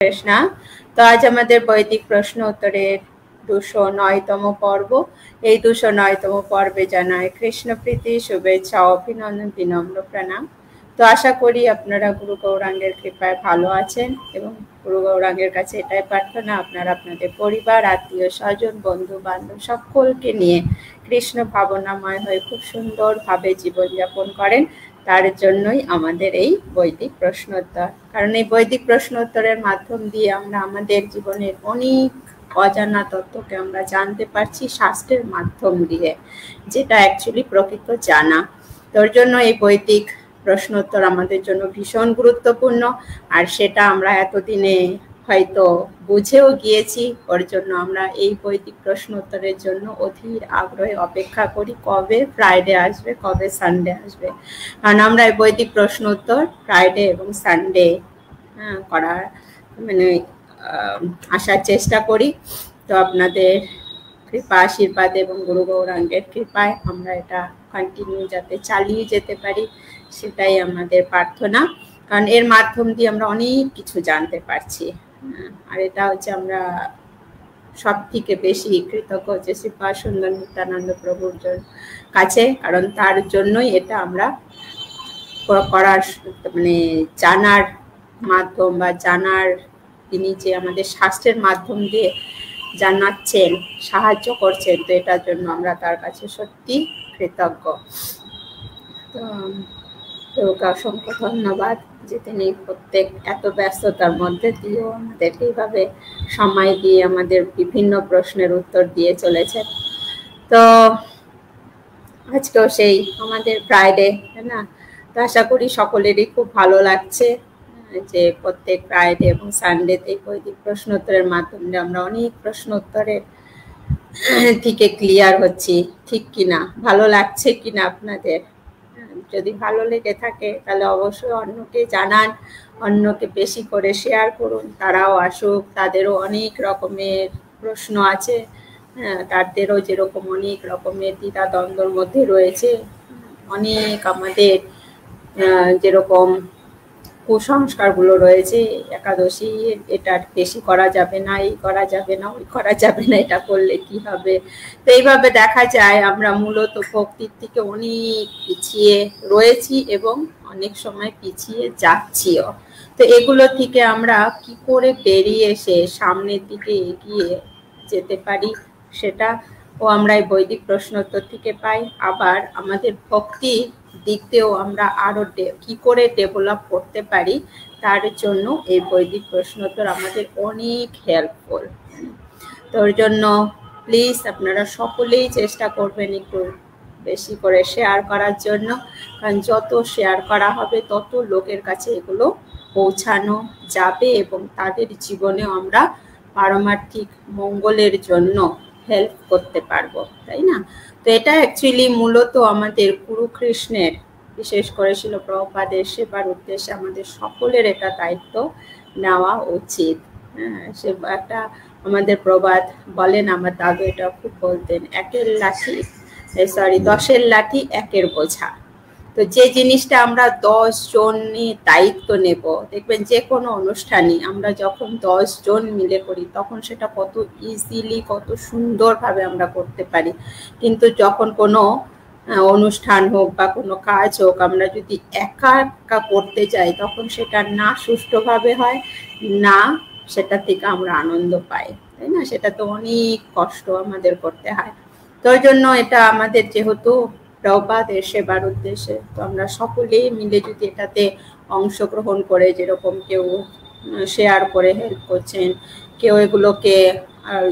কৃষ্ণা। তো আজ আমাদের বৈদিক প্রশ্ন উত্তরের 209তম পর্ব। এই 209তম পর্বে জানাই কৃষ্ণ প্রীতি, শুভেচ্ছা, অভিনন্দন, বিনম্র প্রণাম। তো আশা করি আপনারা গুরু গৌরাঙ্গের কৃপায় ভালো আছেন এবং গুরু গৌরাঙ্গের কাছে এটাই প্রার্থনা আপনারা আপনাদের পরিবার, আত্মীয় স্বজন, বন্ধু বান্ধব সকলকে নিয়ে কৃষ্ণ ভাবনাময় হয়ে খুব সুন্দরভাবে জীবনযাপন করেন। তার জন্যই আমাদের এই বৈদিক প্রশ্নোত্তর। কারণ এই বৈদিক প্রশ্নোত্তরের মাধ্যম দিয়ে আমরা আমাদের জীবনের অনেক অজানা তথ্যকে আমরা জানতে পারছি শাস্ত্রের মাধ্যম দিয়ে, যেটা অ্যাকচুয়ালি প্রকৃত জানা। তোর জন্য এই বৈদিক প্রশ্নোত্তর আমাদের জন্য ভীষণ গুরুত্বপূর্ণ, আর সেটা আমরা এতদিনে হয়তো বুঝেও গিয়েছি। ওর জন্য আমরা এই বৈদিক প্রশ্নোত্তরের জন্য অধীর আগ্রহে অপেক্ষা করি কবে ফ্রাইডে আসবে, কবে সানডে আসবে। কারণ আমরা এই বৈদিক প্রশ্নোত্তর ফ্রাইডে এবং সানডে করার আসার চেষ্টা করি। তো আপনাদের কৃপা, আশীর্বাদ এবং গুরু গৌরাঙ্গের কৃপায় আমরা এটা কন্টিনিউ যাতে চালিয়ে যেতে পারি, সেটাই আমাদের প্রার্থনা। কারণ এর মাধ্যম দিয়ে আমরা অনেক কিছু জানতে পারছি। আর এটা হচ্ছে আমরা সব থেকে বেশি কৃতজ্ঞ হচ্ছে শ্রীপা সুন্দর নিত্যানন্দ প্রভুর কাছে, কারণ তার জন্যই এটা আমরা করার জানার মাধ্যম বা জানার, তিনি যে আমাদের শাস্ত্রের মাধ্যম দিয়ে জানাচ্ছেন, সাহায্য করছেন। তো এটার জন্য আমরা তার কাছে সত্যি কৃতজ্ঞ। তো অসংখ্য ধন্যবাদ যে তিনি প্রত্যেক এত ব্যস্ততার মধ্যে দিয়েও আমাদেরকে এইভাবে সময় দিয়ে আমাদের বিভিন্ন প্রশ্নের উত্তর দিয়ে চলেছেন। তো আজকেও সেই আমাদের ফ্রাইডে, তাই না? তো আশা করি সকলেরই খুব ভালো লাগছে যে প্রত্যেক ফ্রাইডে এবং সানডেতে বৈদিক প্রশ্নোত্তরের মাধ্যমে আমরা অনেক প্রশ্ন উত্তরের থেকে ক্লিয়ার হচ্ছি। ঠিক কিনা, ভালো লাগছে কিনা আপনাদের? যদি ভালো লেগে থাকে তাহলে অবশ্যই অন্যকে জানান, অন্যকে বেশি করে শেয়ার করুন, তারাও আসুক। তাদেরও অনেক রকমের প্রশ্ন আছে, তাদেরও যেরকম অনেক রকমের দ্বিধা দ্বন্দ্বর মধ্যে রয়েছে। অনেক আমাদের যেরকম কুসংস্কারগুলো রয়েছে, একাদশী এটা বেশি করা যাবে না, এই করা যাবে না, ওই করা যাবে না, এটা করলে কি হবে। তো এইভাবে দেখা যায় আমরা মূলত ভক্তির থেকে অনেক পিছিয়ে রয়েছি এবং অনেক সময় পিছিয়ে যাচ্ছিও। তো এগুলো থেকে আমরা কি করে বেরিয়ে এসে সামনের দিকে এগিয়ে যেতে পারি, সেটা আমরা এই বৈদিক প্রশ্নোত্তর থেকে পাই। আবার আমাদের ভক্তি দিক দিয়েও আমরা আরো কি করে ডেভেলপ করতে পারি, তার জন্য এই বৈদিক প্রশ্নোত্তর আমাদের অনেক হেল্পফুল। তোর জন্য প্লিজ আপনারা সকলেই চেষ্টা করবেন একটু বেশি করে শেয়ার করার জন্য, কারণ যত শেয়ার করা হবে তত লোকের কাছে এগুলো পৌঁছানো যাবে এবং তাদের জীবনে আমরা পারমার্থিক মঙ্গলের জন্য হেল্প করতে পারবো, তাই না? তো এটা অ্যাকচুয়ালি মূলত আমাদের গুরু কৃষ্ণের, বিশেষ করে ছিল প্রভুপাদের সেবার উদ্দেশ্যে আমাদের সকলের এটা দায়িত্ব নেওয়া উচিত। সে একটা আমাদের প্রবাদ বলেন, আমার দাদু এটা খুব বলতেন, 10-এর লাঠি 1-এর বোঝা। তো যে জিনিসটা আমরা 10 জন নিয়ে দায়িত্ব নেব, দেখবেন যে কোনো অনুষ্ঠানই আমরা যখন 10 জন মিলে করি তখন সেটা কত ইজিলি, কত সুন্দরভাবে আমরা করতে পারি। কিন্তু যখন কোনো অনুষ্ঠান হোক বা কোনো কাজ হোক, আমরা যদি একা একা করতে যাই তখন সেটা না সুষ্ঠুভাবে হয়, না সেটা থেকে আমরা আনন্দ পাই, তাই না? সেটা তো অনেক কষ্ট আমাদের করতে হয়। তো ওই জন্য এটা আমাদের যেহেতু প্রভুপাদের সেবার উদ্দেশ্যে, তো আমরা সকলেই মিলে যদি এটাতে অংশগ্রহণ করে, যেরকম কেউ শেয়ার করে হেল্প করছেন, কেউ এগুলোকে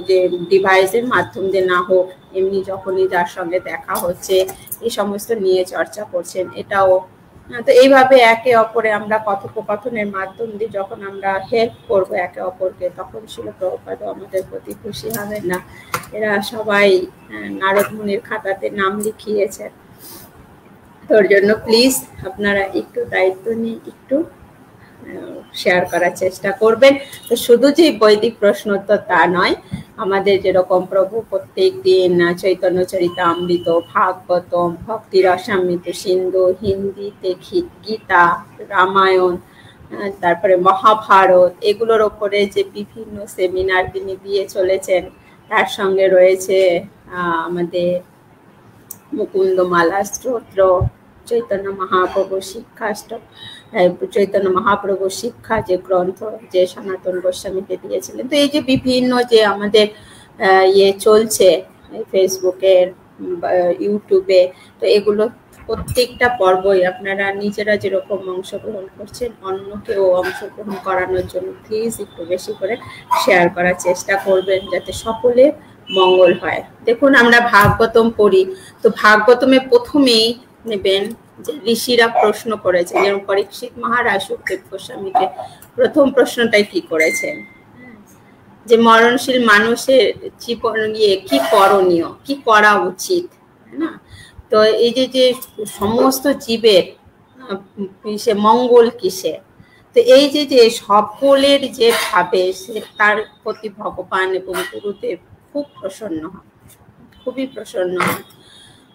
যে ডিভাইসের মাধ্যম দিয়ে না হোক এমনি যখনই যার সঙ্গে দেখা হচ্ছে এই সমস্ত নিয়ে চর্চা করছেন, এটাও। তো এইভাবে একে অপরে আমরা কথোপকথনের মাধ্যম দিয়ে যখন আমরা হেল্প করবো একে অপরকে, তখন ছিল প্রভুপাদ আমাদের প্রতি খুশি হবেন না? এরা সবাই নারদ মুনির খাতাতে নাম লিখিয়েছেন। তোর জন্য প্লিজ আপনারা একটু দায়িত্ব নিয়ে একটু শেয়ার করার চেষ্টা করবেন। তো শুধু যে বৈদিক প্রশ্নোত্তর তা নয়, আমাদের যেরকম প্রভু প্রত্যেক দিন চৈতন্য চরিতামৃত, ভাগবতম, ভক্তি রসামৃত সিন্ধু, হিন্দিতে গীতা, রামায়ণ, তারপরে মহাভারত, এগুলোর ওপরে যে বিভিন্ন সেমিনার তিনি দিয়ে চলেছেন। তার সঙ্গে রয়েছে আমাদের মুকুন্দমালা স্তোত্র, চৈতন্য মহাপ্রভু চৈতন্য মহাপ্রভু শিক্ষা যে গ্রন্থ, যে সনাতন গোস্বামীকে দিয়েছিলেন। তো এই যে বিভিন্ন যে আমাদের চলছে ফেসবুকের, ইউটিউবে, তো এগুলো প্রত্যেকটা পর্বই আপনারা নিজেরা যেরকম অংশগ্রহণ করছেন, অন্যকেও অংশগ্রহণ করানোর জন্য প্লিজ একটু বেশি করে শেয়ার করার চেষ্টা করবেন, যাতে সকলে মঙ্গল হয়। দেখুন, আমরা ভাগবতম পড়ি, তো ভাগবতমে প্রথমেই নেবেন যে ঋষিরা প্রশ্ন করেছেন, যেমন পরীক্ষিত মহারাজ সুখদেব গোস্বামীকে প্রথম প্রশ্নটাই কি করেছেন, যে মরণশীল মানুষের জীবন নিয়ে কি করণীয়, কি করা উচিত, না? তো এই যে সমস্ত জীবের সে মঙ্গল কিসে, তো এই যে সকলের যে ভাবে, সে তার প্রতি ভগবান এবং গুরুদেব খুব প্রসন্ন হন, খুবই প্রসন্ন হন।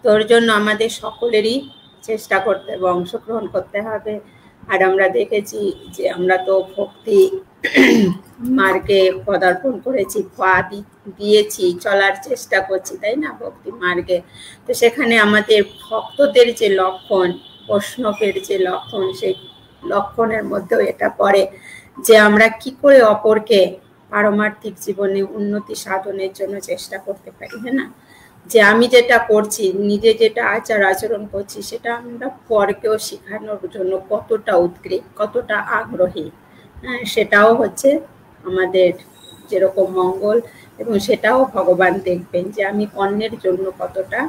তোর জন্য আমাদের সকলেরই চেষ্টা করতে হবে, অংশগ্রহণ করতে হবে। আর আমরা দেখেছি যে আমরা তো ভক্তি মার্গে পদার্পণ করেছি, পা দিয়েছি, চলার চেষ্টা করছি, তাই না, ভক্তি মার্গে। তো সেখানে আমাদের ভক্তদের যে লক্ষণ, বৈষ্ণবের যে লক্ষণ, সেই লক্ষণের মধ্যেও এটা পড়ে যে আমরা কি করে অপরকে পারমার্থিক জীবনে উন্নতি সাধনের জন্য চেষ্টা করতে পারি, হ্যাঁ না? যে আমি যেটা করছি, নিজে যেটা আচার আচরণ করছি, সেটা আমরা পরকেও শেখানোর জন্য কতটা উদ্গ্রীব, কতটা আগ্রহী, হ্যাঁ, সেটাও হচ্ছে আমাদের যেরকম মঙ্গল, এবং সেটাও ভগবান দেখবেন যে আমি অন্যের জন্য কতটা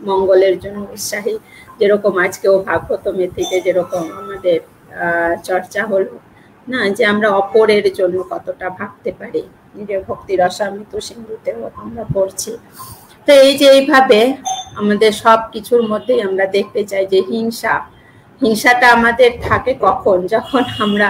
মঙ্গলের জন্য উৎসাহী। যেরকম আজকেও ভাগবতমের থেকে যেরকম আমাদের চর্চা হলো, না, যে আমরা অপরের জন্য কতটা ভাবতে পারি, নিজের ভক্তি রসামৃত সিন্ধুতেও আমরা পড়ছি। তো এই যে এইভাবে আমাদের সব কিছুর মধ্যেই আমরা দেখতে চাই যে হিংসাটা আমাদের থাকে কখন, যখন আমরা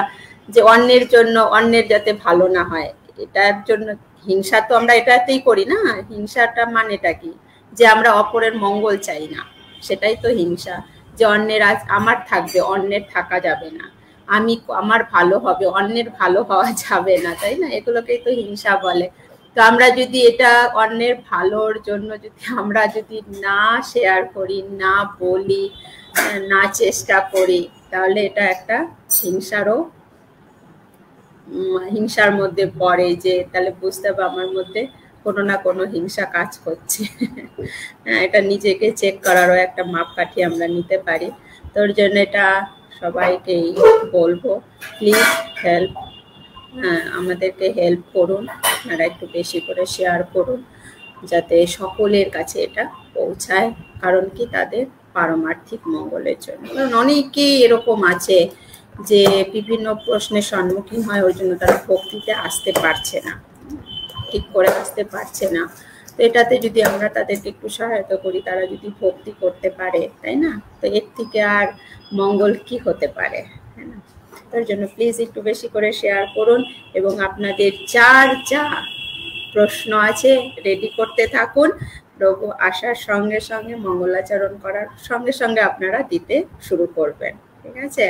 যে অন্যের জন্য, অন্যের যাতে ভালো না হয়, এটার জন্য হিংসা তো আমরা এটাতেই করি না। হিংসাটা মানেটা কি, যে আমরা অপরের মঙ্গল চাই না, সেটাই তো হিংসা। যে অন্যের আজ আমার থাকবে, অন্যের থাকা যাবে না, আমার ভালো হবে, অন্যের ভালো হওয়া যাবে না, তাই না? এগুলোকেই তো হিংসা বলে। তো আমরা যদি এটা অন্যের ভালোর জন্য যদি আমরা যদি না শেয়ার করি, না বলি, না চেষ্টা করি, তাহলে এটা একটা হিংসার মধ্যে পড়ে। যে তাহলে বুঝতে হবে আমার মধ্যে কোনো না কোনো হিংসা কাজ করছে। এটা নিজেকে চেক করারও একটা মাপকাঠি আমরা নিতে পারি। তোর জন্য এটা সবাইকেই বলবো, প্লিজ হেল্প, আমাদেরকে হেল্প করুন, আপনারা একটু বেশি করে শেয়ার করুন, যাতে সকলের কাছে এটা পৌঁছায়। কারণ কি, তাদের পারমার্থিক মঙ্গলের জন্য। কারণ অনেকেই এরকম আছে যে বিভিন্ন প্রশ্নের সম্মুখীন হয়, ওই জন্য তারা ভক্তিতে আসতে পারছে না, ঠিক করে আসতে পারছে না। তো এটাতে যদি আমরা তাদেরকে একটু সহায়তা করি, তারা যদি ভক্তি করতে পারে, তাই না, তো এর থেকে আর মঙ্গল কি হতে পারে, তাই না? তার জন্য প্লিজ একটু বেশি করে শেয়ার করুন, এবং আপনাদের যার যা প্রশ্ন আছে রেডি করতে থাকুন। প্রভু আসার সঙ্গে সঙ্গে, মঙ্গলাচরণ করার সঙ্গে সঙ্গে আপনারা দিতে শুরু করবেন, ঠিক আছে?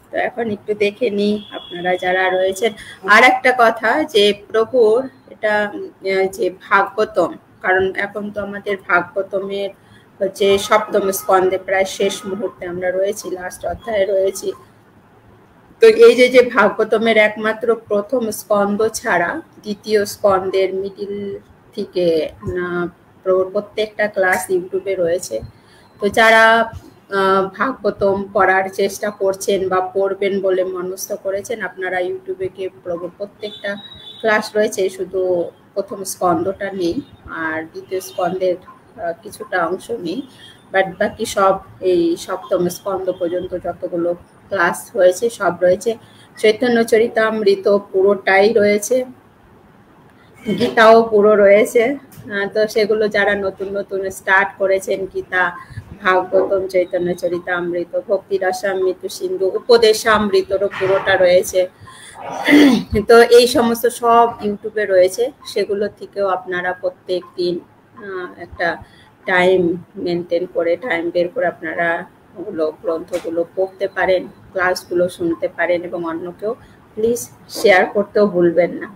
তো এখন একটু দেখে নিই আপনারা যারা রয়েছেন। আর একটা কথা, যে প্রভুর এটা যে ভাগবতম, কারণ এখন তো আমাদের ভাগবতমের হচ্ছে সপ্তম স্কন্ধে প্রায় শেষ মুহূর্তে আমরা রয়েছি, লাস্ট অধ্যায়ে রয়েছি। তো এই যে ভাগবতমের একমাত্র প্রথম স্কন্ধ ছাড়া দ্বিতীয় স্কন্ধের মিডিল থেকে প্রত্যেকটা ক্লাস ইউটিউবে রয়েছে। তো যারা ভাগবতম পড়ার চেষ্টা করছেন বা পড়বেন বলে মনস্থ করেছেন, আপনারা ইউটিউবে গিয়ে প্রত্যেকটা ক্লাস রয়েছে, শুধু প্রথম স্কন্ধটা নেই, আর দ্বিতীয় স্কন্ধের কিছুটা অংশ নেই, বাট বাকি সব এই সপ্তম স্কন্ধ পর্যন্ত যতগুলো ক্লাস হয়েছে সব রয়েছে। চৈতন্য চরিতামৃত পুরোটাই রয়েছে, গীতাও পুরো রয়েছে। তো সেগুলো যারা নতুন নতুন স্টার্ট করেছেন, গীতা, ভাগবতম, চৈতন্য চরিতামৃত, ভক্তি রসামৃত সিন্ধু, উপদেশামৃতরও পুরোটা রয়েছে। তো এই সমস্ত সব ইউটিউবে রয়েছে, সেগুলো থেকেও আপনারা প্রত্যেক দিন একটা টাইম মেনটেন করে, টাইম বের করে আপনারা ওগুলো গ্রন্থগুলো পড়তে পারেন, ক্লাসগুলো শুনতে পারেন এবং অন্যকেও প্লিজ শেয়ার করতেও ভুলবেন না,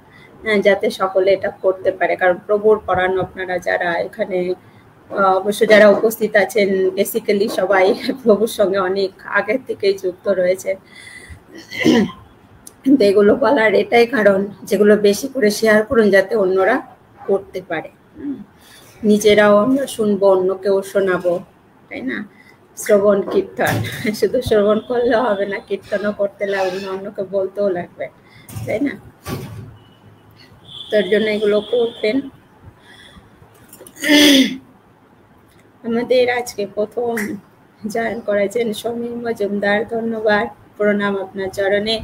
যাতে সকলে এটা করতে পারে। কারণ প্রভুর পড়ানো আপনারা যারা এখানে অবশ্য যারা উপস্থিত আছেন বেসিক্যালি সবাই প্রভুর সঙ্গে অনেক আগের থেকেই যুক্ত রয়েছে। কিন্তু এগুলো বলার এটাই কারণ, যেগুলো বেশি করে শেয়ার করুন যাতে অন্যরা করতে পারে। নিজেরাও আমরা শুনবো, অন্যকেও শোনাবো, তাই না? শ্রবণ কীর্তন, শুধু শ্রবণ করলে হবে না, কীর্তনও করতে লাগবে, অন্যকে বলতেও লাগবে, তাই না? তার জন্য এগুলো করবেন। আমাদের আজকে প্রথম জয়েন করেছেন সমীর মজুমদার, ধন্যবাদ, প্রণাম আপনার চরণে।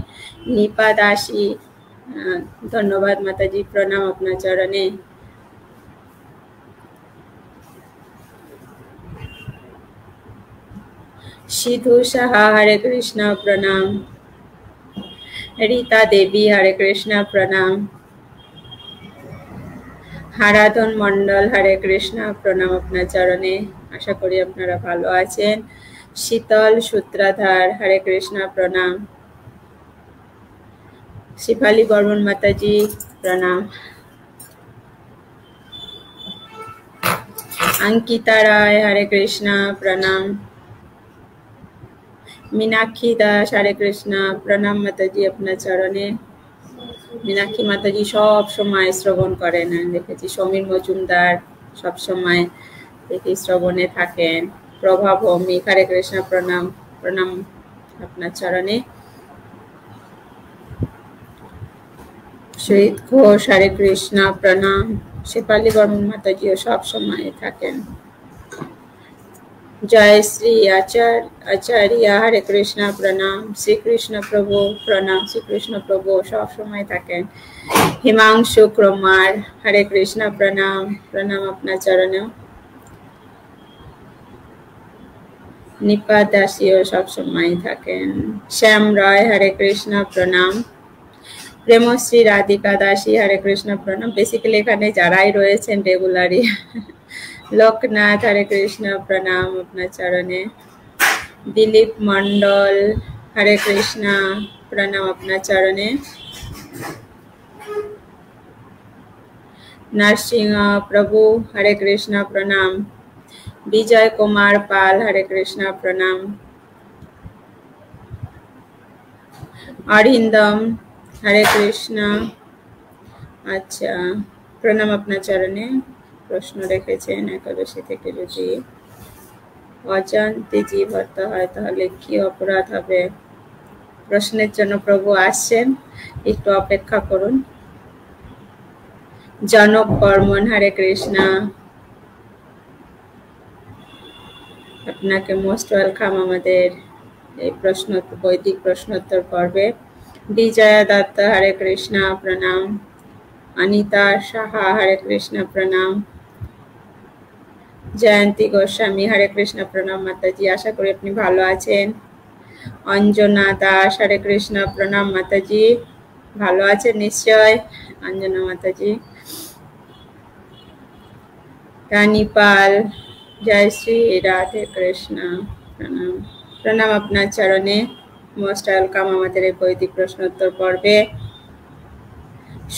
নিপা দাসী, ধন্যবাদ মাতাজি, প্রণাম আপনার চরণে। সিধু সাহা, হরে কৃষ্ণ, প্রণাম। রীতা দেবী, হরে কৃষ্ণ, প্রণাম। হারাধন মন্ডল, হরে কৃষ্ণ, প্রণাম আপনার চরণে। আশা করি আপনারা ভালো আছেন। শীতল সূত্রাধার, হরে কৃষ্ণ, প্রণাম। শিফালি বর্মন মাতাজি, প্রণাম। अंकिता राय, हरे कृष्णा, प्रणाम। मीनाक्षी दास, हरे कृष्णा, प्रणाम माताजी আপনার চরণে। मीनाक्षी माताजी সব সময় শ্রবণ করেন, দেখেছি। সমীর মজুমদার সব সময় দেখি শ্রবণে থাকেন। প্রভা ভৌমিক, হরে কৃষ্ণ, প্রণাম, প্রণাম আপনার চরণে। শহীদ ঘোষ, হরে কৃষ্ণ, প্রণাম। শেফালি বর্মন মাতাজিও সব সময় থাকেন। জয়শ্রী আচার্য, হরে কৃষ্ণ, প্রণাম। শ্রীকৃষ্ণ প্রভু, প্রণাম। শ্রীকৃষ্ণ প্রভু সব সময় থাকেন। হিমাংশু কুমার, হরে কৃষ্ণ, প্রণাম, প্রণাম আপনার চরণে। নিপা দাসীও সব সময় থাকেন। শ্যাম রায়, হরে কৃষ্ণ, প্রণাম। প্রেমশ্রী রাধিকা দাসী, হরে কৃষ্ণ, প্রণাম। বেসিক্যালি এখানে যারাই রয়েছেন রেগুলারই। লোকনাথ, হরে কৃষ্ণ, প্রণাম আপনার চরণে। দিলীপ মন্ডল, হরে কৃষ্ণ, প্রণাম আপনার চরণে। नरसिंह प्रभु, हरे कृष्णा, प्रणाम। विजय कुमार पाल, हरे कृष्णा, प्रणाम। अरिंदम, हरे कृष्णा, अच्छा, प्रणाम আপনার চরণে। প্রশ্ন রেখেছেন, একাদশী থেকে যদি অজান্তে জীব হত্যা হয় তাহলে কি অপরাধ হবে? প্রশ্নের জন্য প্রভু আসছেন, একটু অপেক্ষা করুন। জনক বর্মন, হরে কৃষ্ণা, আপনাকে মোস্ট ওয়েলকাম আমাদের এই বৈদিক প্রশ্নোত্তর পর্বে। বিজয়া দত্ত, হরে কৃষ্ণা, প্রণাম। अनिता साहा, हरे कृष्ण, प्रणाम। जयंती गोस्वामी, हरे कृष्ण, प्रणाम माताजी। आशा करी अपनी भालो आছেন। अंजना दास, हरे कृष्ण, प्रणाम माताजी। भालो आছেন निश्चय अंजना माताजी। रानी पाल, जय श्री राधे कृष्ण, प्रणाम, प्रणाम আপনার চরণে। মোস্ট ওয়েলকাম আমাদের এই বৈদিক প্রশ্নোত্তর পর্বে।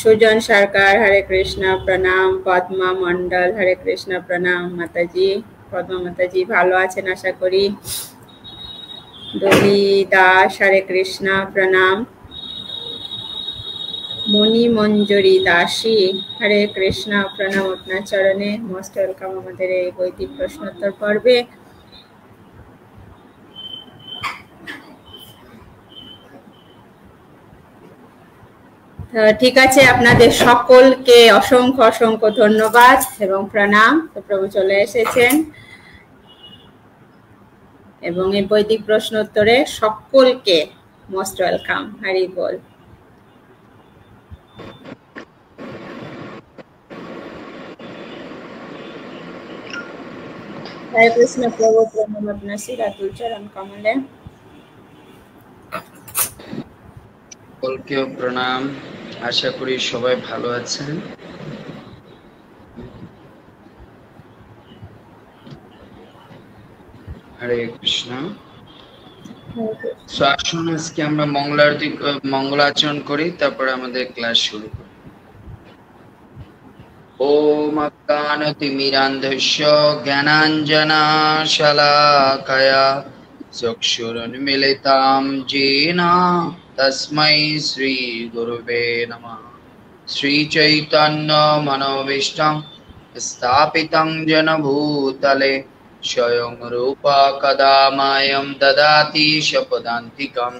सुजन सरकार, हरे कृष्णा, प्रणाम। पद्मा मंडल, हरे कृष्णा, प्रणाम माताजी। पद्मा माताजी भालो आছেন आशा करी। डोली दास, हरे कृष्णा, प्रणाम। मणि मंजरी दासी, हरे कृष्णा, प्रणाम আপনার চরণে। মোস্ট ওয়েলকাম আমাদের এই বৈদিক প্রশ্নোত্তর পর্বে। ঠিক আছে, আপনাদের সকলকে অসংখ্য অসংখ্য ধন্যবাদ এবং প্রণাম। তো প্রভু চলে এসেছেন এবং এই বৈদিক প্রশ্নোত্তরে সকলকে মোস্ট ওয়েলকাম। হরি বল। हरे कृष्ण प्रभु, प्रणाम अपना सिरातुल चरण कमले। সকলকেও প্রণাম। আশা করি সবাই ভালো আছেন। হরে কৃষ্ণ। সো আসুন আজকে আমরা মঙ্গলাচরণ করি, তারপরে আমাদের ক্লাস শুরু করি। ওম অজ্ঞানতিমিরান্ধস্য জ্ঞানাঞ্জনশলাকয়া চক্ষুরুন্মিলিতাং येन তস্मै শ্রীগুরুবে নমঃ। শ্রীচৈতন্যমনোভীষ্টং স্থাপিतं येन भूतले स्वयं रूपा कदा मह्यं ददाति स्वपदान्तिकम्।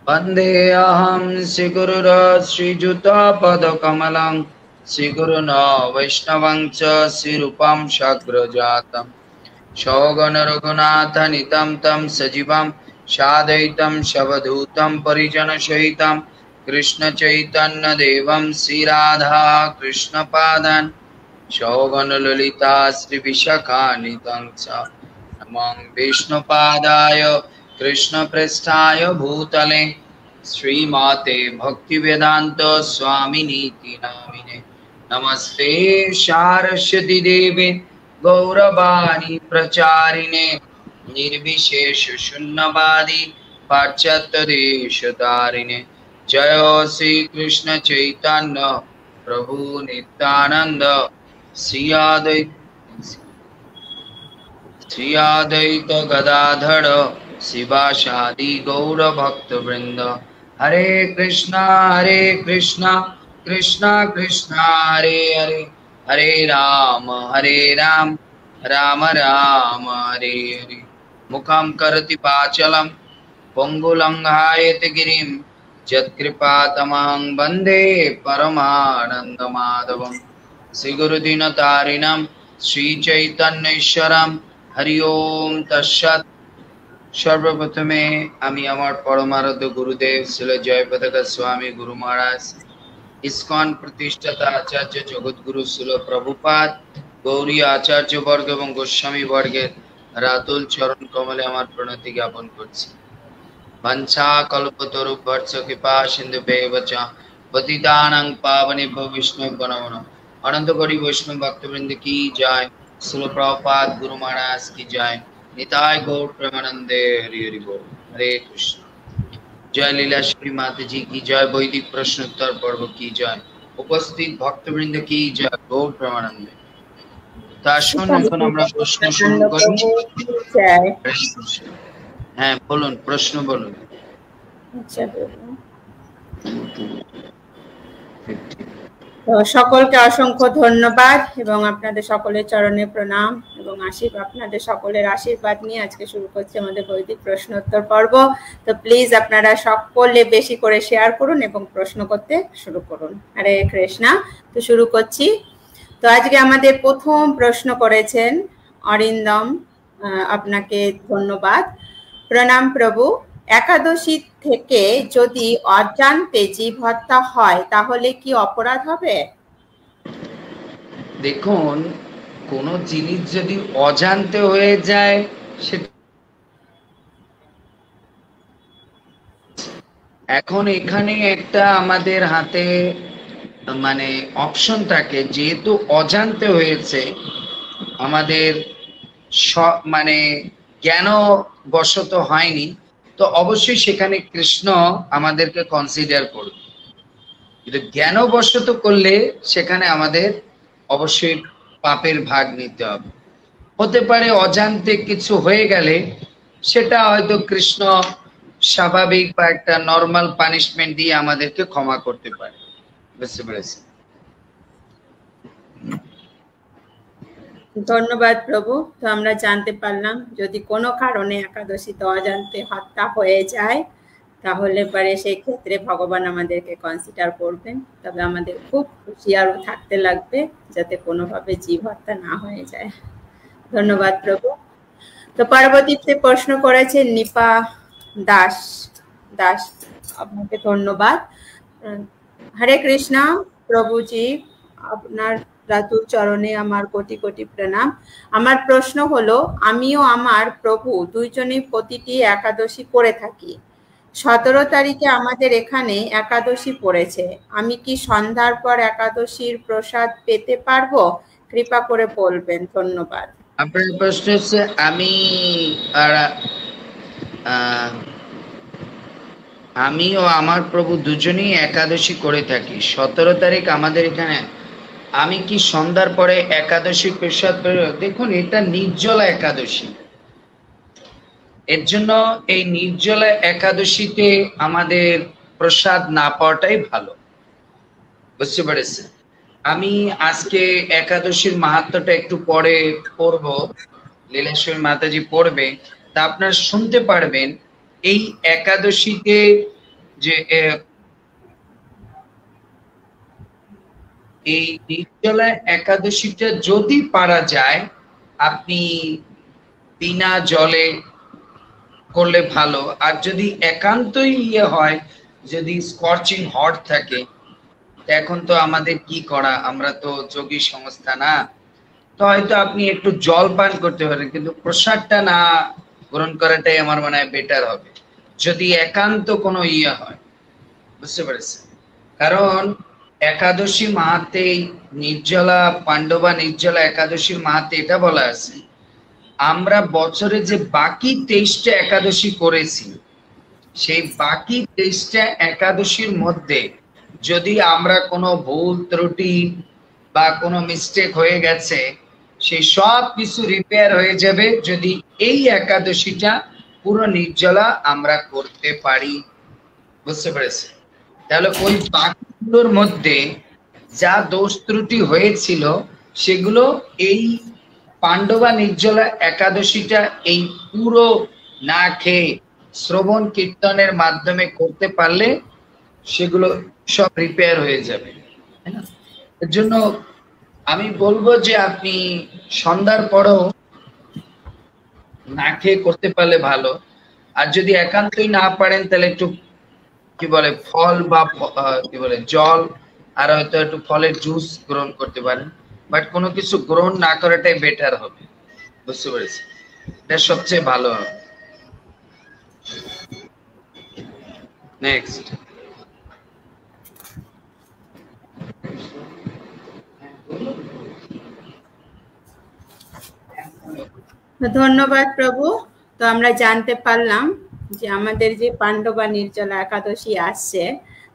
वन्देऽहं श्रीगुरुश्रीयुतपदकमलं श्रीगुरुन् वैष्णवं च श्रीरूपं साग्रजातं सगणरघुनाथान्वितं तं सजीवं साद्वैतं सवधूतं परिजनसहितं कृष्णचैतन्यदेवं श्रीराधा कृष्णपादान् सगणललिता श्रीविशाखान्वितं च नमो विष्णुपादाय कृष्णप्रेष्ठाय भूतले श्रीमाते भक्तिवेदांत स्वामिनीति नामिने। नमस्ते सारस्वती देवे गौरवाणी प्रचारिणे निर्विशेष शून्यवादी पाश्चात्य देशतारिणे। जय श्री कृष्ण चैतन्य प्रभु नित्यानंद श्री अद्वैत गदाधर शिवासादि गौर भक्तवृंद। हरे कृष्णा कृष्णा कृष्णा हरे हरे, हरे राम राम राम हरे हरे। मुखं करोति वाचालं पंगुलंघायते गिरिं यत्कृपातमहं वन्दे परमानन्दमाधवं। श्रीगुरुदीनतारिणं श्रीचैतन्येश्वरं हरि ओम तत्सत्। सर्वप्रथमे आमी आमार परमाराध्य गुरुदेव श्रील जयपताका स्वामी गुरु महाराज, इस्कन प्रतिष्ठाता आचार्य जगतगुरु श्रील प्रभुपाद, गौरी आचार्य वर्ग एवं गोस्वामी वर्गेर रातुल चरण कमले आमार प्रणति ज्ञापन करछि। वंशा कल्पतरुभ्यश्च कृपा सिन्धुभ्येव च पतितानां पावनेभ्यो वैष्णवेभ्यो नमो नमः। अनंत कोटि वैष्णव भक्तवृंद की जय। श्रील प्रभुपाद गुरु महाराज की जय। निताय गौर प्रेमानंदे हरि हरि बोल। हरे कृष्ण। जय लीलाश्री माता जी की जय। वैदिक प्रश्नोत्तर पर्व की जय। उपस्थित भक्तवृंद की जय। गौर प्रेमानंदे। ताशुन এখন আমরা প্রশ্ন শুরু করি। হ্যাঁ বলুন, প্রশ্ন বলুন। আচ্ছা, তো সকলকে অসংখ্য ধন্যবাদ এবং আপনাদের সকলের চরণে প্রণাম এবং আপনাদের সকলের আশীর্বাদ নিয়ে আজকে শুরু করছি আমাদের বৈদিক প্রশ্নোত্তর পর্ব। তো প্লিজ আপনারা সকলে বেশি করে শেয়ার করুন এবং প্রশ্ন করতে শুরু করুন। হরে কৃষ্ণা। তো শুরু করছি। তো আজকে আমাদের প্রথম প্রশ্ন করেছেন অরিন্দম, আপনাকে ধন্যবাদ। প্রণাম প্রভু। একাদশী থেকে যদি অজান্তে জীব হত্যা হয় তাহলে কি অপরাধ হবে? দেখুন, কোন জিনিস যদি অজান্তে হয়ে যায় সেটা এখন এখানে একটা আমাদের হাতে মানে অপশন থাকে, যেহেতু অজান্তে হয়েছে আমাদের মানে জ্ঞানবশত হয়নি, তো অবশ্যই সেখানে কৃষ্ণ আমাদেরকে কনসিডার করবে। কিন্তু জ্ঞানবশত করলে সেখানে আমাদের অবশ্যই পাপের ভাগ নিতে হবে। হতে পারে অজান্তে কিছু হয়ে গেলে সেটা হয়তো কৃষ্ণ স্বাভাবিক বা একটা নর্মাল পানিশমেন্ট দিয়ে আমাদেরকে ক্ষমা করতে পারে। বুঝতে পেরেছি? ধন্যবাদ প্রভু। তো আমরা জানতে পারলাম যদি কোনো কারণে একাদশীতে অজান্তে হত্যা হয়ে যায় তাহলে পরে সেই ক্ষেত্রে ভগবান আমাদেরকে কনসিডার করবেন। তবে আমাদের খুব হুঁশিয়ারও থাকতে লাগবে যাতে কোনোভাবে জীব হত্যা না হয়ে যায়। ধন্যবাদ প্রভু। তো পরবর্তীতে প্রশ্ন করেছেন নিপা দাস। আপনাকে ধন্যবাদ। হরে কৃষ্ণ প্রভুজি, আপনার রাতুল চরণে আমার কোটি কোটি প্রণাম। আমার প্রশ্ন হলো, আমিও আমার প্রভু দুইজনেই প্রতিটি একাদশী করে থাকি। 17 তারিখে আমাদের এখানে একাদশী পড়েছে। আমি কি সন্ধ্যার পর একাদশীর প্রসাদ পেতে পারবো? কৃপা করে বলবেন। ধন্যবাদ। আপনার প্রশ্ন হচ্ছে আমি আমি ও আমার প্রভু দুজনেই একাদশী করে থাকি। 17 তারিখ আমাদের এখানে। আমি কি সন্ধ্যার পরে একাদশী প্রসাদ দেখুন, এটা নির্জলা একাদশী। এর জন্য এই নির্জলা একাদশীতে আমাদের প্রসাদ না পাওয়াটাই ভালো, বুঝতে পেরেছেন? আমি আজকে একাদশীর মাহাত্ম্যটা একটু পরে পড়ব, লীলেশ্বরী মাতাজি পড়বে, তা আপনারা শুনতে পারবেন। এই একাদশীতে যে এই নির্জলা একাদশীটা যদি পারা যায়, আপনি বিনা জলে করলে ভালো। আর যদি একান্তই হয়, যদি স্কর্চিং হট থাকে, এখন তো আমাদের কি করা, আমরা তো যোগী সংস্থা না, তো হয়তো আপনি একটু জল পান করতে পারেন, কিন্তু প্রসাদটা না গ্রহণ করাটাই আমার মনে হয় বেটার হবে, যদি একান্ত কোনো হয়, বুঝতে পেরেছেন? কারণ একাদশী মাহাতে, নির্জলা পাণ্ডবা নির্জলা একাদশীর মাহাতে এটা বলা আছে, আমরা বছরে যে বাকি 23টা একাদশী করেছি, সেই বাকি 23টা একাদশীর মধ্যে যদি আমরা কোনো ভুল ত্রুটি বা কোনো মিস্টেক হয়ে গেছে, সেই সব কিছু রিপেয়ার হয়ে যাবে যদি এই একাদশীটা পুরো নির্জলা আমরা করতে পারি, বুঝতে পেরেছি? তাহলে ওই বাকিগুলোর মধ্যে যা দোষ ত্রুটি হয়েছিল সেগুলো এই পাণ্ডবা নির্জলা একাদশীটা এই পুরো না খেয়ে শ্রবণ কীর্তনের মাধ্যমে করতে পারলে সেগুলো সব রিপেয়ার হয়ে যাবে। এর জন্য আমি বলবো যে আপনি সন্ধ্যার পরেও না খেয়ে করতে পারলে ভালো। আর যদি একান্তই না পারেন, তাহলে একটু কি বলে ফল বা কি বলে জল আর হয়তো একটু ফলের জুস গ্রহণ করতে পারেন, বাট কোনো কিছু গ্রহণ না করাটাই বেটার হবে, বুঝতে পেরেছি? এটা সবচেয়ে ভালো হবে। নেক্সট। ধন্যবাদ প্রভু। তো আমরা জানতে পারলাম যে আমাদের যে পাণ্ডবা নির্জলা একাদশী আসছে,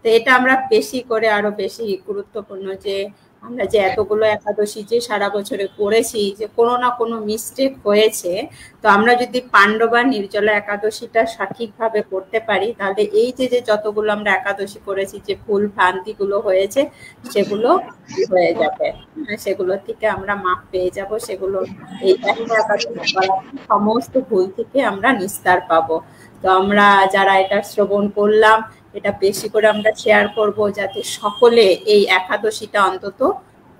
তো এটা আমরা বেশি করে আরো বেশি গুরুত্বপূর্ণ যে আমরা যে এতগুলো একাদশী যে সারা বছরে করেছি, যে কোনো না কোনো মিস্টেক হয়েছে, তো আমরা যদি পাণ্ডবা নির্জলা একাদশীটা সঠিকভাবে করতে পারি, তাহলে এই যে যে যতগুলো আমরা একাদশী করেছি যে ভুল ভ্রান্তিগুলো হয়েছে সেগুলো হয়ে যাবে, সেগুলো থেকে আমরা মাপ পেয়ে যাব, সেগুলো এই একটা একাদশী সমস্ত ভুল থেকে আমরা নিস্তার পাবো। তো আমরা যারা এটা শ্রবণ করলাম, এটা বেশি করে আমরা শেয়ার করব, যাতে সকলে এই একাদশীটা অন্তত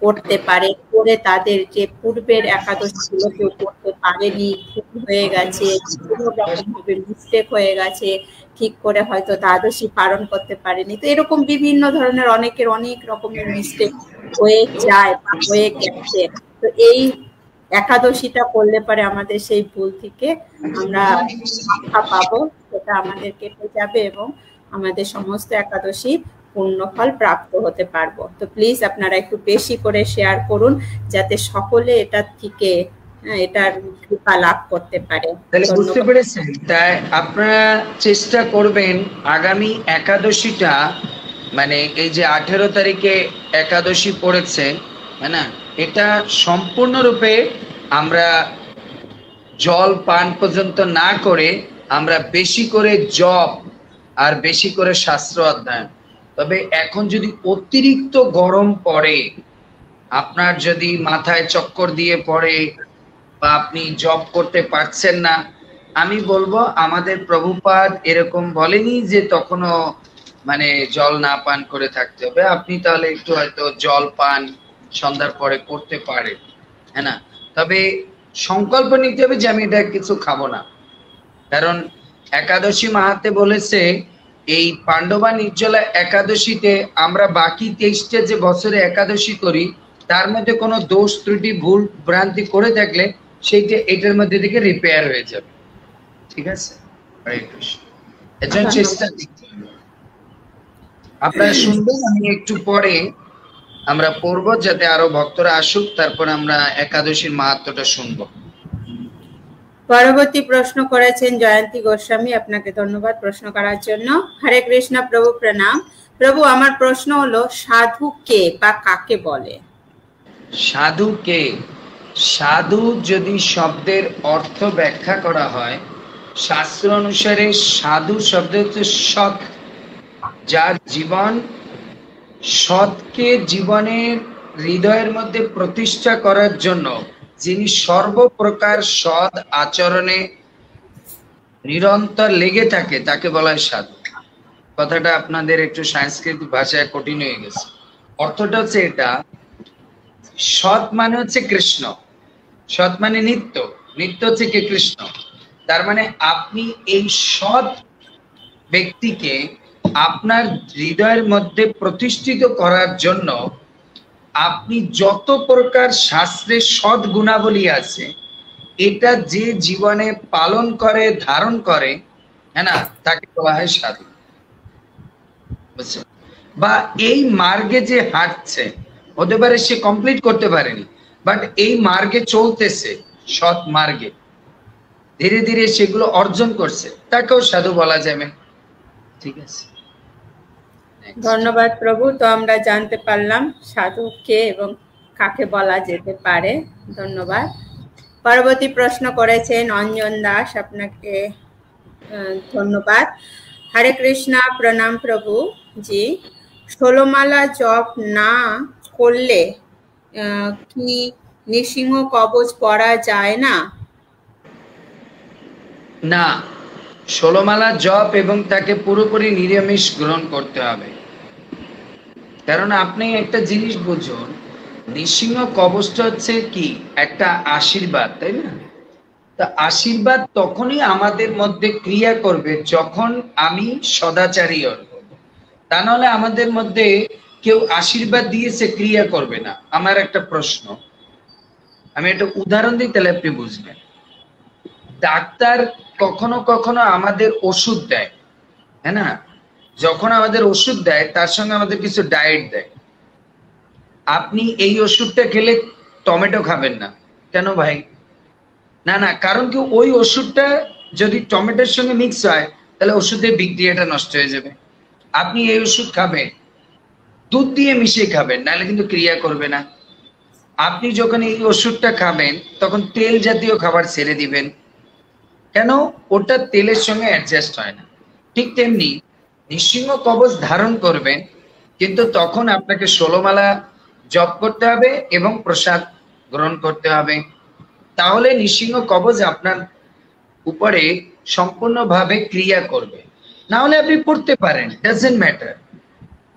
করতে পারে, করে তাদের যে পূর্বের একাদশীগুলো কেউ করতে পারেনি, ভুল হয়ে গেছে, কোনো রকম ভাবে মিস্টেক হয়ে গেছে, ঠিক করে হয়তো দ্বাদশী পালন করতে পারেনি, তো এরকম বিভিন্ন ধরনের অনেকের অনেক রকমের মিস্টেক হয়ে যায় বা হয়ে গেছে। তো এই একাদশীটা করলে পরে আমাদের সেই ভুল থেকে আমরা রক্ষা পাবো, সেটা আমাদের কেটে যাবে এবং আমাদের সমস্ত একাদশী পূর্ণ ফল প্রাপ্ত হতে পারবো। তো প্লিজ আপনারা একটু বেশি করে শেয়ার করুন, যাতে সকলে এটা থেকে এটার কৃপা লাভ করতে পারে। তাহলে বুঝতে পেরেছেন? তাই আপনারা চেষ্টা করবেন আগামী একাদশীটা, মানে এই যে 18 তারিখে একাদশী পড়েছে, হ্যাঁ না, এটা সম্পূর্ণরূপে আমরা জল পান পর্যন্ত না করে আমরা বেশি করে জপ আর বেশি করে শাস্ত্র অধ্যয়ন। তবে এখন যদি অতিরিক্ত গরম পড়ে, আপনার যদি মাথায় চক্কর দিয়ে পড়ে বা আপনি জব করতে পারছেন না, আমি বলবো আমাদের প্রভুপাদ এরকম বলেনি যে তখনও মানে জল না পান করে থাকতে হবে। আপনি তাহলে একটু হয়তো জল পান সন্ধ্যার পরে করতে পারেন, হ্যাঁ না, তবে সংকল্প নিতে হবে যে আমি এটা কিছু খাবো না। কারণ একাদশী মাহাতে বলেছে এই পাণ্ডবা নির্জলা একাদশীতে আমরা বাকি 23টা যে বছরে একাদশী করি, তার মধ্যে কোনো দোষ ত্রুটি ভুল ভ্রান্তি করে থাকলে সেইটা এটার মধ্যে থেকে রিপেয়ার হয়ে যাবে, ঠিক আছে? হরে কৃষ্ণ। এর জন্য চেষ্টা করতে হবে। আপনারা শুনবেন, আমি একটু পরে আমরা পড়বো যাতে আরো ভক্তরা আসুক, তারপর আমরা একাদশীর মাহাত্ম্যটা শুনবো। ধন্যবাদ প্রভু। তো আমরা জানতে পারলাম যে আমাদের যে পাণ্ডবা নির্জলা একাদশী আসছে, তো এটা আমরা বেশি করে আরো বেশি গুরুত্বপূর্ণ যে আমরা যে এতগুলো একাদশী করেছি যে কোনো না কোনো মিস্টেক হয়েছে, তো আমরা যদি পরবর্তী প্রশ্ন করেছেন জয়ন্তী গোস্বামী, আপনাকে ধন্যবাদ প্রশ্ন করার জন্য। হরে কৃষ্ণ প্রভু, প্রণাম প্রভু। আমার প্রশ্ন হলো সাধু কে বা কাকে বলে? সাধু কে? সাধু যদি শব্দের অর্থ ব্যাখ্যা করা হয়, শাস্ত্র অনুসারে সাধু শব্দ হচ্ছে সৎ, যার জীবন সৎকে জীবনের হৃদয়ের মধ্যে প্রতিষ্ঠা করার জন্য যিনি সর্বপ্রকার সৎ আচরণে নিরন্তর লেগে থাকে তাকে বলা হয় সাধু। কথাটা আপনাদের একটু সাংস্কৃতিক ভাষায় কঠিন হয়ে গেছে। অর্থটা হচ্ছে এটা, সৎ মানে হচ্ছে কৃষ্ণ, সৎ মানে নিত্য, নিত্য হচ্ছে কে? কৃষ্ণ। তার মানে আপনি এই সৎ ব্যক্তিকে আপনার হৃদয়ের মধ্যে প্রতিষ্ঠিত করার জন্য আপনি যত প্রকার শাস্ত্রের সৎ গুণাবলী আছে এটা যে জীবনে পালন করে, ধারণ করে, হ্যাঁ না, তাকে বলা হয় সাধু। বুঝছেন? বা এই মার্গে যে হাঁটছে, হতে পারে সে কমপ্লিট করতে পারেনি, বাট এই মার্গে চলতেছে, সৎ মার্গে ধীরে ধীরে সেগুলো অর্জন করছে, তাকেও সাধু বলা যাবে। ঠিক আছে, ধন্যবাদ প্রভু। তো আমরা জানতে পারলাম সাধু কে এবং কাকে বলা যেতে পারে। ধন্যবাদ। পরবর্তী প্রশ্ন করেছেন অঞ্জন দাস, আপনাকে ধন্যবাদ। হরে কৃষ্ণা, প্রণাম প্রভু জি। 16 মালা জপ না করলে কি নৃসিংহ কবচ পড়া যায় না? না, 16 মালা জপ এবং তাকে পুরোপুরি নিরামিষ গ্রহণ করতে হবে। কারণ আপনি একটা জিনিস বুঝুন, নৃসিংহ কবচটা হচ্ছে কি? একটা আশীর্বাদ, তাই না? তা আশীর্বাদ তখনই আমাদের মধ্যে ক্রিয়া করবে যখন আমি সদাচারী হব। তা নাহলে আমাদের মধ্যে কেউ আশীর্বাদ দিয়েছে, ক্রিয়া করবে না। আমার একটা প্রশ্ন, আমি একটা উদাহরণ দিই, তাহলে আপনি বুঝবেন। ডাক্তার কখনো কখনো আমাদের ওষুধ দেয়, হ্যাঁ না? যখন আমাদের ওষুধ দেয় তার সঙ্গে আমাদের কিছু ডায়েট দেয়। আপনি এই ওষুধটা খেলে টমেটো খাবেন না, কেন ভাই? না না, কারণ কি ওই ওষুধটা যদি টমেটোর সঙ্গে মিক্স হয় তাহলে ওষুধের বিক্রিয়াটা নষ্ট হয়ে যাবে। আপনি এই ওষুধ খাবেন, দুধ দিয়ে মিশিয়ে খাবেন, নাহলে কিন্তু ক্রিয়া করবে না। আপনি যখন এই ওষুধটা খাবেন তখন তেল জাতীয় খাবার ছেড়ে দিবেন, কেন? ওটা তেলের সঙ্গে অ্যাডজাস্ট হয় না। ঠিক তেমনি নৃসিংহ কবচ ধারণ করবেন, কিন্তু তখন আপনাকে 16 মালা জপ করতে হবে এবং প্রসাদ গ্রহণ করতে হবে। তাহলে নৃসিংহ কবচ আপনার উপরে সম্পূর্ণভাবে ক্রিয়া করবে। না হলে আপনি পড়তে পারেন, ডাজন্ট ম্যাটার,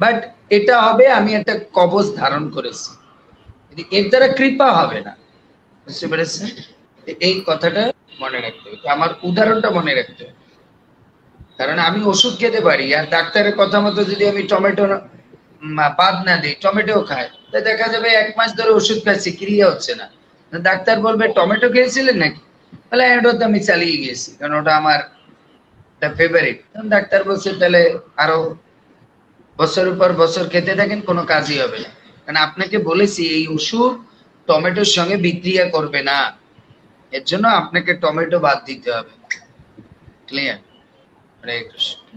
বাট এটা হবে আমি একটা কবচ ধারণ করেছি, এর দ্বারা কৃপা হবে না। বুঝতে পেরেছেন? এই কথাটা মনে রাখতে হবে, আমার উদাহরণটা মনে রাখতে হবে। কারণ আমি ওষুধ খেতে পারি, আর ডাক্তারের কথা মতো যদি আমি টমেটো বাদ না দিই, টমেটো খায়, তাই দেখা যাবে 1 মাস ধরে ওষুধ খাচ্ছি, ক্রিয়া হচ্ছে না। ডাক্তার বলবে টমেটো খেয়েছিলেন নাকি? বলে ওটা তো আমি চালিয়ে গিয়েছি, কারণ ওটা আমার ফেভারিট। ডাক্তার বলছে তাহলে আরো বছরের পর বছর খেতে থাকেন, কোনো কাজই হবে না। কারণ আপনাকে বলেছি এই ওষুধ টমেটোর সঙ্গে বিক্রিয়া করবে না, এর জন্য আপনাকে টমেটো বাদ দিতে হবে। ক্লিয়ার?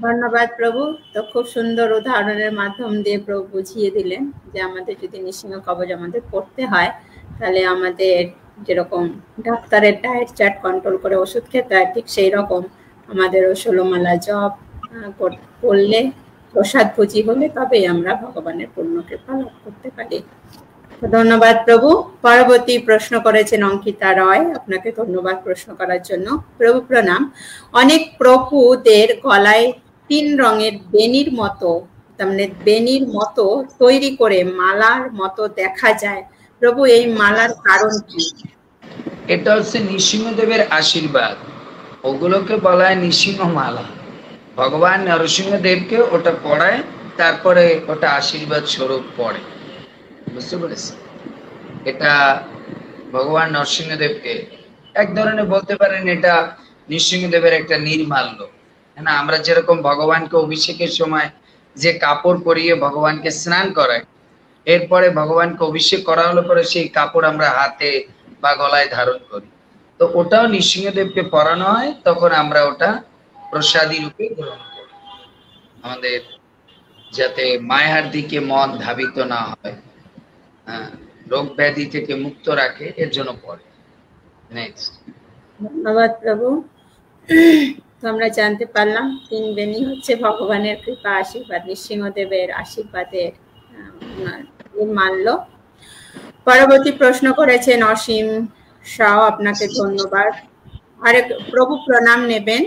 ধন্যবাদ প্রভু। তো খুব সুন্দর উদাহরণের মাধ্যম দিয়ে প্রভু বুঝিয়ে দিলেন যে আমাদের যদি নৃসিংহ কবচ আমাদের পড়তে হয়, তাহলে আমাদের যেরকম ডাক্তারের ডায়েট চার্ট কন্ট্রোল করে ওষুধ খেতে হয়, ঠিক সেই রকম আমাদেরও 16 মালা জপ করলে, প্রসাদ ভুজি হলে, তবেই আমরা ভগবানের পূর্ণ কৃপা লাভ করতে পারি। ধন্যবাদ প্রভু। পরবর্তী প্রশ্ন করেছেন অঙ্কিতা রয়, আপনাকে ধন্যবাদ প্রশ্ন করার জন্য। প্রভু প্রণাম। অনেক প্রভুদের গলায় 3 রঙের বেনির মতো, তার মানে বেনির মতো তৈরি করে মালার মতো দেখা যায়। প্রভু এই মালার কারণ কি? এটা হচ্ছে নৃসিংহদেবের আশীর্বাদ, ওগুলোকে বলা হয় নৃসিংহ মালা। ভগবান নরসিংহদেবকে ওটা পড়ায়, তারপরে ওটা আশীর্বাদ স্বরূপ পড়ে। বুঝতে পেরেছি? এটা ভগবান নরসিংহদেবকে এক ধরনের বলতে পারেন এটা নৃসিংহদেবের একটা নির্মাল্য। না, আমরা যেরকম ভগবানকে অভিষেকের সময় যে কাপড় পরিয়ে ভগবানকে স্নান করায়, এরপরে ভগবানকে অভিষেক করা হলো পরে সেই কাপড় আমরা হাতে বা গলায় ধারণ করি। তো ওটাও নৃসিংহদেবকে পড়ানো হয়, তখন আমরা ওটা প্রসাদী রূপে গ্রহণ করি, আমাদের যাতে মায়ার দিকে মন ধাবিত না হয়, হ্যাঁ, রোগ ব্যাধি থেকে মুক্ত রাখে, এর জন্য পড়ে। নেক্সট। ধন্যবাদ প্রভু। তো আমরা জানতে পারলাম 3 বেনি হচ্ছে ভগবানের কৃপা আশীর্বাদ, নৃসিংহদেবের আশীর্বাদের মানল। পরবর্তী প্রশ্ন করেছেন অসীম শাহ, আপনাকে ধন্যবাদ। আরেক প্রভু প্রণাম নেবেন।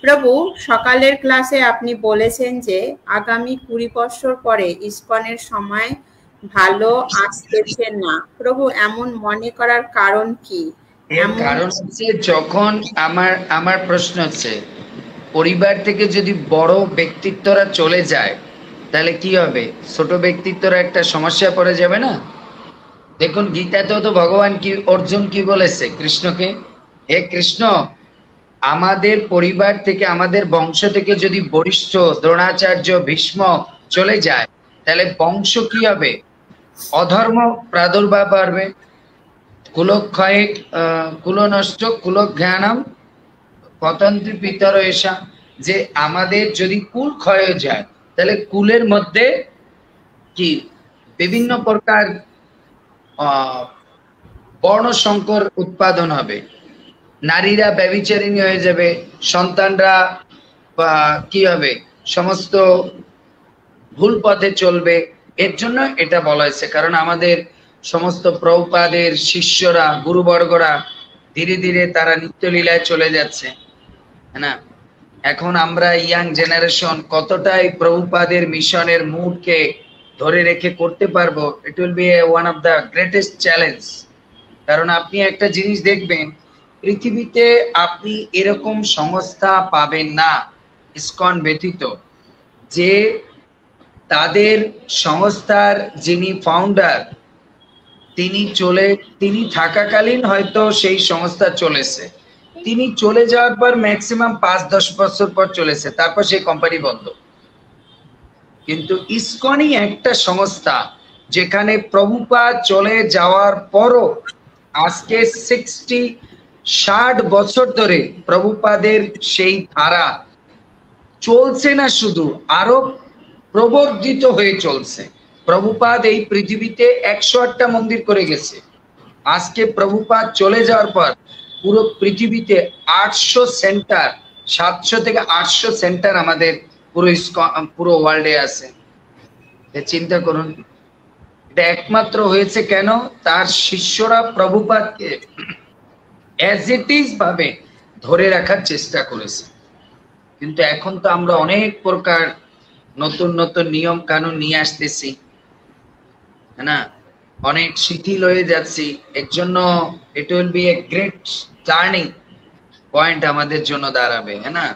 প্রভু, সকালের ক্লাসে আপনি বলেছেন যে আগামী 20 বছর পরে ইসকনের সময় ভালো আসতেছে না। প্রভু, এমন মনে করার কারণ কি? কারণ হচ্ছে, যখন আমার প্রশ্ন হচ্ছে, পরিবার থেকে যদি বড় ব্যক্তিত্বরা চলে যায় তাহলে কি হবে? ছোট ব্যক্তিত্বরা একটা সমস্যা পড়ে যাবে না? দেখুন গীতাতেও তো ভগবান কি, অর্জুন কি বলেছে কৃষ্ণকে, হে কৃষ্ণ, আমাদের পরিবার থেকে, আমাদের বংশ থেকে যদি বরিষ্ঠ দ্রোণাচার্য, ভীষ্ম চলে যায় তাহলে বংশ কি হবে? অধর্ম প্রাদুর্ভাব বাড়বে, কুলক্ষয়ে কুলনষ্ট কুলজ্ঞানম পতন্তি পিতর এসা, যে আমাদের যদি কুল ক্ষয় যায় তাহলে কুলের মধ্যে কি বিভিন্ন প্রকার বর্ণ সংকর উৎপাদন হবে, নারীরা ব্যভিচারিণী হয়ে যাবে, সন্তানরা কি হবে, সমস্ত ভুল পথে চলবে। এর জন্য এটা বলা হয়েছে, কারণ আমাদের সমস্ত প্রভুপাদের শিষ্যরা, গুরুবর্গরা ধীরে ধীরে তারা নিত্যলীলায় চলে যাচ্ছে, না? এখন আমরা ইয়াং জেনারেশন কতটাই প্রভুপাদের মিশনের মুডকে ধরে রেখে করতে পারবো, it will be one of the greatest challenge. কারণ আপনি একটা জিনিস দেখবেন, পৃথিবীতে আপনি এরকম সংস্থা পাবেন না ইসকন ব্যতীত, যে তাদের সংস্থার যিনি ফাউন্ডার তিনি থাকাকালীন হয়তো সেই সংস্থা চলেছে, তিনি চলে যাওয়ার পর ম্যাক্সিমাম 5-10 বছর পর চলেছে, তারপর সেই কোম্পানি বন্ধ। কিন্তু ইসকনই একটা সংস্থা যেখানে প্রভুপাদ চলে যাওয়ার পরও আজকে 60 বছর ধরে প্রভুপাদের সেই ধারা চলছে না, শুধু আরো প্রবর্ধিত হয়ে চলছে। প্রভুপাদ এই পৃথিবীতে 108টা মন্দির করে গেছে। আজকে প্রভুপাদ চলে যাওয়ার পর পুরো পৃথিবীতে 800 সেন্টার, 700 থেকে 800 সেন্টার আমাদের পুরো ওয়ার্ল্ডে আছে। চিন্তা করুন, এটা একমাত্র হয়েছে কেন? তার শিষ্যরা প্রভুপাদকে অ্যাজ ইট ইজ ভাবে ধরে রাখার চেষ্টা করেছে। কিন্তু এখন তো আমরা অনেক প্রকার নতুন নতুন নিয়ম কানুন নিয়ে আসতেছি, না? অনেক শিথিল হয়ে যাচ্ছি। এর জন্য it will B a great turning point আমাদের জন্য দাঁড়াবে, না?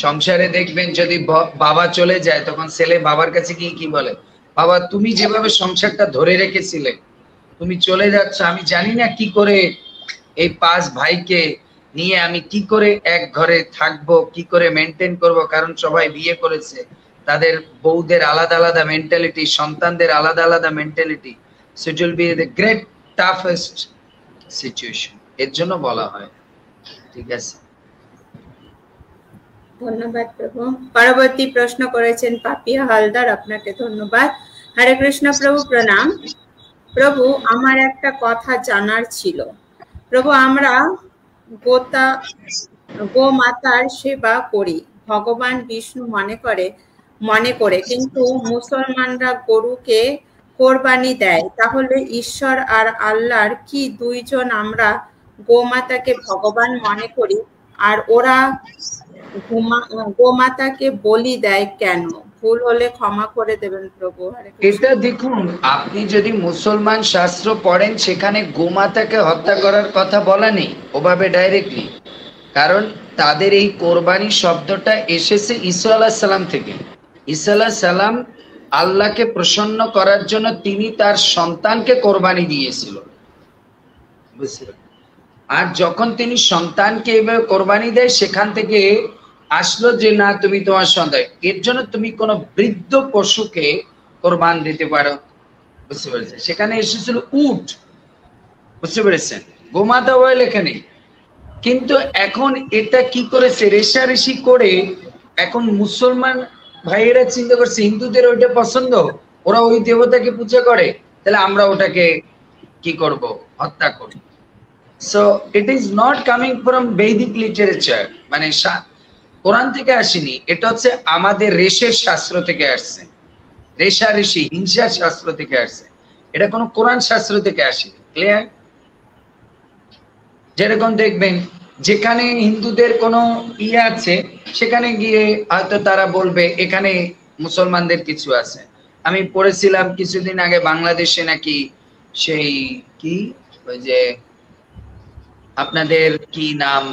সংসারে দেখবেন যদি বাবা চলে যায় তখন ছেলে বাবার কাছে গিয়ে কি বলে, বাবা তুমি যেভাবে সংসারটা ধরে রেখেছিলে, তুমি চলে যাচ্ছ, আমি জানি না কি করে এই 5 ভাইকে নিয়ে আমি কি করে এক ঘরে থাকবো, কি করে মেনটেন করব, কারণ সবাই বিয়ে করেছে, তাদের বউদের আলাদা আলাদা মেন্টালিটি, সন্তানদের আলাদা আলাদা mentality. So it will be the great toughest situation, এর জন্য বলা হয়। ঠিক আছে, ধন্যবাদ প্রভু। পরবর্তী প্রশ্ন করেছেন পাপিয়া হালদার, আপনাকে ধন্যবাদ। হরে কৃষ্ণ প্রভু, প্রণাম। প্রভু, আমার একটা কথা জানার ছিল। প্রভু, আমরা গোমাতার সেবা করি ভগবান বিষ্ণু মনে করে, কিন্তু মুসলমানরা গরুকে কোরবানি দেয়। তাহলে ঈশ্বর আর আল্লাহর কি দুইজন? আমরা গোমাতাকে ভগবান মনে করি আর ওরা গোমাতাকে বলি দেয় কেন? ভুল হলে ক্ষমা করে দেবেন প্রভু। এটা দেখুন, আপনি যদি মুসলমান শাস্ত্র পড়েন সেখানে গোমাতাকে হত্যা করার কথা বলা নেই ওভাবে ডাইরেক্টলি, কারণ তাদের এই কোরবানি শব্দটা এসেছে ঈসা আলাইহিস সালাম থেকে। ঈসা আলাইহিস সালাম আল্লাহকে প্রসন্ন করার জন্য তিনি তার সন্তানকে কোরবানি দিয়েছিল, বুঝলেন? আর যখন তিনি সন্তানকে এভাবে কোরবানি দেয়, সেখান থেকে আসলো যে না, তুমি তোমার সন্তান, এর জন্য তুমি কোনো বৃদ্ধ পশুকে কোরবান দিতে পারো, বুঝতে পেরেছেন? সেখানে এসেছিল উট, বুঝতে পেরেছেন? গোমাতা বলে লেখা নেই। কিন্তু এখন এটা কি করেছে, রেষারেষি করে এখন মুসলমান ভাইয়েরা চিন্তা করছে হিন্দুদের ওইটা পছন্দ, ওরা ওই দেবতাকে পূজা করে, তাহলে আমরা ওটাকে কি করব, হত্যা করব। So it is not coming from বৈদিক লিটারেচার, মানে কোরআন থেকে আসেনি, এটা হচ্ছে আমাদের রেশের শাস্ত্র থেকে আসছে, রেষারেষি হিংসার শাস্ত্র থেকে আসছে, এটা কোনো কোরআন শাস্ত্র থেকে আসেনি। ক্লিয়ার? যেরকম দেখবেন যেখানে হিন্দুদের কোনো ইয়ে আছে সেখানে গিয়ে হয়তো তারা বলবে এখানে মুসলমানদের কিছু আছে। আমি পড়েছিলাম কিছুদিন আগে বাংলাদেশে নাকি সেই কি ওই যে আপনাদের কি নাম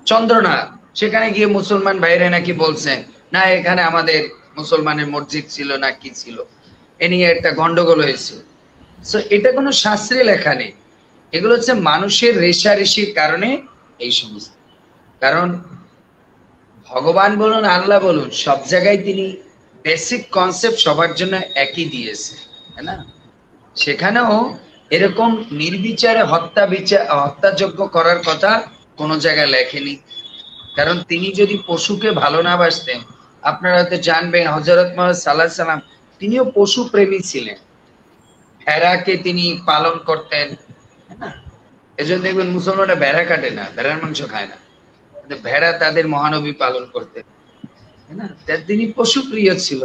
চন্দ্রনাথ, সেখানে গিয়ে মুসলমান ভাইরা নাকি বলছেন না এখানে আমাদের মুসলমানের মসজিদ ছিল না কি ছিল, এ নিয়ে একটা গন্ডগোল হয়েছিল। সো এটা কোনো শাস্ত্রে লেখা নেই, এগুলো হচ্ছে মানুষের রেষারেষির কারণে এই সমস্ত। কারণ ভগবান বলুন আল্লাহ বলুন সব জায়গায় তিনি বেসিক কনসেপ্ট সবার জন্য একই দিয়েছে, তাই না? সেখানেও এরকম নির্বিচারে হত্যাযজ্ঞ করার কথা কোনো জায়গায় লেখেনি। কারণ তিনি যদি পশুকে ভালো না বাসতেন, আপনারা হয়তো জানবেন হযরত মুহাম্মদ সাল্লাল্লাহু আলাইহি সাল্লাম তিনিও পশু প্রেমী ছিলেন, ভেড়াকে তিনি পালন করতেন, তাই না? এজন্য দেখবেন মুসলমানরা ভেড়া কাটে না, ভেড়ার মাংস খায় না, ভেড়া তাদের মহানবী পালন করতেন, তাই না? তিনি পশু প্রিয় ছিল।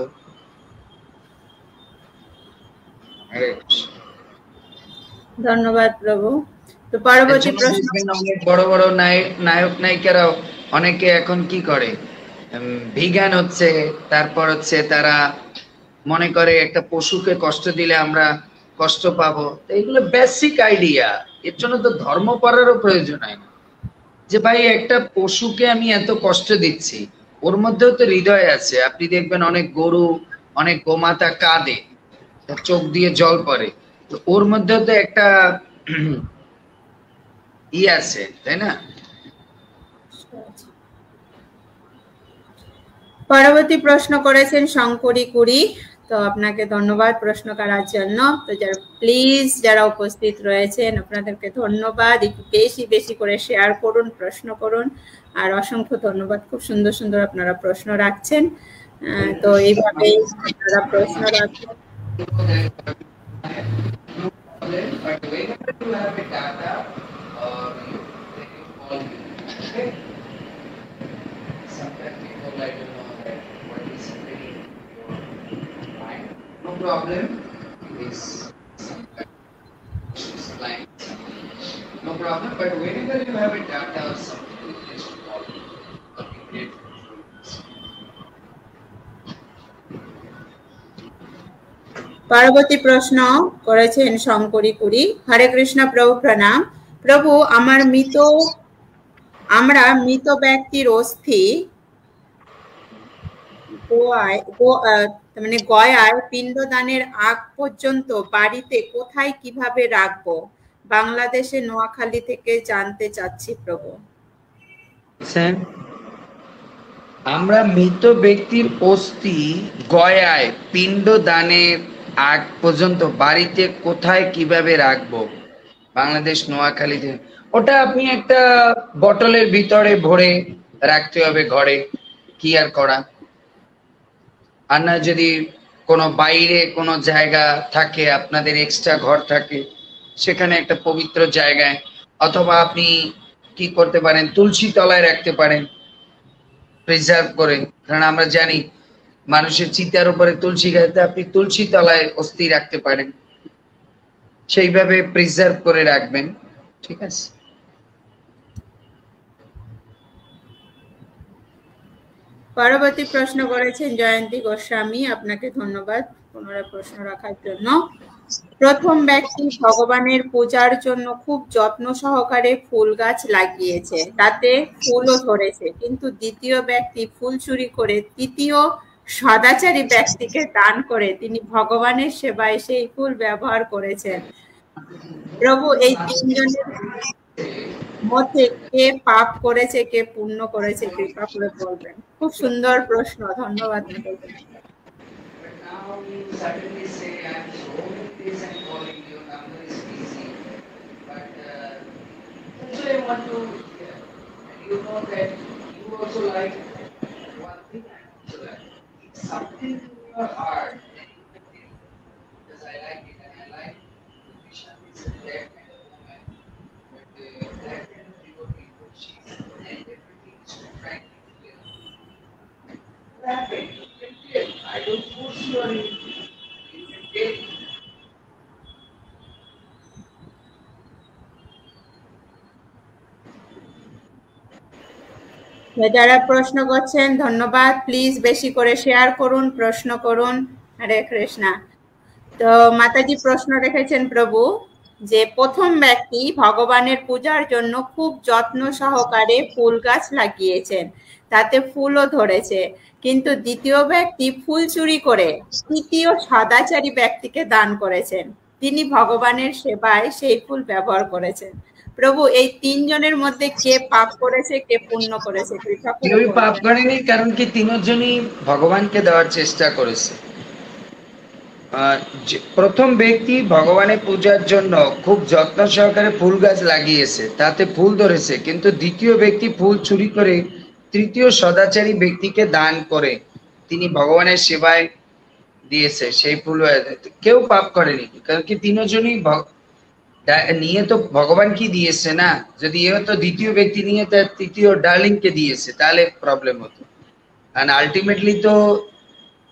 ধন্যবাদ প্রভু। তো পরবর্তী প্রশ্ন, অনেক বড় বড় নায়ক নায়িকারাও অনেকে এখন কি করে, ভিগান হচ্ছে, তারপর হচ্ছে তারা মনে করে একটা পশুকে কষ্ট দিলে আমরা কষ্ট পাবো। এইগুলো বেসিক আইডিয়া, এর জন্য তো ধর্ম পড়ারও প্রয়োজন হয় না। যে ভাই একটা পশুকে আমি এত কষ্ট দিচ্ছি, ওর মধ্যেও তো হৃদয় আছে। আপনি দেখবেন অনেক গরু, অনেক গোমাতা কাঁদে, চোখ দিয়ে জল পড়ে, তো ওর মধ্যেও তো একটা ই আছে, তাই না? পরবর্তী প্রশ্ন করেছেন শঙ্করী কুড়ি। তো আপনাকে ধন্যবাদ প্রশ্ন করার জন্য। তো যারা উপস্থিত রয়েছেন আপনাদেরকে ধন্যবাদ, একটু বেশি বেশি করে শেয়ার করুন, প্রশ্ন করুন। আর অসংখ্য ধন্যবাদ, খুব সুন্দর সুন্দর আপনারা প্রশ্ন রাখছেন। তো এইভাবেই আপনারা প্রশ্ন রাখছেন। No problem. This no problem. But whenever you have a data or something, please call me. Okay, পরবর্তী প্রশ্ন করেছেন শঙ্করী কুড়ি। হরে কৃষ্ণ প্রভু, প্রণাম প্রভু। আমরা মৃত ব্যক্তির অস্থি গয়ায় পিণ্ডদানের আগ পর্যন্ত বাড়িতে কোথায় কিভাবে রাখবো? বাংলাদেশে নোয়াখালী থেকে জানতে চাচ্ছি প্রভু। আমরা মৃত ব্যক্তির অস্থি গয়ায় পিণ্ডদানের আগ পর্যন্ত বাড়িতে কোথায় কিভাবে রাখবো? বাংলাদেশ নোয়াখালীতে ওটা আপনি একটা বটলের ভিতরে ভরে রাখতে হবে ঘরে, কি আর করা। আর না যদি কোনো বাইরে কোনো জায়গা থাকে, আপনাদের এক্সট্রা ঘর থাকে, সেখানে একটা পবিত্র জায়গায়, অথবা আপনি কি করতে পারেন তুলসী তলায় রাখতে পারেন প্রিজার্ভ করে। কারণ আমরা জানি মানুষের চিতার উপরে তুলসী গাছে, আপনি তুলসী তলায় অস্থি রাখতে পারেন, সেইভাবে প্রিজার্ভ করে রাখবেন, ঠিক আছে? পরবর্তী প্রশ্ন করেছেন জয়ন্তী গোস্বামী। আপনাকে ধন্যবাদ পুনরায় প্রশ্ন রাখার জন্য। প্রথম ব্যক্তি ভগবানের পূজার জন্য খুব যত্ন সহকারে ফুল গাছ লাগিয়েছে, তাতে ফুলও ধরেছে, কিন্তু দ্বিতীয় ব্যক্তি ফুল চুরি করে তৃতীয় সদাচারী ব্যক্তিকে দান করে তিনি ভগবানের সেবায় সেই ফুল ব্যবহার করেছেন। প্রভু, এই তিনজনের মধ্যে কে পাপ করেছে, কে পুণ্য করেছে, কৃপা করে বলবেন। খুব সুন্দর প্রশ্ন, ধন্যবাদ। you know that you also like one thing I also like. It's something in your heart that you can feel because I like it and I like Krishna is that kind of woman. But that kind of devotee, she's and everything is so frankly clear. What happened? You can tell. I don't force you on anything. You can tell. যারা প্রশ্ন করছেন ধন্যবাদ, please বেশি করে share করুন, প্রশ্ন করুন। হরে কৃষ্ণা। তো মাতাজি প্রশ্ন রেখেছেন প্রভু যে প্রথম ব্যক্তি ভগবানের পূজার জন্য খুব যত্ন সহকারে ফুল গাছ লাগিয়েছেন, তাতে ফুলও ধরেছে, কিন্তু দ্বিতীয় ব্যক্তি ফুল চুরি করে তৃতীয় সদাচারী ব্যক্তিকে দান করেছেন, তিনি ভগবানের সেবায় সেই ফুল ব্যবহার করেছেন। প্রভু এই তিনজনের মধ্যে কে পাপ করেছে, কে পুণ্য করেছে? কেউই পাপ করেনি, কারণ কি তিনজনই ভগবানকে দেওয়ার চেষ্টা করেছে। প্রথম ব্যক্তি ভগবানের পূজার জন্য খুব যত্ন সহকারে ফুল গাছ লাগিয়েছে, তাতে ফুল ধরেছে, কিন্তু দ্বিতীয় ব্যক্তি ফুল চুরি করে তৃতীয় সদাচারী ব্যক্তিকে দান করে তিনি ভগবানের সেবায় দিয়েছে সেই ফুল। কেউ পাপ করেনি, কারণ কি তিনজনই নিয়ে তো ভগবান কি দিয়েছে না। যদি এ হতো দ্বিতীয় ব্যক্তি নিয়ে তার তৃতীয় ডার্লিং কে দিয়েছে তাহলে প্রবলেম হতো। আর আলটিমেটলি তো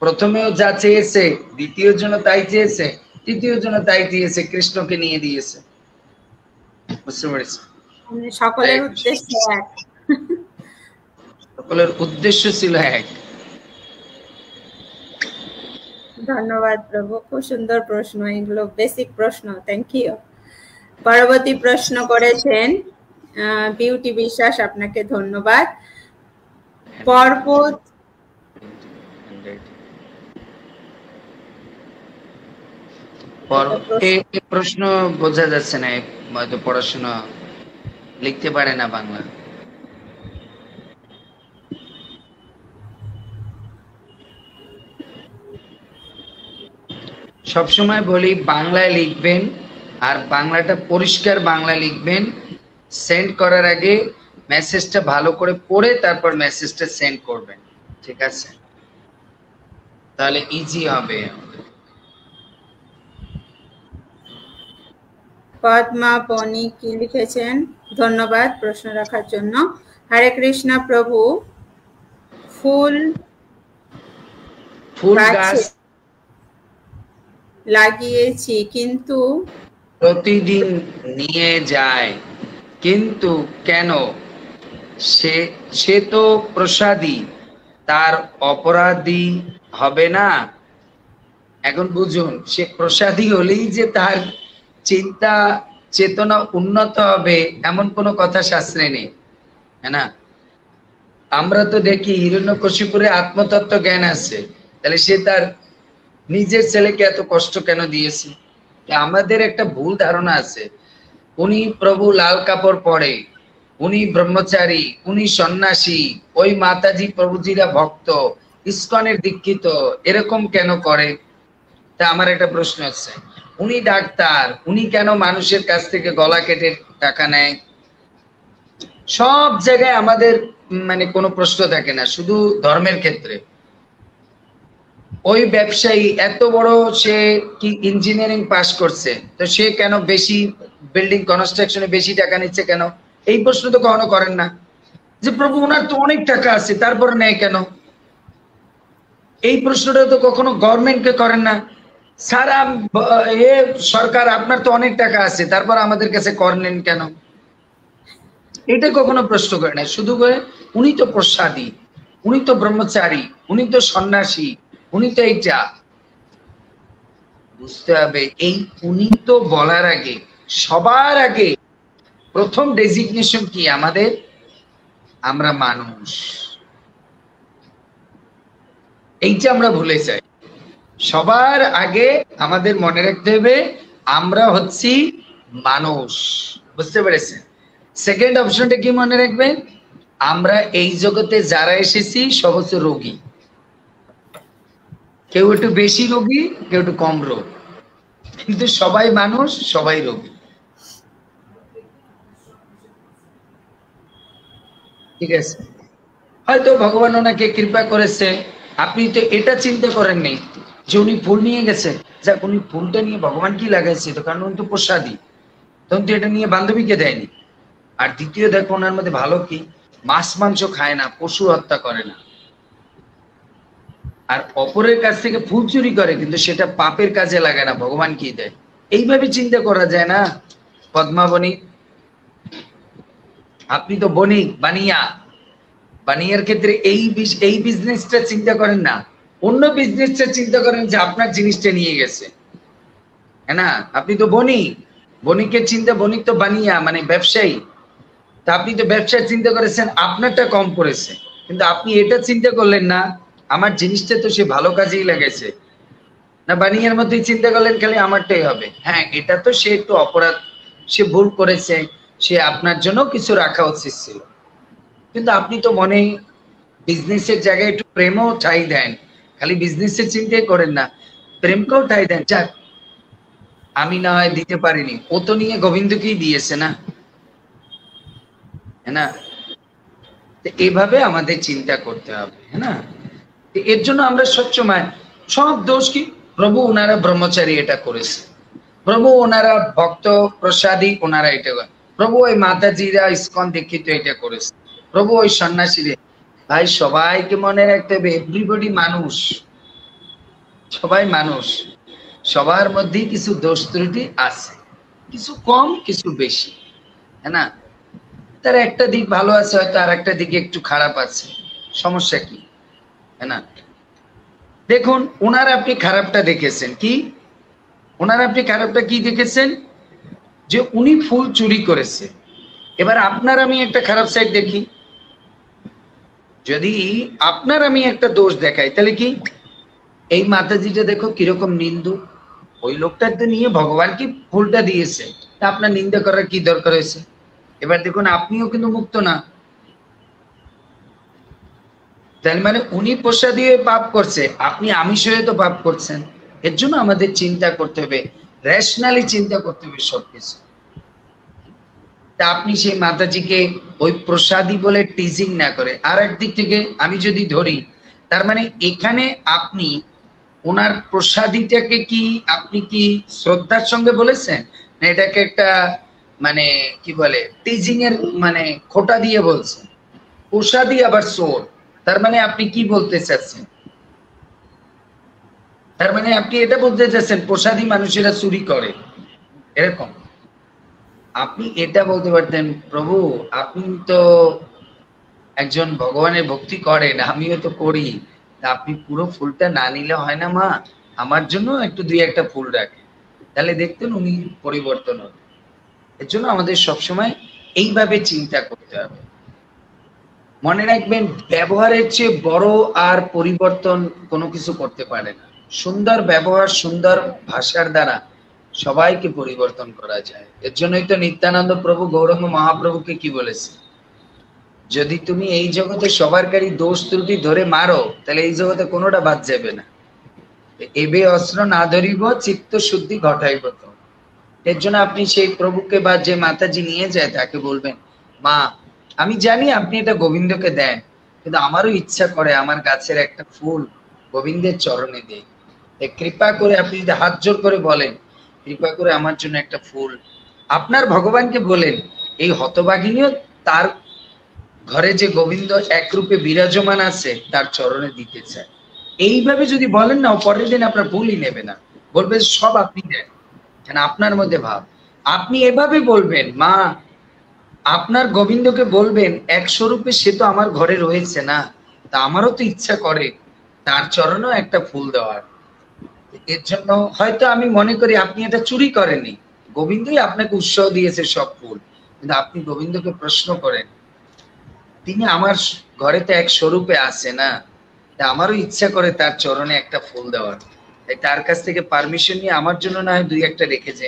প্রথমেও যা চেয়েছে দ্বিতীয় জন্য তাই চেয়েছে, তৃতীয় জন্য তাই দিয়েছে, কৃষ্ণকে নিয়ে দিয়েছে। বুঝতে পেরেছি? সকলের উদ্দেশ্য এক, সকলের উদ্দেশ্য ছিল এক। ধন্যবাদ প্রভু, খুব সুন্দর প্রশ্ন, এগুলো বেসিক প্রশ্ন। Thank you. পরবর্তী প্রশ্ন করেছেন বিউটি বিশ্বাস, আপনাকে ধন্যবাদ। পর্বত প্রশ্ন বোঝা যাচ্ছে না, হয়তো পড়াশোনা লিখতে পারে না বাংলা। সবসময় বলি বাংলায় লিখবেন, আর বাংলাটা পরিষ্কার বাংলা লিখবেন। সেন্ড করার আগে মেসেজটা ভালো করে পড়ে তারপর মেসেজটা সেন্ড করবেন, ঠিক আছে? তাহলে ইজি হবে। পদ্মা পনি কি লিখেছেন? ধন্যবাদ প্রশ্ন রাখার জন্য। হরে কৃষ্ণ প্রভু, ফুল গাছ লাগিয়েছি কিন্তু প্রতিদিন নিয়ে যায়, কিন্তু কেন? সে তো প্রসাদী, তার অপরাধী হবে না? এখন বুঝুন, সে প্রসাদী হলেই যে তার চিন্তা চেতনা উন্নত হবে এমন কোনো কথা শাস্ত্রে নেই, হ্যাঁ না? আমরা তো দেখি হিরণ্যকশিপুরে আত্মতত্ত্ব জ্ঞান আছে, তাহলে সে তার নিজের ছেলেকে এত কষ্ট কেন দিয়েছে? আমাদের একটা ভুল ধারণা আছে, উনি প্রভু লাল কাপড় পরে, উনি ব্রহ্মচারী, উনি সন্ন্যাসী, ওই মাতাজি প্রভুজিরা ভক্ত, ইসকনের দীক্ষিত, এরকম কেন করে? তা আমার একটা প্রশ্ন আছে, উনি ডাক্তার, উনি কেন মানুষের কাছ থেকে গলা কেটে টাকা নেয়? সব জায়গায় আমাদের মানে কোনো প্রশ্ন থাকে না, শুধু ধর্মের ক্ষেত্রে। ওই ব্যবসায়ী এত বড়, সে কি ইঞ্জিনিয়ারিং পাস করছে, তো সে কেন বেশি বিল্ডিং কনস্ট্রাকশনে বেশি টাকা নিচ্ছে কেন? এই প্রশ্ন তো কখনো করেন না যে প্রভু ওনার তো অনেক টাকা আছে তারপর নেয় কেন? এই প্রশ্নটা তো কখনো গভর্নমেন্টকে করেন না, সারা সরকার আপনার তো অনেক টাকা আছে তারপর আমাদের কাছে কর নেন কেন? এটা কখনো প্রশ্ন করে না, শুধু করে উনি তো প্রসাদী, উনি তো ব্রহ্মচারী, উনি তো সন্ন্যাসী, উনি তো এইটা। বুঝতে হবে, এই উনি তো বলার আগে সবার আগে প্রথম ডেজিগনেশন কি আমাদের? আমরা মানুষ। এইটা আমরা ভুলে যাই। সবার আগে আমাদের মনে রাখতে হবে আমরা হচ্ছি মানুষ। বুঝতে পেরেছেন? সেকেন্ড অপশনটা কি মনে রাখবেন? আমরা এই জগতে যারা এসেছি সব হচ্ছে রোগী, কেউ একটু বেশি রোগী, কেউ একটু কম রোগ, কিন্তু সবাই মানুষ, সবাই রোগী। ঠিক আছে, হয়তো ভগবান ওনাকে কৃপা করেছে, আপনি তো এটা চিন্তা করেননি যে উনি ফুল নিয়ে গেছে, যাক উনি ফুলটা নিয়ে ভগবান কি লাগাইছে, তো কারণ উনি তো প্রসাদী, তখন তো এটা নিয়ে বান্ধবীকে দেয়নি। আর দ্বিতীয় দেখো ওনার মধ্যে ভালো কি, মাছ মাংস খায় না, পশু হত্যা করে না, আর অপরের কাছ থেকে ফুল চুরি করে, কিন্তু সেটা পাপের কাজে লাগায় না, ভগবান কি দেয়। এইভাবে চিন্তা করা যায় না পদ্মা বণিক? আপনি তো বণিক, বানিয়া, বানিয়ার ক্ষেত্রে এই বিজনেসটা চিন্তা করেন না, অন্য বিজনেসটা চিন্তা করেন যে আপনার জিনিসটা নিয়ে গেছে, হ্যাঁ না? আপনি তো বণিক, বণিকের চিন্তা, বণিক তো বানিয়া মানে ব্যবসায়ী, তা আপনি তো ব্যবসার চিন্তা করেছেন আপনারটা কম পড়েছে, কিন্তু আপনি এটা চিন্তা করলেন না আমার জিনিসটা তো সে ভালো কাজেই লাগাইছে না, বানিয়ার মধ্যেই চিন্তা করলেন খালি আমারটাই হবে। হ্যাঁ, এটা তো সে একটু অপরাধ, সে ভুল করেছে, সে আপনার জন্য কিছু রাখা উচিত ছিল, কিন্তু আপনি তো মনে বিজনেসের জায়গায় একটু প্রেমও ঠাই দেন, খালি বিজনেসের চিন্তাই করেন না, প্রেমকেও ঠাই দেন। যাক, আমি না হয় দিতে পারিনি, ও তো নিয়ে গোবিন্দকেই দিয়েছে না, হ্যাঁ না? এভাবে আমাদের চিন্তা করতে হবে, হ্যাঁ না? এর জন্য আমরা সবসময় সব দোষ কি, প্রভু ওনারা ব্রহ্মচারী এটা করেছে, প্রভু ওনারা ভক্ত প্রসাদী ওনারা এটা করে, প্রভু ওই মাতাজিরা ইসকন দীক্ষিত এটা করেছে, প্রভু ওই সন্ন্যাসীরা। ভাই সবাইকে মনে রাখতে হবে, এভরিবডি মানুষ, সবাই মানুষ, সবার মধ্যেই কিছু দোষ ত্রুটি আছে, কিছু কম কিছু বেশি, হ্যাঁ না? তার একটা দিক ভালো আছে, হয়তো আর একটা দিকে একটু খারাপ আছে, সমস্যা কি, হ্যাঁ না? দেখুন ওনার আপনি খারাপটা দেখেছেন কি, ওনার আপনি খারাপটা কি দেখেছেন, যে উনি ফুল চুরি করেছে। এবার আপনার আমি একটা খারাপ সাইড দেখি, যদি আপনার আমি একটা দোষ দেখাই, তাহলে কি, এই মাতাজিটা দেখো কিরকম নিন্দু, ওই লোকটার তো নিয়ে ভগবান কি ফুলটা দিয়েছে, তা আপনার নিন্দা করার কি দরকার হয়েছে? এবার দেখুন আপনিও কিন্তু মুক্ত না, তার মানে উনি প্রসাদ দিয়ে পাপ করছে, আপনি আমিষ হয়ে তো পাপ করছেন। এর জন্য আমাদের চিন্তা করতে হবে, রেশনালি চিন্তা করতে হবে সবকিছু। তা আপনি সেই মাতাজিকে ওই প্রসাদী বলে টিজিং না করে, আর একদিক থেকে আমি যদি ধরি, তার মানে এখানে আপনি ওনার প্রসাদীটাকে কি আপনি কি শ্রদ্ধার সঙ্গে বলেছেন, না এটাকে একটা মানে কি বলে টিজিং এর মানে খোটা দিয়ে বলছেন? প্রসাদী আবার চোর, তার মানে আপনি কি বলতে চাচ্ছেন? তার মানে আপনি এটা বলতে চাচ্ছেন প্রসাদী মানুষেরা চুরি করে, এরকম? আপনি এটা বলতে পারতেন, প্রভু আপনি তো একজন ভগবানের ভক্তি করেন, আমিও তো করি, তা আপনি পুরো ফুলটা না নিলে হয় না মা, আমার জন্য একটু দুই একটা ফুল রাখে, তাহলে দেখতেন উনি পরিবর্তন হতো। এর জন্য আমাদের সবসময় এইভাবে চিন্তা করতে হবে। মনে রাখবেন, ব্যবহারের চেয়ে বড় আর পরিবর্তন কোনো কিছু করতে পারে না। সুন্দর ব্যবহার, সুন্দর ভাষার দ্বারা সবাইকে পরিবর্তন করা যায়। এর জন্যই তো নিত্যানন্দ প্রভু গৌরাঙ্গ মহাপ্রভুকে কি বলেছে, যদি তুমি এই জগতে সবারকারী দোষ ত্রুটি ধরে মারো, তাহলে এই জগতে কোনোটা বাদ যাবে না। এবে অস্ত্র না ধরিব, চিত্ত শুদ্ধি ঘটাইব তো। এর জন্য আপনি সেই প্রভুকে বা যে মাতাজি নিয়ে যায় তাকে বলবেন, মা আমি জানি আপনি এটা গোবিন্দকে দেন, কিন্তু আমারও ইচ্ছা করে আমার গাছের একটা ফুল গোবিন্দের চরণে দেই, কৃপা করে আপনি যদি হাত জোর করে বলেন, কৃপা করে আমার জন্য একটা ফুল, আপনার ভগবানকে বলেন, এই হতভাগিনীও তার ঘরে যে গোবিন্দ এক রূপে বিরাজমান আছে তার চরণে দিতে চায়। এইভাবে যদি বলেন না, পরের দিন আপনার ভুলই নেবে না, বলবে সব আপনি দেন, কেন আপনার মধ্যে ভাব। আপনি এভাবে বলবেন, মা আপনার গোবিন্দকে বলবেন, এক স্বরূপে সে তো আমার ঘরে রয়েছে না, তা আমারও তো ইচ্ছা করে তার চরণেও একটা ফুল দেওয়ার। এর জন্য হয়তো আমি মনে করি আপনি এটা চুরি করেননি, গোবিন্দই আপনাকে উৎসাহ দিয়েছে সব ফুল, কিন্তু আপনি গোবিন্দকে প্রশ্ন করেন, তিনি আমার ঘরে তো এক স্বরূপে আছে না, আমারও ইচ্ছা করে তার চরণে একটা ফুল দেওয়ার, তাই তার কাছ থেকে পারমিশন নিয়ে আমার জন্য না হয় দুই একটা রেখেছে,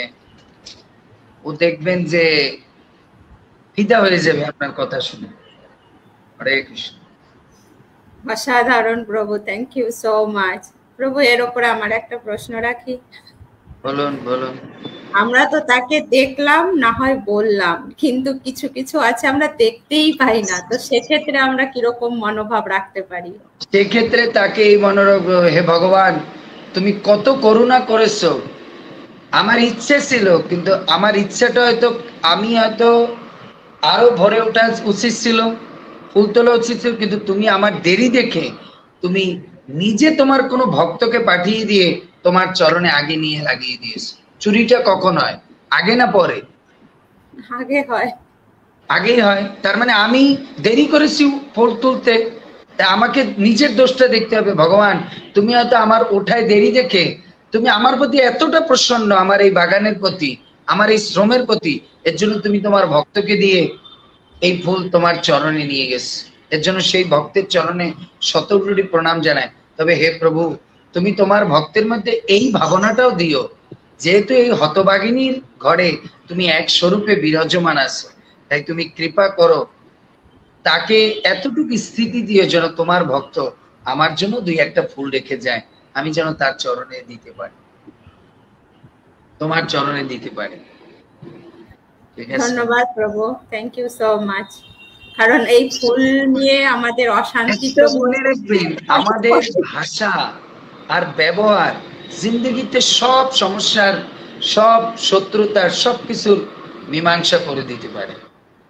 ও দেখবেন যে ফিদা হয়ে যাবে আপনার কথা শুনে। হরে কৃষ্ণ। অসাধারণ প্রভু, থ্যাংক ইউ সো মাচ। প্রভু এর উপরে আমার একটা প্রশ্ন রাখি। বলুন বলুন। আমরা তো তাকে দেখলাম, না হয় বললাম, কিন্তু কিছু কিছু আছে আমরা দেখতেই পাই না, তো সেক্ষেত্রে আমরা কিরকম মনোভাব রাখতে পারি? সেক্ষেত্রে তাকে এই মনোরোগ, হে ভগবান তুমি কত করুণা করেছো, আমার ইচ্ছে ছিল কিন্তু আমার ইচ্ছাটা হয়তো আমি হয়তো আরো ভরে ওঠা উচিত ছিল, ফুল তোলা উচিত ছিল, কিন্তু তুমি আমার দেরি দেখে তুমি নিজে তোমার কোনো ভক্তকে পাঠিয়ে দিয়ে তোমার চরণে আগে নিয়ে লাগিয়ে দিয়েছো। চুরিটা কখন হয়, আগে না পরে? আগে হয়। আগেই হয়, তার মানে আমি দেরি করেছি ফুল তুলতে, আমাকে নিজের দোষটা দেখতে হবে। ভগবান তুমি হয়তো আমার ওঠায় দেরি দেখে তুমি আমার প্রতি এতটা প্রসন্ন, আমার এই বাগানের প্রতি, আমার এই শ্রমের প্রতি, এর জন্য তুমি তোমার ভক্তকে দিয়ে এই ফুল তোমার চরণে নিয়ে গেছে। এর জন্য সেই ভক্তের চরণে শতকোটি প্রণাম জানায়। তবে হে প্রভু তুমি তোমার ভক্তের মধ্যে এই ভাবনাটাও দিও, যেহেতু এই হতভাগিনীর ঘরে তুমি এক স্বরূপে বিরাজমান আছো, তাই তুমি কৃপা করো তাকে এতটুকু স্থিতি দিও যেন তোমার ভক্ত আমার জন্য দুই একটা ফুল রেখে যায়, আমি যেন তার চরণে দিতে পারি, তোমার চরণে দিতে পারি। ধন্যবাদ প্রভু, থ্যাংক ইউ সো মাচ। কারণ এই ফুল নিয়ে আমাদের অশান্তি, মনে রাখবেন আমাদের ভাষা আর ব্যবহার জিন্দগিতে সব সমস্যার, সব শত্রুতার, সবকিছুর মীমাংসা করে দিতে পারে,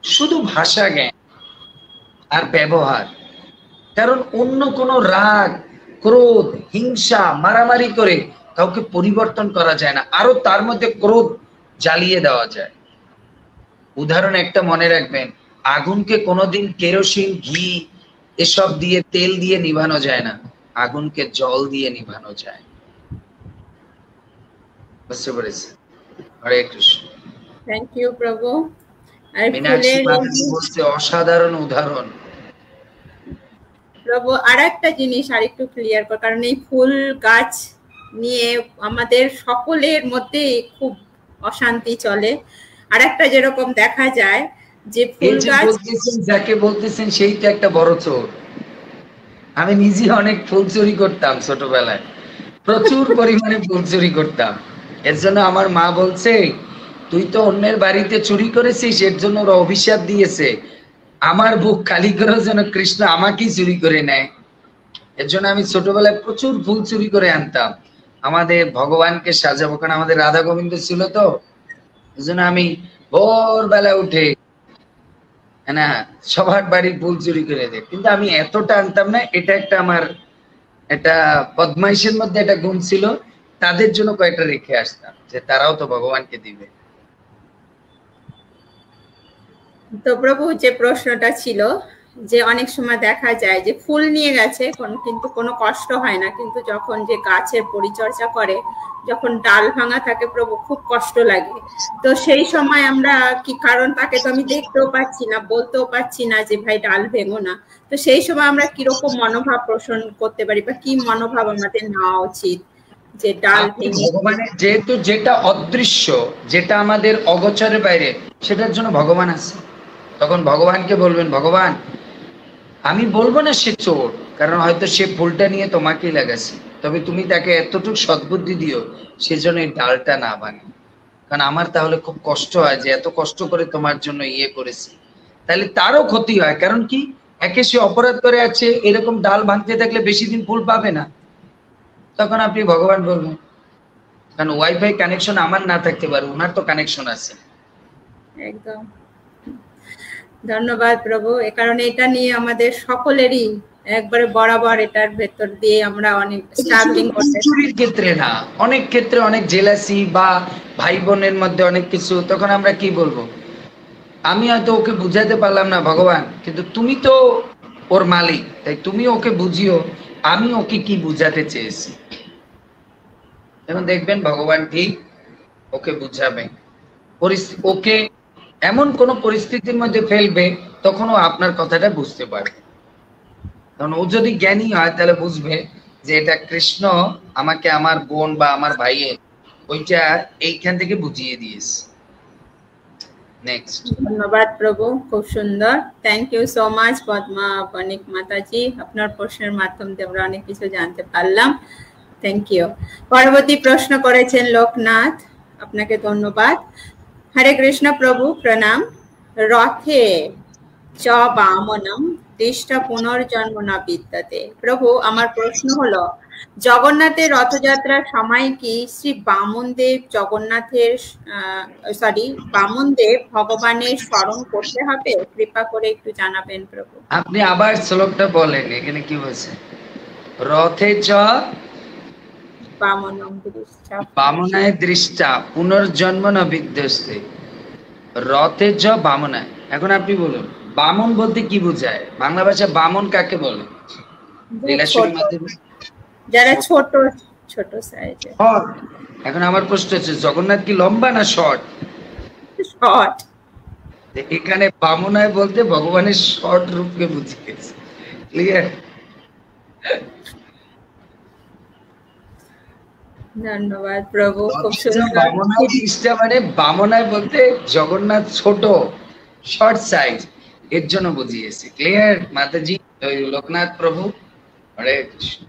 শুধু ভাষা জ্ঞান আর ব্যবহার। কারণ অন্য কোনো রাগ, ক্রোধ, হিংসা, মারামারি করে কাউকে পরিবর্তন করা যায় না, আরো তার মধ্যে ক্রোধ জ্বালিয়ে দেওয়া যায়। উদাহরণ একটা মনে রাখবেন, আগুনকে কোনোদিন কেরোসিন, ঘি এসব দিয়ে, তেল দিয়ে নিভানো যায় না, আগুনকে জল দিয়ে নিভানো যায়। বুঝতে পেরেছি? হরে কৃষ্ণ। থ্যাংক ইউ প্রভু। আর মীনাক্ষী বাগচি বলছে অসাধারণ উদাহরণ। প্রভু আর একটা জিনিস আর একটু ক্লিয়ার কর, কারণ এই ফুল গাছ নিয়ে আমাদের সকলের মধ্যে খুব অশান্তি চলে। আর একটা যেরকম দেখা যায় যে ফুল গাছ, যাকে বলতেছেন সেই তো একটা বড় চোর। আমি নিজে অনেক ফুল চুরি করতাম ছোটবেলায়, প্রচুর পরিমাণে ফুল চুরি করতাম। এর জন্য আমার মা বলছে তুই তো অন্যের বাড়িতে চুরি করেছিস, এর জন্য ওরা অভিশাপ দিয়েছে, আমার বুক খালি করার জন্য কৃষ্ণ আমাকেই চুরি করে নেয়। এর জন্য আমি ছোটবেলায় প্রচুর ফুল চুরি করে আনতাম আমাদের ভগবানকে সাজাবো, কারণ আমাদের রাধা গোবিন্দ ছিল তো, এই জন্য আমি ভোরবেলা উঠে না সবার বাড়ি ফুল চুরি করে দেয়, কিন্তু আমি এতটা আনতাম না। এটা একটা আমার একটা বদমাইশের মধ্যে একটা গুণ ছিল, তাদের জন্য কয়েকটা রেখে আসতাম যে তারাও তো ভগবানকে দিবে। তো প্রভু যে প্রশ্নটা ছিল যে অনেক সময় দেখা যায় যে ফুল নিয়ে গেছে কিন্তু কোনো কষ্ট হয় না, কিন্তু যখন যে গাছের পরিচর্যা করে, যখন ডাল ভাঙা থাকে প্রভু খুব কষ্ট লাগে। তো সেই সময় আমরা কি, কারণ তাকে তো আমি দেখতেও পাচ্ছি না, বলতেও পাচ্ছি না যে ভাই ডাল ভেঙো না, তো সেই সময় আমরা কিরকম মনোভাব পোষণ করতে পারি বা কি মনোভাব আমাদের নেওয়া উচিত? যে ডাল ভগবানের যেহেতু যেটা অদৃশ্য, যেটা আমাদের অগোচরের বাইরে, সেটার জন্য ভগবান আছে। তখন ভগবানকে বলবেন ভগবান আমি বলবো না সে চোর, কারণ হয়তো সে ফুলটা নিয়ে তোমাকেই লাগাছে, তবে তুমি তাকে এতটুকু সদ্বুদ্ধি দিও সেজন্য এই ডালটা না ভাঙে। কারণ আমার তাহলে খুব কষ্ট হয় যে এত কষ্ট করে তোমার জন্য ইয়ে করেছি, তাহলে তারও ক্ষতি হয়। কারণ কি, একে সে অপরাধ করে আছে, এরকম ডাল ভাঙতে থাকলে বেশি দিন ফুল পাবে না। তখন আপনি ভগবান বলবেন, কারণ ওয়াইফাই কানেকশন আমার না থাকতে পারে, ওনার তো কানেকশন আছে। একদম ধন্যবাদ প্রভু। এ কারণে এটা নিয়ে আমাদের সকলেরই একবারে বরাবর এটার ভেতর দিয়ে আমরা অনেক স্ট্রাগলিং করতে, চুরির ক্ষেত্রে না, অনেক ক্ষেত্রে অনেক জেলাসি বা ভাই বোনের মধ্যে অনেক কিছু, তখন আমরা কি বলবো, আমি হয়তো ওকে বুঝাতে পারলাম না ভগবান, কিন্তু তুমি তো ওর মালিক, তাই তুমি ওকে বুঝিও আমি ওকে কি বুঝাতে চেয়েছি। এখন দেখবেন ভগবান ঠিক ওকে বুঝাবে, ওকে এমন কোন পরিস্থিতির মধ্যে ফেলবে তখন ও আপনার কথাটা বুঝতে পারবে। কারণ ও যদি জ্ঞানী হয় তাহলে বুঝবে যে এটা কৃষ্ণ আমাকে আমার বোন বা আমার ভাইয়ের ওইটা এইখান থেকে বুঝিয়ে দিয়েছে। নেক্সট। ধন্যবাদ প্রভু, খুব সুন্দর, thank you so much Padma Banik মাতাজি। আপনার প্রশ্নের মাধ্যমে আমরা অনেক কিছু জানতে পারলাম, থ্যাংক ইউ। পরবর্তী প্রশ্ন করেছেন লোকনাথ, আপনাকে ধন্যবাদ। হরে কৃষ্ণ প্রভু, প্রণাম। রথে চ বামনম দৃষ্টা পুনর্জন্ম না বিদ্যতে। প্রভু, আমার প্রশ্ন হলো, জগন্নাথের রথযাত্রার সময় কি শ্রী বামনদেব বামনদেব ভগবানের স্মরণ করতে হবে? কৃপা করে একটু জানাবেন প্রভু। আপনি আবার শ্লোকটা বলেন, এখানে কি বলছে? রথে চ বামনম দৃষ্টা বামনায় দৃষ্টা পুনর্জন্ম না বিদ্যস্তে। রথে চ বামনায়। এখন আপনি বলুন, বামন বলতে কি বোঝায়? বাংলা ভাষায় বামন কাকে বলে? লীলাশ্রীর মাধ্যমে যারা ছোট ছোট সাইজের। এখন আমার প্রশ্ন হচ্ছে, জগন্নাথ কি লম্বা না শর্ট? শর্ট। এখানে বামনায় বলতে ভগবানের শর্ট রূপকে বুঝিয়েছে। ক্লিয়ার? ধন্যবাদ প্রভু, খুব সুন্দর। বামনায় দৃষ্টা মানে বামনায় বলতে জগন্নাথ ছোট, শর্ট সাইজ, এর জন্য বুঝিয়েছে। ক্লিয়ার মাতাজি? লোকনাথ প্রভু, হরে কৃষ্ণ।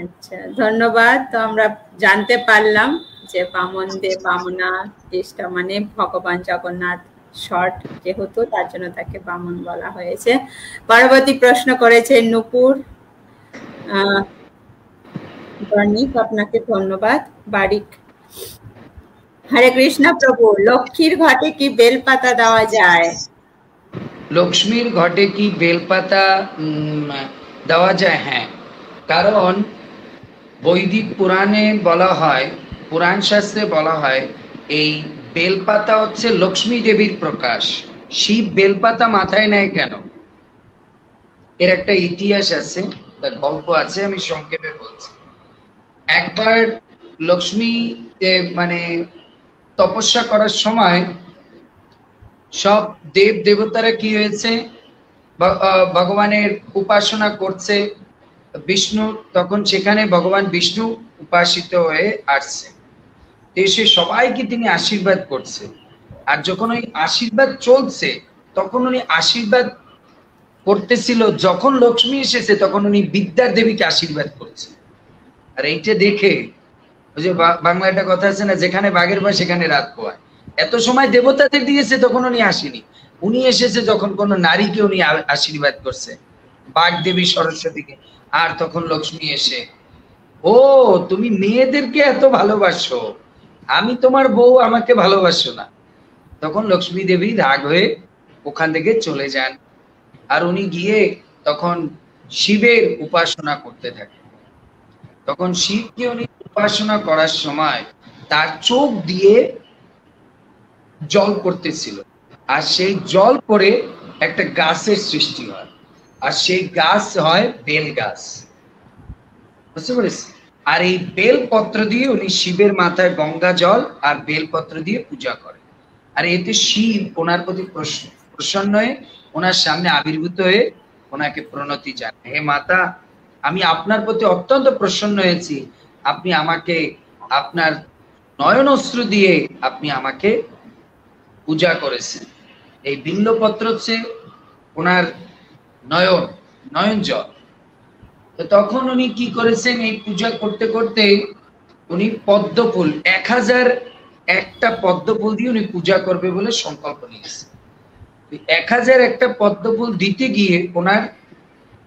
আচ্ছা, ধন্যবাদ। তো আমরা জানতে পারলাম যে বামনদেব বামনা দৃষ্টা মানে ভগবান জগন্নাথ শর্ট যেহেতু, তার জন্য তাকে বামন বলা হয়েছে। পরবর্তী প্রশ্ন করেছে নূপুর বর্ণিক, আপনাকে ধন্যবাদ। বারিক, হরে কৃষ্ণ প্রভু, লক্ষ্মীর ঘটে কি বেলপাতা দেওয়া যায়? লক্ষ্মীর ঘটে কি বেলপাতা দেওয়া যায়? হ্যাঁ, কারণ বৈদিক পুরাণে বলা হয়, পুরাণ শাস্ত্রে বলা হয়, এই বেলপাতা হচ্ছে লক্ষ্মী দেবীর প্রকাশ। শিব বেলপাতা মাথায় নেয় কেন? এর একটা ইতিহাস আছে, তার গল্প আছে, আমি সংক্ষেপে বলছি। একবার লক্ষ্মী মানে তপস্যা করার সময় সব দেব দেবতারা কি হয়েছে, ভগবানের উপাসনা করছে। বিষ্ণু তখন সেখানে ভগবান বিষ্ণু উপাসিত হয়ে আসছে, এসে সবাইকে তিনি আশীর্বাদ করছে। আর যখন ওই আশীর্বাদ চলছে, তখন উনি আশীর্বাদ করতেছিল, যখন লক্ষ্মী এসেছে তখন উনি বিদ্যার দেবীকে আশীর্বাদ করছে। আর এইটা দেখে, ওই যে বাংলা একটা কথা আছে না, যেখানে বাঘের ভয় সেখানে রাত পোহায়। এত সময় দেবতাদের দিয়েছে, তখন উনি আসেনি। উনি এসেছে যখন কোন নারীকে উনি আশীর্বাদ করছে, বাঘ দেবী সরস্বতীকে। আর তখন লক্ষ্মী এসে, ও তুমি মেয়েদেরকে এত ভালোবাসো, আমি তোমার বউ, আমাকে ভালোবাসো না। তখন লক্ষ্মী দেবী রাগ হয়ে ওখান থেকে চলে যান। আর উনি গিয়ে তখন শিবের উপাসনা করতে থাকেন। তখন শিবকে উনি উপাসনা করার সময় তার চোখ দিয়ে জল পড়তেছিল, আর সেই জল পড়ে একটা গাছের সৃষ্টি হয়, আর সেই গাছ হয় বেল গাছ। বুঝতে পেরেছি? আর এই বেল পত্র দিয়ে উনি শিবের মাথায় গঙ্গা জল আর বেল পত্র দিয়ে পূজা করেন। আর এতে শিব ওনার প্রতি প্রসন্ন হয়ে ওনার সামনে আবির্ভূত হয়ে ওনাকে প্রণতি জানায়, হে মাতা, আমি আপনার প্রতি অত্যন্ত প্রসন্ন হয়েছি, আপনি আমাকে আপনার নয়ন অশ্রু দিয়ে আপনি আমাকে পূজা করেছেন। এই বিল্লপত্র হচ্ছে ওনার নয়ন জল। তো তখন উনি কি করেছেন, এই পূজা করতে করতে উনি পদ্মফুল 1001টা পদ্মফুল দিয়ে উনি পূজা করবে বলে সংকল্প নিয়েছেন। 1001টা পদ্মফুল দিতে গিয়ে ওনার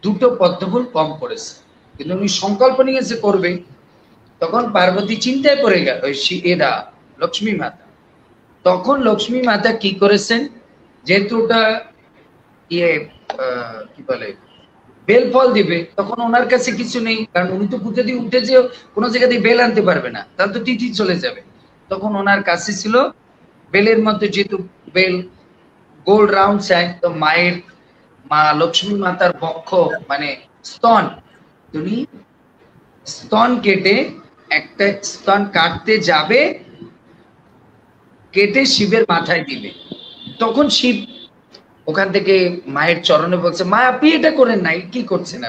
2টো পদ্মফুল কম পড়েছে, কিন্তু উনি সংকল্প নিয়েছে করবে। তখন পার্বতী চিন্তায় পড়ে গেল, এরা লক্ষ্মী মাতা। তখন লক্ষ্মী মাতা কি করেছেন, যেহেতু ওটা কি বলে বেল ফল দিবে, তখন ওনার কাছে কিছু নেই, কারণ উনি তো পুঁতে দিয়ে উঠেছে, কোনো জায়গা দিয়ে বেল আনতে পারবে না, তাহলে তো তিথি চলে যাবে। তখন ওনার কাছে ছিল বেলের মধ্যে, যেহেতু বেল গোল রাউন্ড চায়, তো মা লক্ষ্মী মাতার বক্ষ মানে স্তন, উনি স্তন কেটে একটা স্তন কাটতে যাবে, কেটে শিবের মাথায় দিবে। তখন শিব ওখান থেকে মায়ের চরণে বলছে, মা আপনি এটা করেন না, কি করছেন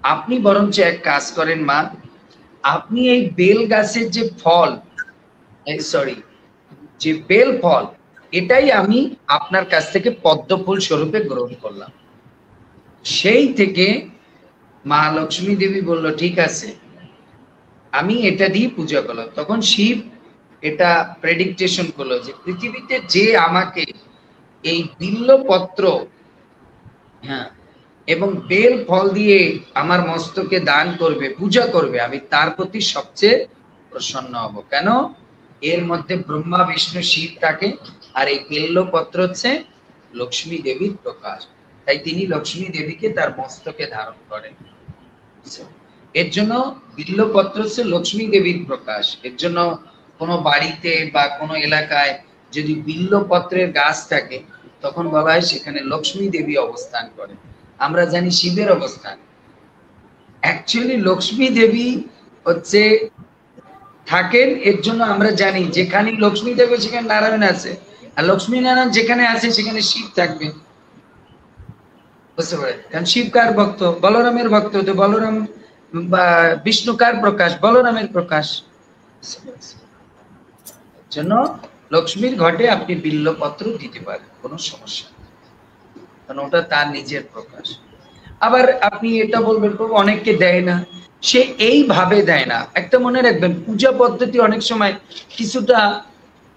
আপনি বরঞ্চ এক কাজ করেন মা, আপনি এই বেল গাছের যে ফল, যে বেল ফল, এটাই আমি আপনার কাছ থেকে পদ্মফুল স্বরূপে গ্রহণ করলাম। সেই থেকে মা লক্ষ্মী দেবী বলল, ঠিক আছে, আমি এটা দিয়ে পূজা করলাম। তখন শিব এটা প্রেডিকটেশন করলো যে পৃথিবীতে যে আমাকে এই বিল্লপত্র, হ্যাঁ, এবং বেল ফল দিয়ে আমার মস্তকে দান করবে, পূজা করবে, আমি তার প্রতি সবচেয়ে প্রসন্ন হব। কেন? এর মধ্যে ব্রহ্মা বিষ্ণু শিব থাকে, আর এই বেল্লপত্র হচ্ছে লক্ষ্মী দেবীর প্রকাশ। তাই তিনি লক্ষ্মী দেবীকে তার মস্তকে ধারণ করেন। এর জন্য বিল্লপত্র হচ্ছে লক্ষ্মী দেবীর প্রকাশ। এর জন্য কোনো বাড়িতে বা কোনো এলাকায় যদি বিল্লপত্রের গাছ থাকে, তখন বলা হয় সেখানে লক্ষ্মী দেবী অবস্থান করে। আমরা জানি শিবের অবস্থান, অ্যাকচুয়ালি লক্ষ্মী দেবী হচ্ছে থাকেন। এর জন্য আমরা জানি যেখানে লক্ষ্মী দেবী সেখানে নারায়ণ আছে, আর লক্ষ্মী নারায়ণ যেখানে আছে সেখানে শিব থাকবে। বুঝতে পারেন? কারণ শিব কার ভক্ত? বলরামের ভক্ত। তো বলরাম বা বিষ্ণু কার প্রকাশ? বলরামের প্রকাশ। জন্য লক্ষ্মীর ঘটে আপনি বিল্লপত্র দিতে পারেন, কোনো সমস্যা নেই, কারণ ওটা তার নিজের প্রকাশ। আবার আপনি এটা বলবেন প্রভু অনেককে দেয় না, সে এইভাবে দেয় না। একটা মনে রাখবেন, পূজা পদ্ধতি অনেক সময় কিছুটা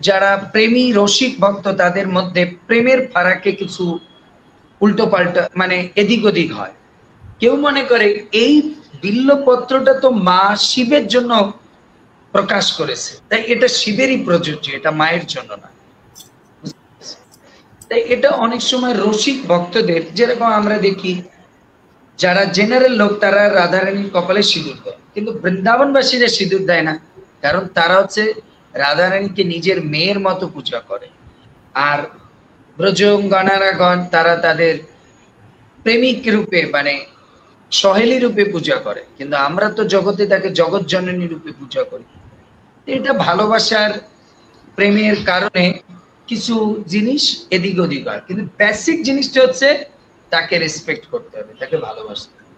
যারা প্রেমী রসিক ভক্ত তাদের মধ্যে প্রেমের ফারাকে কিছু উল্টো পাল্টা মানে এদিক ওদিক হয়। কেউ মনে করে এই বিল্লপত্রটা তো মা শিবের জন্য প্রকাশ করেছে, তাই এটা শিবেরই প্রযোজ্য, এটা মায়ের জন্য না। তাই এটা অনেক সময় রসিক ভক্তদের, যেরকম আমরা দেখি যারা জেনারেল লোক তারা রাধারানীর কপালে সিঁদুর দেয়, কিন্তু বৃন্দাবনবাসীরা সিঁদুর দেয় না, কারণ তারা হচ্ছে রাধারানীকে নিজের মেয়ের মতো পূজা করে। আর ব্রজঙ্গনারাগণ তারা তাদের প্রেমিক রূপে মানে সহেলি রূপে পূজা করে, কিন্তু আমরা তো জগতে তাকে জগৎ জননী রূপে পূজা করি। এটা ভালোবাসার প্রেমের কারণে কিছু জিনিস এদিক ওদিক হয়, কিন্তু বেসিক জিনিসটা হচ্ছে তাকে রেসপেক্ট করতে হবে, তাকে ভালোবাসতে হবে।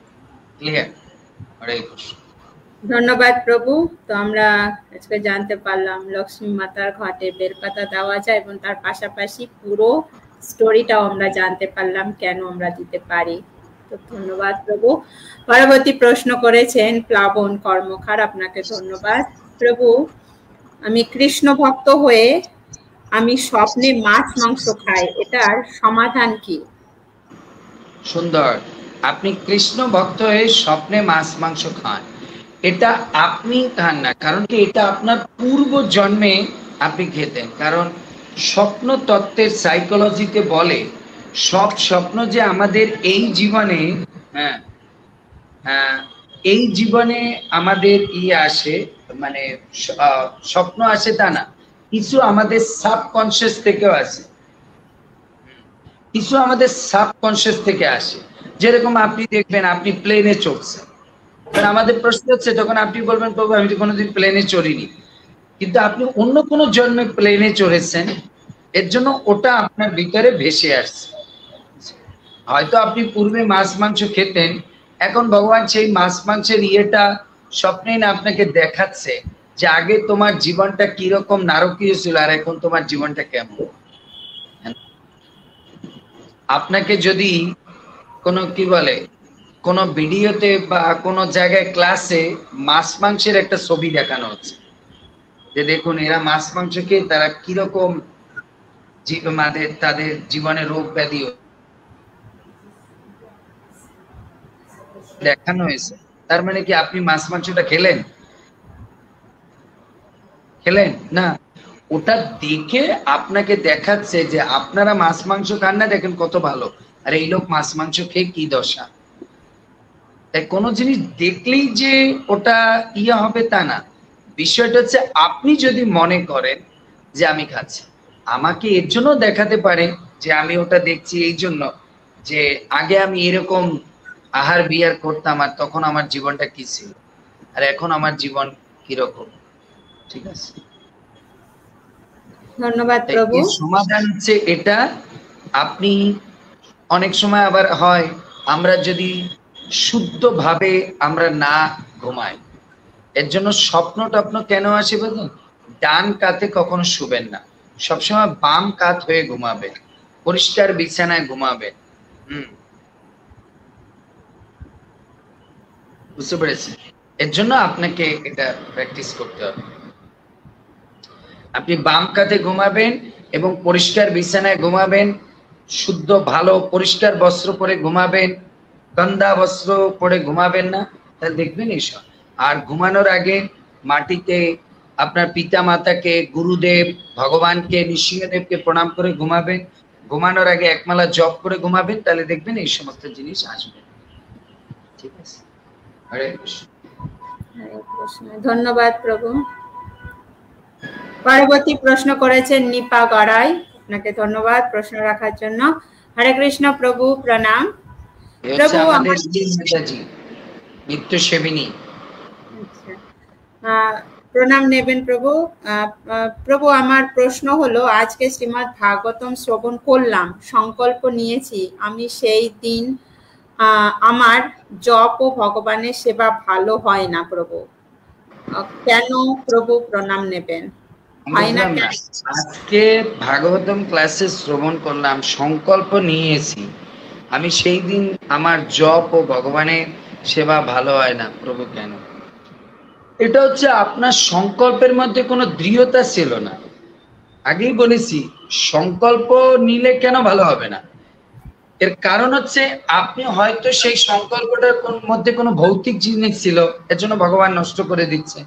ক্লিয়ার? হরে কৃষ্ণ। ধন্যবাদ প্রভু। তো আমরা আজকে জানতে পারলাম লক্ষ্মী মাতার ঘটে বেলপাতা দেওয়া যায়, এবং তার পাশাপাশি পুরো স্টোরিটাও আমরা জানতে পারলাম কেন আমরা দিতে পারি। তো ধন্যবাদ প্রভু। পরবর্তী প্রশ্ন করেছেন প্লাবন কর্মকার, আপনাকে ধন্যবাদ প্রভু। আমি কৃষ্ণ ভক্ত হয়ে আমি স্বপ্নে মাছ মাংস খাই, এটার সমাধান কি? সুন্দর। আপনি কৃষ্ণ ভক্ত হয়ে স্বপ্নে মাছ মাংস খান, এটা আপনি খান না, কারণ কি এটা আপনার পূর্ব জন্মে আপনি খেতেন। কারণ স্বপ্ন তত্ত্বের সাইকোলজিতে বলে সব স্বপ্ন যে আমাদের এই জীবনে, হ্যাঁ হ্যাঁ, এই জীবনে আমাদের আসে, মানে স্বপ্ন আসে তা না, কিছু আমাদের সাবকনসিয়াস থেকেও আসে, কিছু আমাদের সাবকনসিয়াস থেকে আসে। যেরকম আপনি দেখবেন আপনি প্লেনে চড়ছেন, আমাদের প্রশ্ন হচ্ছে তখন আপনি বলবেন প্রভু আমি তো কোনোদিন প্লেনে চড়িনি, কিন্তু আপনি অন্য কোনো জন্মে প্লেনে চড়েছেন, এর জন্য ওটা আপনার ভিতরে ভেসে আসছে। হয়তো আপনি পূর্বে মাছ মাংস খেতেন, এখন ভগবান সেই মাছ মাংসের ইয়েটা স্বপ্নে না আপনাকে দেখাচ্ছে যে আগে তোমার জীবনটা কিরকম নারকীয় ছিল আর এখন তোমার জীবনটা কেমন। আপনাকে যদি কোনো কি বলে কোনো ভিডিওতে বা কোনো জায়গায় ক্লাসে মাছ মাংসের একটা ছবি দেখানো হচ্ছে, যে দেখুন এরা মাছ মাংস খেয়ে তারা কিরকম তাদের জীবনে রোগ ব্যাধি দেখানো হয়েছে, তার মানে কি আপনি মাছ মাংসটা খেলেন? খেলেন না। ওটা দেখে আপনাকে দেখাচ্ছে যে আপনারা মাছ মাংস খান না, দেখেন কত ভালো, আর এই লোক মাছ মাংস খেয়ে কি দশা। তাই কোনো জিনিস দেখলেই যে ওটা হবে তা না। বিষয়টা হচ্ছে আপনি যদি মনে করেন যে আমি খাচ্ছি, আমাকে এর জন্য দেখাতে পারে যে আমি ওটা দেখছি এই জন্য যে আগে আমি এরকম আহার বিহার করতাম আর তখন আমার জীবনটা কি ছিল, আর এখন আমার জীবন কিরকম। ঠিক আছে? ধন্যবাদ প্রভু। সমাধান হচ্ছে এটা। আপনি অনেক সময় আবার হয় আমরা যদি শুদ্ধভাবে আমরা না ঘুমাই, এর জন্য স্বপ্ন টপ্ন কেন আসে বলুন? ডান কাতে কখনো শুবেন না, সবসময় বাম কাত হয়ে ঘুমাবে, পরিষ্কার বিছানায় ঘুমাবে। বুঝতে পেরেছি? এর জন্য আপনাকে এটা প্র্যাকটিস করতে হবে। আপনি বাম কাঁধে ঘুমাবেন এবং পরিষ্কার বিছানায় ঘুমাবেন, শুদ্ধ ভালো পরিষ্কার বস্ত্র পরে ঘুমাবেন, গন্ধা বস্ত্র পরে ঘুমাবেন না, তাহলে দেখবেন এইসব। আর ঘুমানোর আগে মাটিতে আপনার পিতা মাতাকে, গুরুদেব, ভগবানকে, নৃসিংহদেবকে প্রণাম করে ঘুমাবেন। ঘুমানোর আগে একমালা জপ করে ঘুমাবেন, তাহলে দেখবেন এই সমস্ত জিনিস আসবে। ঠিক আছে, হরে কৃষ্ণ। হরে কৃষ্ণ। ধন্যবাদ প্রভু। পরবর্তী প্রশ্ন করেছেন নিপা গড়াই, আপনাকে ধন্যবাদ প্রশ্ন রাখার জন্য। হরে কৃষ্ণ প্রভু, প্রণাম। প্রভু আমাদের নিত্য সেবিনী। প্রণাম নেবেন প্রভু। প্রভু আমার প্রশ্ন হলো, আজকে শ্রীমদ্ ভাগবতম শ্রবণ করলাম, সংকল্প নিয়েছি আমি সেই দিন আমার জপ ও ভগবানের সেবা ভালো হয় না প্রভু, কেন প্রভু? প্রণাম নেবেন। হয় না কেন? আজকে ভাগবতম ক্লাসে শ্রবণ করলাম, সংকল্প নিয়েছি আমি সেই দিন আমার জপ ও ভগবানের সেবা ভালো হয় না প্রভু, কেন? এটা হচ্ছে আপনার সংকল্পের মধ্যে কোনো দৃঢ়তা ছিল না। আগেই বলেছি, সংকল্প নিলে কেন ভালো হবে না, এর কারণ হচ্ছে আপনি হয়তো সেই সংকল্পটার মধ্যে কোনো ভৌতিক জিনিস ছিল, এর জন্য ভগবান নষ্ট করে দিচ্ছে।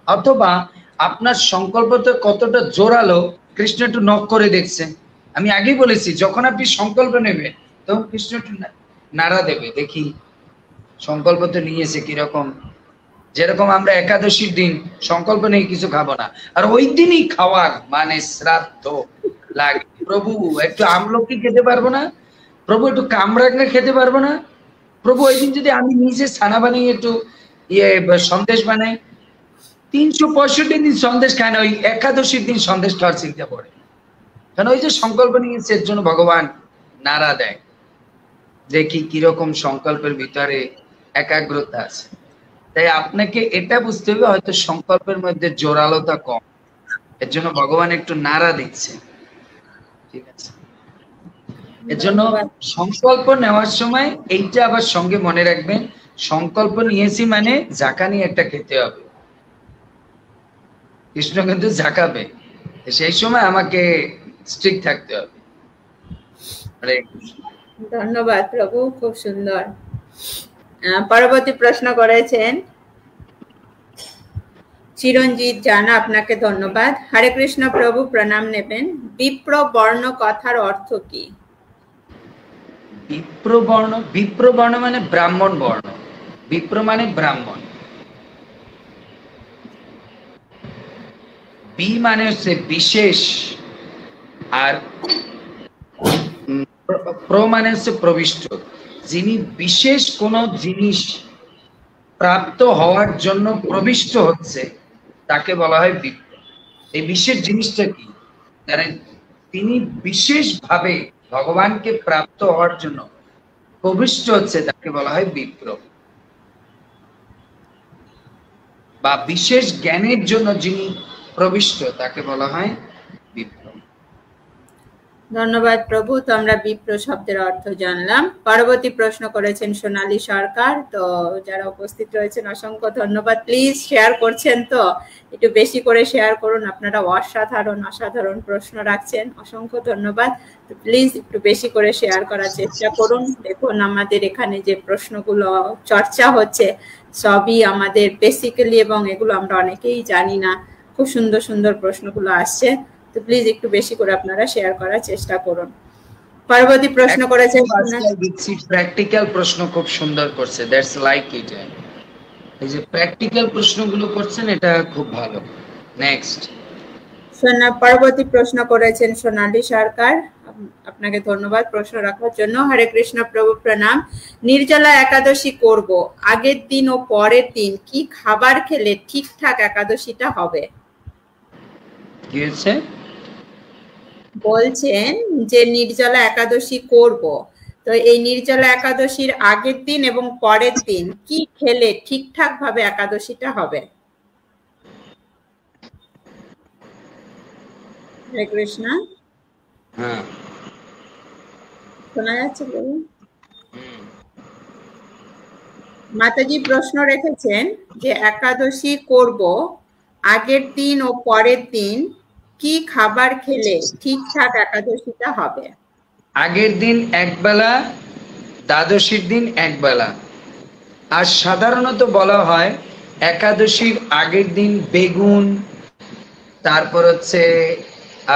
অথবা আপনার সংকল্পটা কতটা জোরালো, কৃষ্ণ একটু নক করে দেখছে। আমি আগেই বলেছি, যখন আপনি সংকল্প নেবে তখন কৃষ্ণ একটু নাড়া দেবে, দেখি সংকল্প তো নিয়েছে কিরকম। যেরকম আমরা একাদশীর দিন সংকল্প নেই কিছু খাবো না, আর ওই দিনই খাওয়ার মানে শ্রাদ্ধ লাগে। প্রভু একটু আমলকি খেতে পারবো না, প্রভু একটু কামরাঙ্গা খেতে পারবো না, প্রভু ওই দিন যদি আমি নিজে ছানা বানিয়ে একটু সন্দেশ বানাই। 365 দিন সন্দেশ খায় না, ওই একাদশীর দিন সন্দেশ খাওয়ার চিন্তা পড়ে। কারণ ওই যে সংকল্প নিয়েছে, এর জন্য ভগবান নাড়া দেয়, দেখি কিরকম সংকল্পের ভিতরে একাগ্রতা আছে। তাই আপনাকে এটা বুঝতে হবে, হয়তো সংকল্পের মধ্যে জোরালোতা কম, এর জন্য ভগবান একটু নাড়া দিচ্ছে। ঠিক আছে, এর জন্য সংকল্প নেওয়ার সময় এইটা আবার সঙ্গে মনে রাখবেন, সংকল্প নিয়েছি মানে জাকানি একটা খেতে হবে। কৃষ্ণ কিন্তু ঝাঁকাবে, সেই সময় আমাকে স্ট্রিক্ট থাকতে হবে। ধন্যবাদ প্রভু, খুব সুন্দর। পরবর্তী প্রশ্ন করেছেন চিরঞ্জিত জানা, আপনাকে ধন্যবাদ। হরে কৃষ্ণ প্রভু, প্রণাম নেবেন। বিপ্র বর্ণ কথার অর্থ কি? বিপ্র বর্ণ মানে ব্রাহ্মণ বর্ণ। বিপ্র মানে ব্রাহ্মণ। বি মানে হচ্ছে বিশেষ, আর প্র মানে হচ্ছে প্রবিষ্ট। যিনি বিশেষ কোন জিনিস প্রাপ্ত হওয়ার জন্য প্রবিষ্ট হচ্ছে তাকে বলা হয় বিপ্র। এই বিশেষ জিনিসটা কি? তিনি বিশেষভাবে ভগবানকে প্রাপ্ত হওয়ার জন্য প্রবিষ্ট হচ্ছে, তাকে বলা হয় বিপ্র। বা বিশেষ জ্ঞানের জন্য যিনি প্রবিষ্ট, তাকে বলা হয় বিপ্র। ধন্যবাদ প্রভু, তো আমরা বিপ্র শব্দের অর্থ জানলাম। পরবর্তী প্রশ্ন করেছেন সোনালী সরকার, তো যারা উপস্থিত রয়েছেন অসংখ্য ধন্যবাদ। প্লিজ শেয়ার করছেন তো একটু বেশি করে শেয়ার করুন, আপনারা অসাধারণ প্রশ্ন রাখছেন, অসংখ্য ধন্যবাদ। তো প্লিজ একটু বেশি করে শেয়ার করার চেষ্টা করুন। দেখুন আমাদের এখানে যে প্রশ্নগুলো চর্চা হচ্ছে সবই আমাদের বেসিক্যালি, এবং এগুলো আমরা অনেকেই জানি না। খুব সুন্দর প্রশ্নগুলো আসছে, তো প্লিজ একটু বেশি করে আপনারা শেয়ার করার চেষ্টা করুন। পরবর্তী প্রশ্ন করেছেন প্র্যাকটিক্যাল প্রশ্ন, খুব সুন্দর করছে, দ্যাটস লাইক ইট। এই যে প্র্যাকটিক্যাল প্রশ্নগুলো করছেন, এটা খুব ভালো। নেক্সট পরবর্তী প্রশ্ন করেছেন সোনালী সরকার, আপনাকে ধন্যবাদ প্রশ্ন রাখার জন্য। হরে কৃষ্ণ প্রভু, প্রণাম। নির্জলা একাদশী করব, আগের দিন ও পরের দিন কি খাবার খেলে ঠিকঠাক একাদশীটা হবে? কি হয়েছে? বলছেন যে নির্জলা একাদশী করব, তো এই নির্জলা একাদশীর আগের দিন এবং পরের দিন কি খেলে ঠিকঠাক ভাবে একাদশীটা হবে? হরে কৃষ্ণ। হ্যাঁ, শোনা যাচ্ছে বলুন। মাতাজি প্রশ্ন রেখেছেন যে একাদশী করব, আগের দিন ও পরের দিন কি খাবার খেলে ঠিকঠাক একাদশীটা হবে? আগের দিন একবেলা, দ্বাদশীর দিন একবেলা। আর সাধারণত বলা হয় একাদশীর আগের দিন বেগুন, তারপর হচ্ছে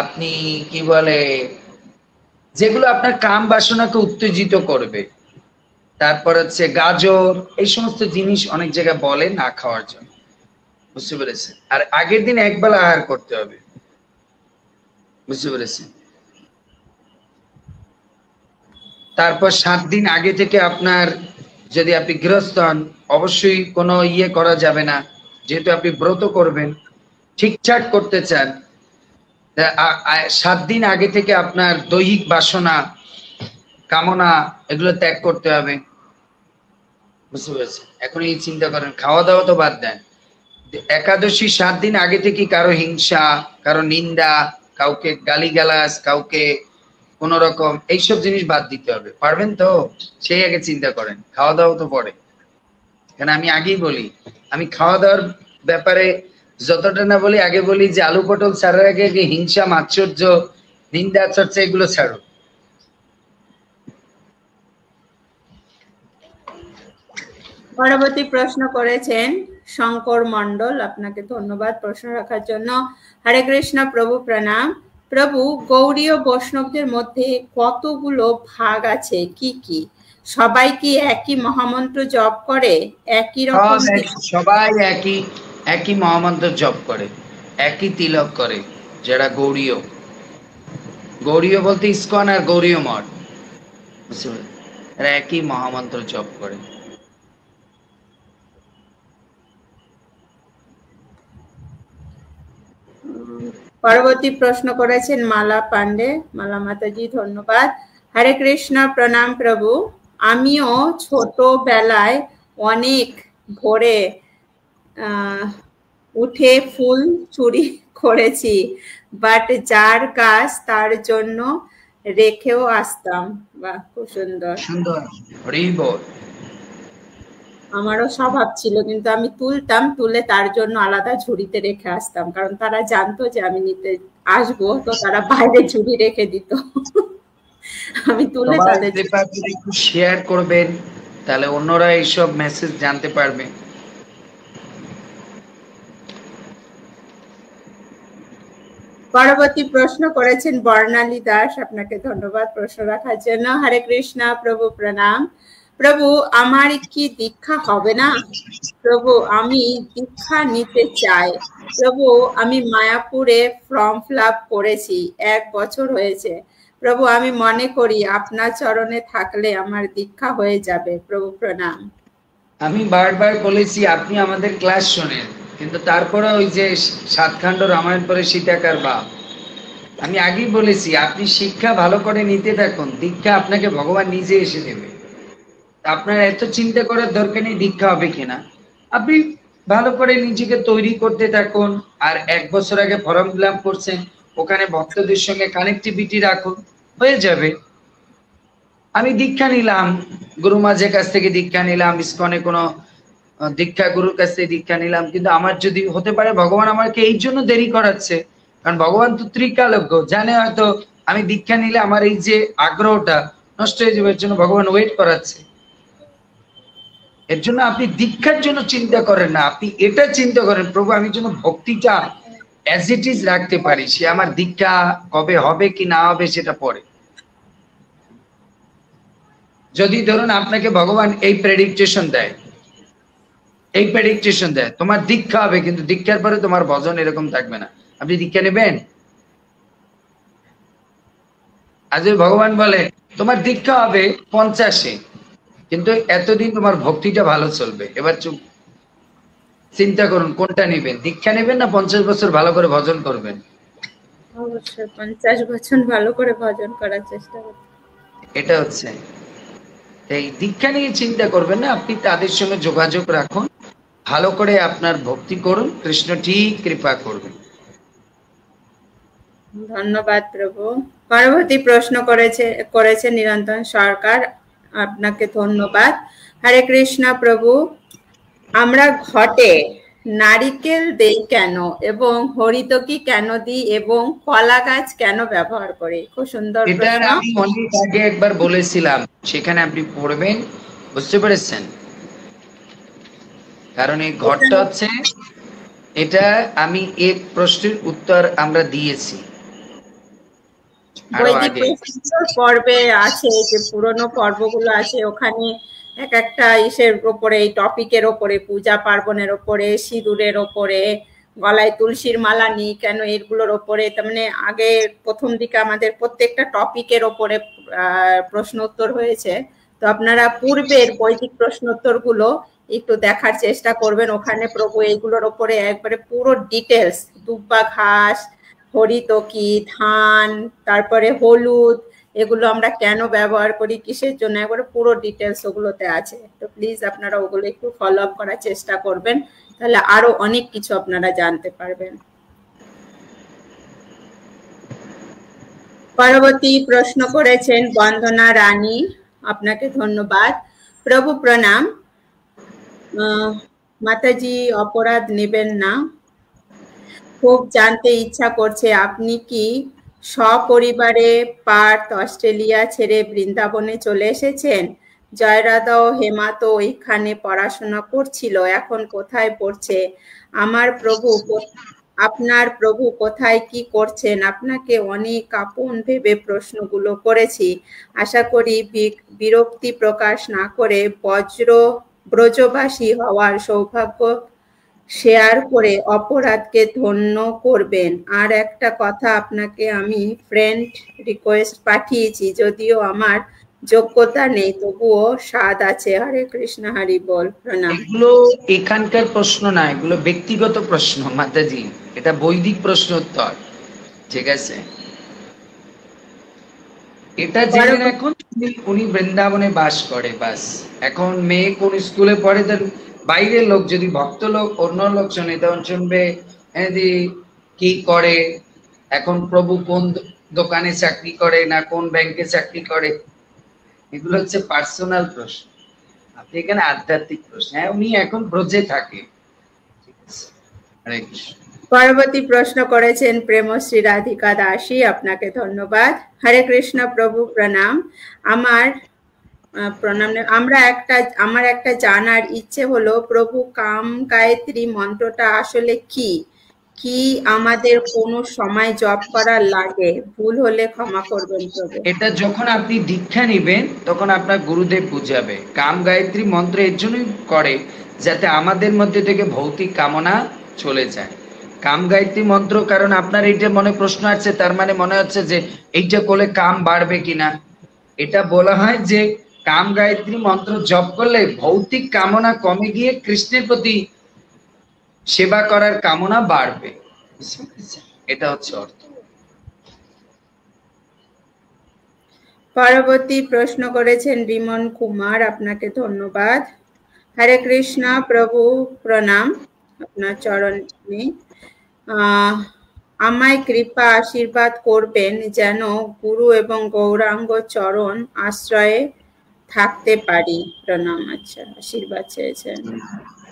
আপনি কি বলে, যেগুলো আপনার কাম বাসনাকে উত্তেজিত করবে, তারপর হচ্ছে গাজর, এই সমস্ত জিনিস অনেক জায়গায় বলে না খাওয়ার জন্য, বুঝতে পেরেছেন? আর আগের দিন একবেলা আহার করতে হবে, বুঝতে পেরেছেন? তারপর 7 দিন আগে থেকে আপনার, যদি আপনি গৃহস্থ হন, অবশ্যই কোনো ইয়ে করা যাবে না, যেহেতু আপনি ব্রত করবেন, ঠিকঠাক করতে চান। 7 দিন আগে থেকে আপনার দৈহিক বাসনা, কামনা, এগুলো ত্যাগ করতে হবে, বুঝতে পেরেছেন? এখন এই চিন্তা করেন, খাওয়া দাওয়া তো বাদ দেন, একাদশী 7 দিন আগে থেকে কারো হিংসা, কারো নিন্দা, কাউকে গালিগালাজ, কাউকে কোন রকম এইসব জিনিস বাদ দিতে হবে। পারবেন তো? সেই আগে চিন্তা করেন, খাওয়া দাওয়া তো পরে। কেন আমি আগেই বলি, আমি খাওয়া দাওয়ার ব্যাপারে যতটা না বলি, আগে বলি যে আলু পটল ছাড়ার আগে হিংসা, মাৎসর্য, নিন্দা, চর্চা এগুলো ছাড়ো। পরবর্তী প্রশ্ন করেছেন শঙ্কর মন্ডল, আপনাকে ধন্যবাদ প্রশ্ন রাখার জন্য। হরে কৃষ্ণ প্রভু, প্রণাম। প্রভু, গৌড়ীয় বৈষ্ণবদের মধ্যে কতগুলো ভাগ আছে, কি কি? সবাই কি একই মহামন্ত্র জপ করে? একই রকম? সবাই একই মহামন্ত্র জপ করে, একই তিলক করে। যারা গৌড়ীয়, গৌড়ীয় বলতে ইসকন আর গৌড়ীয় মঠ, বুঝতে পারলেন? এরা একই মহামন্ত্র জপ করে। পরবর্তী প্রশ্ন করেছেন মালা পান্ডে। মালা মাতাজি, ধন্যবাদ। হরে কৃষ্ণ, প্রণাম প্রভু। আমিও ছোটবেলায় অনেক ভোরে উঠে ফুল চুরি করেছি, বাট যার গাছ তার জন্য রেখেও আসতাম। বাহ, খুব সুন্দর সুন্দর, হরি বল। আমারও স্বভাব ছিল, কিন্তু আমি তুলতাম, তুলে তার জন্য আলাদা ঝুড়িতে রেখে আসতাম, কারণ তারা জানতো যে আমি নিতে আসবো, তো তারা বাইরে ঝুড়ি রেখে দিত। আমি তুলে তাদের একটু শেয়ার করবেন, তাহলে অন্যরা এইসব মেসেজ জানতে পারবে। পরবর্তী প্রশ্ন করেছেন বর্ণালী দাস, আপনাকে ধন্যবাদ প্রশ্ন রাখার জন্য। হরে কৃষ্ণ প্রভু, প্রণাম। প্রভু, আমার কি দীক্ষা হবে না? প্রভু, আমি দীক্ষা নিতে চাই। প্রভু, আমি মায়াপুরে ফর্ম ফিল আপ করেছি, 1 বছর হয়েছে। প্রভু, আমি মনে করি আপনার চরণে থাকলে আমার দীক্ষা হয়ে যাবে। প্রভু, প্রণাম। আমি বারবার বলেছি আপনি আমাদের ক্লাস শোনেন, কিন্তু তারপরে ওই যে 7 খণ্ড রামায়ণ পরে সীতাকার বাপ, আমি আগেই বলেছি আপনি শিক্ষা ভালো করে নিতে থাকুন, দীক্ষা আপনাকে ভগবান নিজে এসে দেবে। আপনার এত চিন্তা করার দরকার নেই দীক্ষা হবে কিনা, আপনি ভালো করে নিজেকে তৈরি করতে থাকুন। আর 1 বছর আগে ফর্ম ফিল আপ করছেন, ওখানে ভক্তদের সঙ্গে কানেক্টিভিটি রাখুন, হয়ে যাবে। আমি দীক্ষা নিলাম, গুরু মাঝের কাছ থেকে দীক্ষা নিলাম, ইসকনে কোনো দীক্ষা গুরুর কাছ থেকে দীক্ষা নিলাম, কিন্তু আমার যদি হতে পারে ভগবান আমাকে এই জন্য দেরি করাচ্ছে, কারণ ভগবান তো ত্রিকালজ্ঞ, জানে হয়তো আমি দীক্ষা নিলে আমার এই যে আগ্রহটা নষ্ট হয়ে যাবে, এর জন্য ভগবান ওয়েট করাচ্ছে। এর জন্য আপনি দীক্ষার জন্য চিন্তা করেন না, আপনি এটা চিন্তা করেন প্রভু আমি যেন ভক্তিটা অ্যাজ ইট ইজ রাখতে পারি, সে আমার দীক্ষা কবে হবে কি না হবে সেটা পরে। যদি ধরুন আপনাকে ভগবান এই প্রেডিকটেশন দেয়, তোমার দীক্ষা হবে, কিন্তু দীক্ষার পরে তোমার ভজন এরকম থাকবে না, আপনি দীক্ষা নেবেন? আজ ভগবান বলে তোমার দীক্ষা হবে 50-এ, কিন্তু এতদিন তোমার ভক্তিটা ভালো চলবে, এবার চুপ। চিন্তা করুন কোনটা নেবেন, দীক্ষা নেবেন না 50 বছর ভালো করে ভজন করবেন? অবশ্যই 50 বছর ভালো করে ভজন করার চেষ্টা করব। এটা হচ্ছে এই দীক্ষা নিয়ে চিন্তা করবেন না, আপনি তাদের সঙ্গে যোগাযোগ রাখুন, ভালো করে আপনার ভক্তি করুন, কৃষ্ণ ঠিক কৃপা করবেন। ধন্যবাদ প্রভু। পরবর্তী প্রশ্ন করেছে নিরঞ্জন সরকার, আপনাকে ধন্যবাদ। হরে কৃষ্ণ প্রভু, আমরা ঘটে নারিকেল দেই কেন এবং হরিতকি কেন দিই এবং কলা গাছ কেন ব্যবহার করি? খুব সুন্দর প্রশ্ন। আমি অনেক আগে একবার বলেছিলাম, সেখানে আপনি পড়বেন, বুঝতে পেরেছেন? কারণ এই ঘরটা হচ্ছে, এটা আমি এই প্রশ্নের উত্তর আমরা দিয়েছি বৈদিক পর্বে আছে, যে পুরনো পর্বগুলো আছে, ওখানে এক একটা ইসের উপরে, এই টপিকের ওপরে, পূজা পার্বণের ওপরে, সিঁদুরের ওপরে, গলায় তুলসীর মালা নিই কেন, এগুলোর ওপরে, তার মানে আগে প্রথম দিকে আমাদের প্রত্যেকটা টপিকের ওপরে প্রশ্ন উত্তর হয়েছে। তো আপনারা পূর্বের বৈদিক প্রশ্ন উত্তর গুলো একটু দেখার চেষ্টা করবেন। ওখানে প্রভু এইগুলোর ওপরে একবারে পুরো ডিটেলস, দুব্বা ঘাস, হরিতকি, ধান, তারপরে হলুদ, এগুলো আমরা কেন ব্যবহার করি, কিসের জন্য, একবারে পুরো ডিটেলস ওগুলোতে আছে। তো প্লিজ আপনারা ওগুলো একটু ফলো আপ করার চেষ্টা করবেন, তাহলে আরো অনেক কিছু আপনারা জানতে পারবেন। পরবর্তী প্রশ্ন করেছেন বন্দনা রানী, আপনাকে ধন্যবাদ। প্রভু প্রণাম, মাতাজি অপরাধ নেবেন না, খুব জানতে ইচ্ছা করছে আপনি কি সপরিবারে পার্থ অস্ট্রেলিয়া ছেড়ে বৃন্দাবনে চলে এসেছেন? জয়রাধা ও হেমা তো ওইখানে পড়াশোনা করছিল, এখন কোথায় পড়ছে? আপনার প্রভু কোথায় কি করছেন? আপনাকে অনেক আপন ভেবে প্রশ্নগুলো করেছি, আশা করি বিরক্তি প্রকাশ না করে ব্রজবাসী হওয়ার সৌভাগ্য শেয়ার করে অপরাধকে ধন্য করবেন। আর একটা কথা, আপনাকে আমি ফ্রেন্ড রিকোয়েস্ট পাঠিয়েছি, যদিও আমার যোগ্যতা নেই, তবুও স্বাদ আছে। হরে কৃষ্ণ, হরি বল। প্রণাম। এগুলো এখানকার প্রশ্ন না, এগুলো ব্যক্তিগত প্রশ্ন মাতাজি, এটা বৈদিক প্রশ্ন উত্তর, ঠিক আছে? এটা জেনে এখন উনি বৃন্দাবনে বাস করে, বাস। এখন মেয়ে কোন স্কুলে পড়ে, তার বাইরের লোক, যদি ভক্ত লোক অন্য লোক শোনে তখন শুনবে কি করে, এখন প্রভু কোন দোকানে চাকরি করে, না কোন ব্যাংকে চাকরি করে, এগুলো হচ্ছে পার্সোনাল প্রশ্ন। আপনি এখানে আধ্যাত্মিক প্রশ্ন, হ্যাঁ উনি এখন ব্রজে থাকে, ঠিক আছে? হরে কৃষ্ণ। পরবর্তী প্রশ্ন করেছেন প্রেমশ্রী রাধিকা দাসী, আপনাকে ধন্যবাদ। হরে কৃষ্ণ প্রভু প্রণাম। আমার একটা জানার ইচ্ছে হলো, প্রভু কাম গায়ত্রী মন্ত্রটা আসলে কি কি আমাদের কোন সময় জপ করার লাগে? ভুল হলে ক্ষমা করবেন প্রভু। এটা যখন আপনি দীক্ষা নেবেন তখন আপনার গুরুদেব বুঝাবে। কাম গায়ত্রী মন্ত্র এর জন্যই করে যাতে আমাদের মধ্যে থেকে ভৌতিক কামনা চলে যায়। কাম গায়ত্রী মন্ত্র, কারণ আপনার এইটা মনে প্রশ্ন আছে, তার মানে মনে হচ্ছে যে এইটা করলে কাম বাড়বে কিনা। এটা বলা হয় যে কাম গায়ত্রী মন্ত্র জপ করলে ভৌতিক কামনা কমে গিয়ে কৃষ্ণের প্রতি সেবা করার কামনা বাড়বে, এটা হচ্ছে অর্থ। পরবর্তী প্রশ্ন করেছেন বিমন কুমার, আপনাকে ধন্যবাদ। হরে কৃষ্ণ প্রভু প্রণাম, আপনার চরণে আমায় কৃপা আশীর্বাদ করবেন যেন গুরু এবং গৌরাঙ্গ চরণ আশ্রয়ে থাকতে পারি। প্রণাম। আচ্ছা, আশীর্বাদ চেয়েছেন।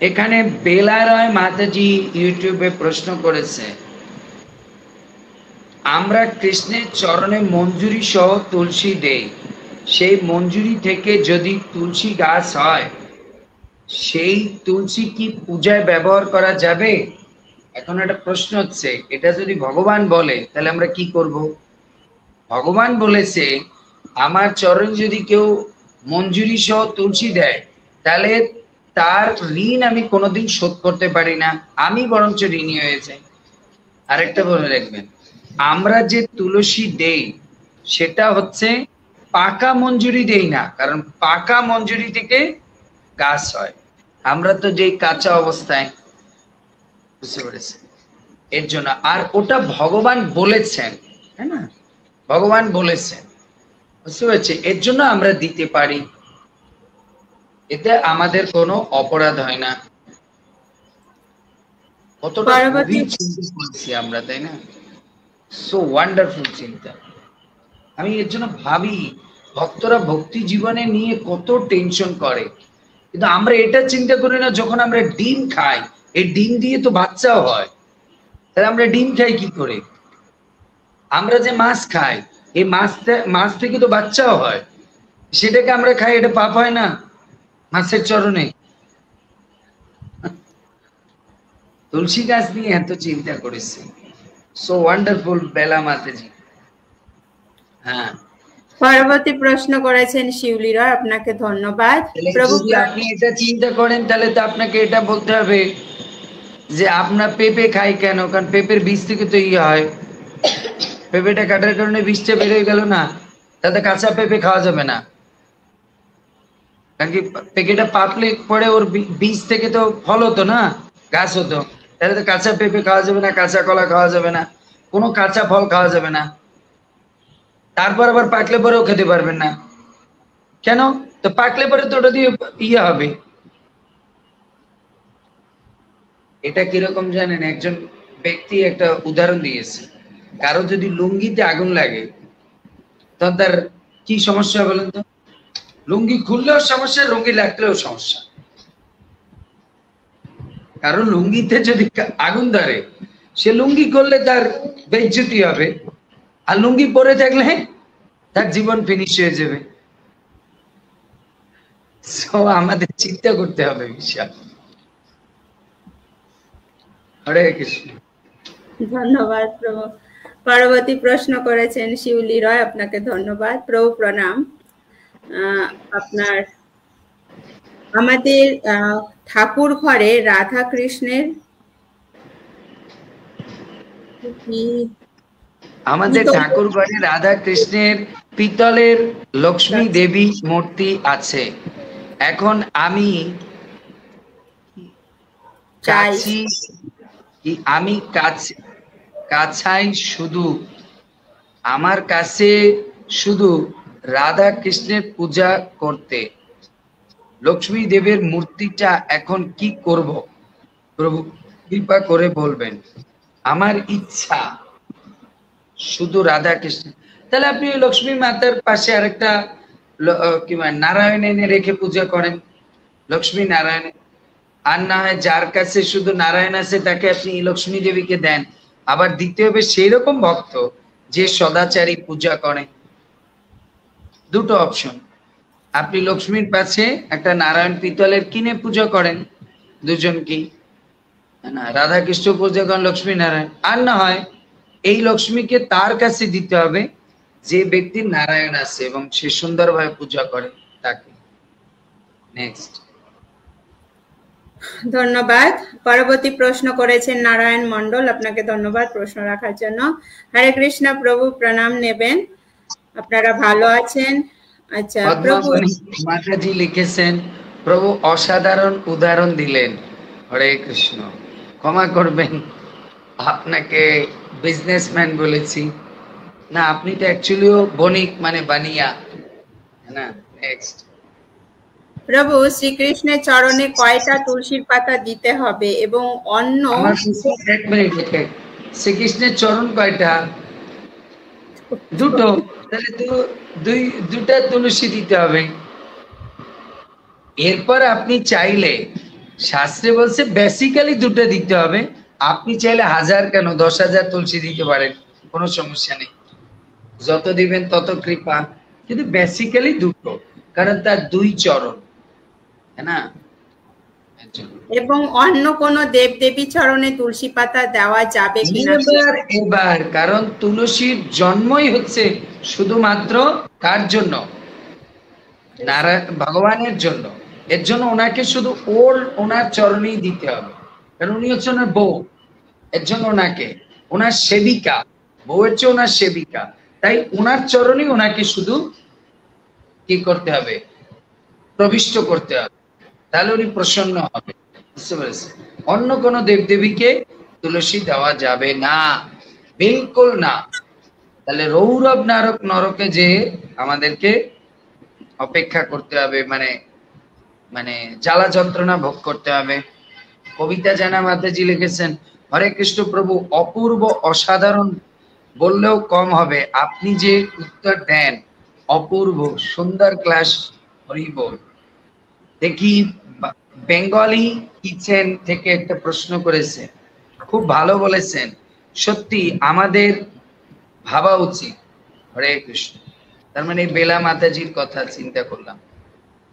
এখানে বেলারয় মাতাজি ইউটিউবে প্রশ্ন করেছে, আমরা কৃষ্ণের চরণে মঞ্জুরি সহ তুলসী দেই, সেই মঞ্জুরি থেকে যদি তুলসী গাছ হয়, সেই তুলসী কি পূজায় ব্যবহার করা যাবে? এখন একটা প্রশ্ন হচ্ছে, এটা যদি ভগবান বলে তাহলে আমরা কি করব? ভগবান বলেছে আমার চরণ যদি কেউ মঞ্জুরি সহ তুলসী দেয়, তাহলে তার ঋণ আমি কোনোদিন শোধ করতে পারি না, আমি বরঞ্চ ঋণী হয়ে যাই। আরেকটা বলে রাখবেন, আমরা যে তুলসী দেই সেটা হচ্ছে পাকা মঞ্জুরি দেই না, কারণ পাকা মঞ্জুরি থেকে গাছ হয়, আমরা তো যেই কাঁচা অবস্থায়, বুঝতে পেরেছেন? এর জন্য, আর ওটা ভগবান বলেছেন, তাই না? ভগবান বলেছেন, বুঝতে পেরেছি? এর জন্য আমরা দিতে পারি, এতে আমাদের কোনো অপরাধ হয় না। কতটা গভীর চিন্তা করছি আমরা, তাই না? সো ওয়ান্ডারফুল চিন্তা। আমি এর জন্য ভাবি ভক্তরা ভক্তি জীবনে নিয়ে কত টেনশন করে, কিন্তু আমরা এটা চিন্তা করি না, যখন আমরা ডিম খাই এই ডিম দিয়ে তো বাচ্চাও হয়, তাহলে আমরা ডিম খাই কি করে? আমরা যে মাছ খাই এই মাছ থেকে তো বাচ্চাও হয়, সেটাকে আমরা খাই, এটা পাপ হয় না মাছের চরণে? তুলসী গাছ নিয়ে এত চিন্তা করেছে, সো ওয়ান্ডারফুল বেলা মাতাজি। হ্যাঁ, পরবর্তী প্রশ্ন করেছেন শিউলি রয়, আপনাকে ধন্যবাদ। প্রভু, যদি আপনি এটা চিন্তা করেন তাহলে তো আপনাকে এটা বলতে হবে যে আপনার পেঁপে খাই কেন, কারণ পেঁপের বীজ থেকে তো ইয়ে হয়, পেঁপেটা কাটার কারণে বীজটা বেরিয়ে গেল না, তাতে কাঁচা পেঁপে খাওয়া যাবে না, কারণ কি পেঁপেটা পাকলে পরে ওর বীজ থেকে তো ফল হতো না, গাছ হতো, তাহলে তো কাঁচা পেঁপে খাওয়া যাবে না, কাঁচা কলা খাওয়া যাবে না, কোনো কাঁচা ফল খাওয়া যাবে না, তারপর আবার পাকলে পরেও খেতে পারবেন না। কেন? তো পাকলে পরে তো ওটা দিয়ে ইয়ে হবে। এটা কিরকম জানেন, একজন ব্যক্তি একটা উদাহরণ দিয়েছে, কারো যদি লুঙ্গিতে আগুন লাগে তখন তার কি সমস্যা বলেন তো? লুঙ্গি খুললেও সমস্যা, লুঙ্গি লাগলেও সমস্যা। কারণ লুঙ্গিতে যদি আগুন ধরে, সে লুঙ্গি করলে তার বেইজ্জতি হবে, আর লুঙ্গি পরে থাকলে তার জীবন ফিনিশ হয়ে যাবে। সো আমাদের চিন্তা করতে হবে বিশাল। হরে কৃষ্ণ। ধন্যবাদ প্রভু। পরবর্তী প্রশ্ন করেছেন শিউলি রয়, আপনাকে ধন্যবাদ। প্রভু প্রণাম। আপনার আমাদের ঠাকুর ঘরে রাধা কৃষ্ণের আমাদের ঠাকুর ঘরে রাধা কৃষ্ণের পিতলের লক্ষ্মী দেবী মূর্তি আছে। এখন আমি কাছাই শুধু আমার কাছে শুধু রাধা কৃষ্ণের পূজা করতে, লক্ষ্মী দেবীর মূর্তিটা এখন কি করব প্রভু কৃপা করে বলবেন। আমার ইচ্ছা শুধু রাধা কৃষ্ণ। তাহলে আপনি লক্ষ্মী মাতার পাশে আরেকটা কি মানে নারায়ণ এনে রেখে পূজা করেন, লক্ষ্মী নারায়ণ। আর না হয় যার কাছে শুধু নারায়ণ আছে তাকে আপনি লক্ষ্মী দেবীকে দেন। আবার দিতে হবে সেই রকম ভক্ত যে সদাচারী পূজা করে। দুটো অপশন, আপনি লক্ষ্মীর পাশে একটা নারায়ণ পিতলের কিনে পূজা করেন, দুজন কি না রাধা কৃষ্ণ পূজা করেন লক্ষ্মী নারায়ণ। আর না হয় এই লক্ষ্মীকে তার কাছে দিতে হবে যে ব্যক্তি নারায়ণ আছে এবং সে সুন্দরভাবে পূজা করে তাকে। নেক্সট। ধন্যবাদ। পরবর্তী প্রশ্ন করেছেন নারায়ণ মন্ডল, আপনাকে ধন্যবাদ প্রশ্ন রাখার জন্য। হরে কৃষ্ণ প্রভু, প্রণাম নেবেন। আপনারা ভালো আছেন? আচ্ছা প্রভু। মাতাজি লিখেছেন, প্রভু অসাধারণ উদাহরণ দিলেন। হরে কৃষ্ণ, ক্ষমা করবেন আপনাকে বিজনেসম্যান বলেছি না, আপনি তো অ্যাকচুয়ালিও বণিক মানে বানিয়া না। নেক্সট। প্রভু শ্রীকৃষ্ণের চরণে কয়টা তুলসীর পাতা দিতে হবে এবং অন্য? এক মিনিট, শ্রীকৃষ্ণের চরণ কয়টা? দুটো, তাহলে তো দুটা তুলসী দিতে হবে। এরপর আপনি চাইলে, শাস্ত্রে বলছে বেসিক্যালি দুটো দিতে হবে, আপনি চাইলে 1000 কেন 10,000 তুলসী দিতে পারেন, কোনো সমস্যা নেই, যত দিবেন তত কৃপা, কিন্তু বেসিক্যালি দুটো, কারণ তার দুই চরণ, হ্যাঁ না? এবং অন্য কোন দেবদেবী চরণে তুলসী পাতা দেওয়া যাবে কিনা? এবার কারণ তুলসীর জন্মই হচ্ছে শুধুমাত্র কার জন্য? নারায়ণ ভগবানের জন্য। এর জন্য ওনাকে শুধু ওনার চরণেই দিতে হবে, কারণ উনি হচ্ছে ওনার বউ। এর জন্য ওনাকে, ওনার সেবিকা, বউয়ের চেয়ে ওনার সেবিকা, তাই ওনার চরণেই ওনাকে শুধু কি করতে হবে? প্রবিষ্ট করতে হবে, তাহলে উনি প্রসন্ন হবে। বুঝতে পেরেছেন? অন্য কোনো দেবদেবীকে তুলসী দেওয়া যাবে না, বিলকুল না। তাহলে রৌরব নরকে যে আমাদেরকে অপেক্ষা করতে হবে, মানে মানে জ্বালা যন্ত্রণা ভোগ করতে হবে। কবিতা জানা মাতাজি লিখেছেন, হরে কৃষ্ণ প্রভু অপূর্ব অসাধারণ বললেও কম হবে, আপনি যে উত্তর দেন অপূর্ব সুন্দর ক্লাস। হরি বল। দেখি বেঙ্গলি কিচেন থেকে একটা প্রশ্ন করেছে, খুব ভালো বলেছেন, সত্যি আমাদের ভাবা উচিত। হরে কৃষ্ণ। তার মানে বেলা মাতাজির কথা চিন্তা করলাম,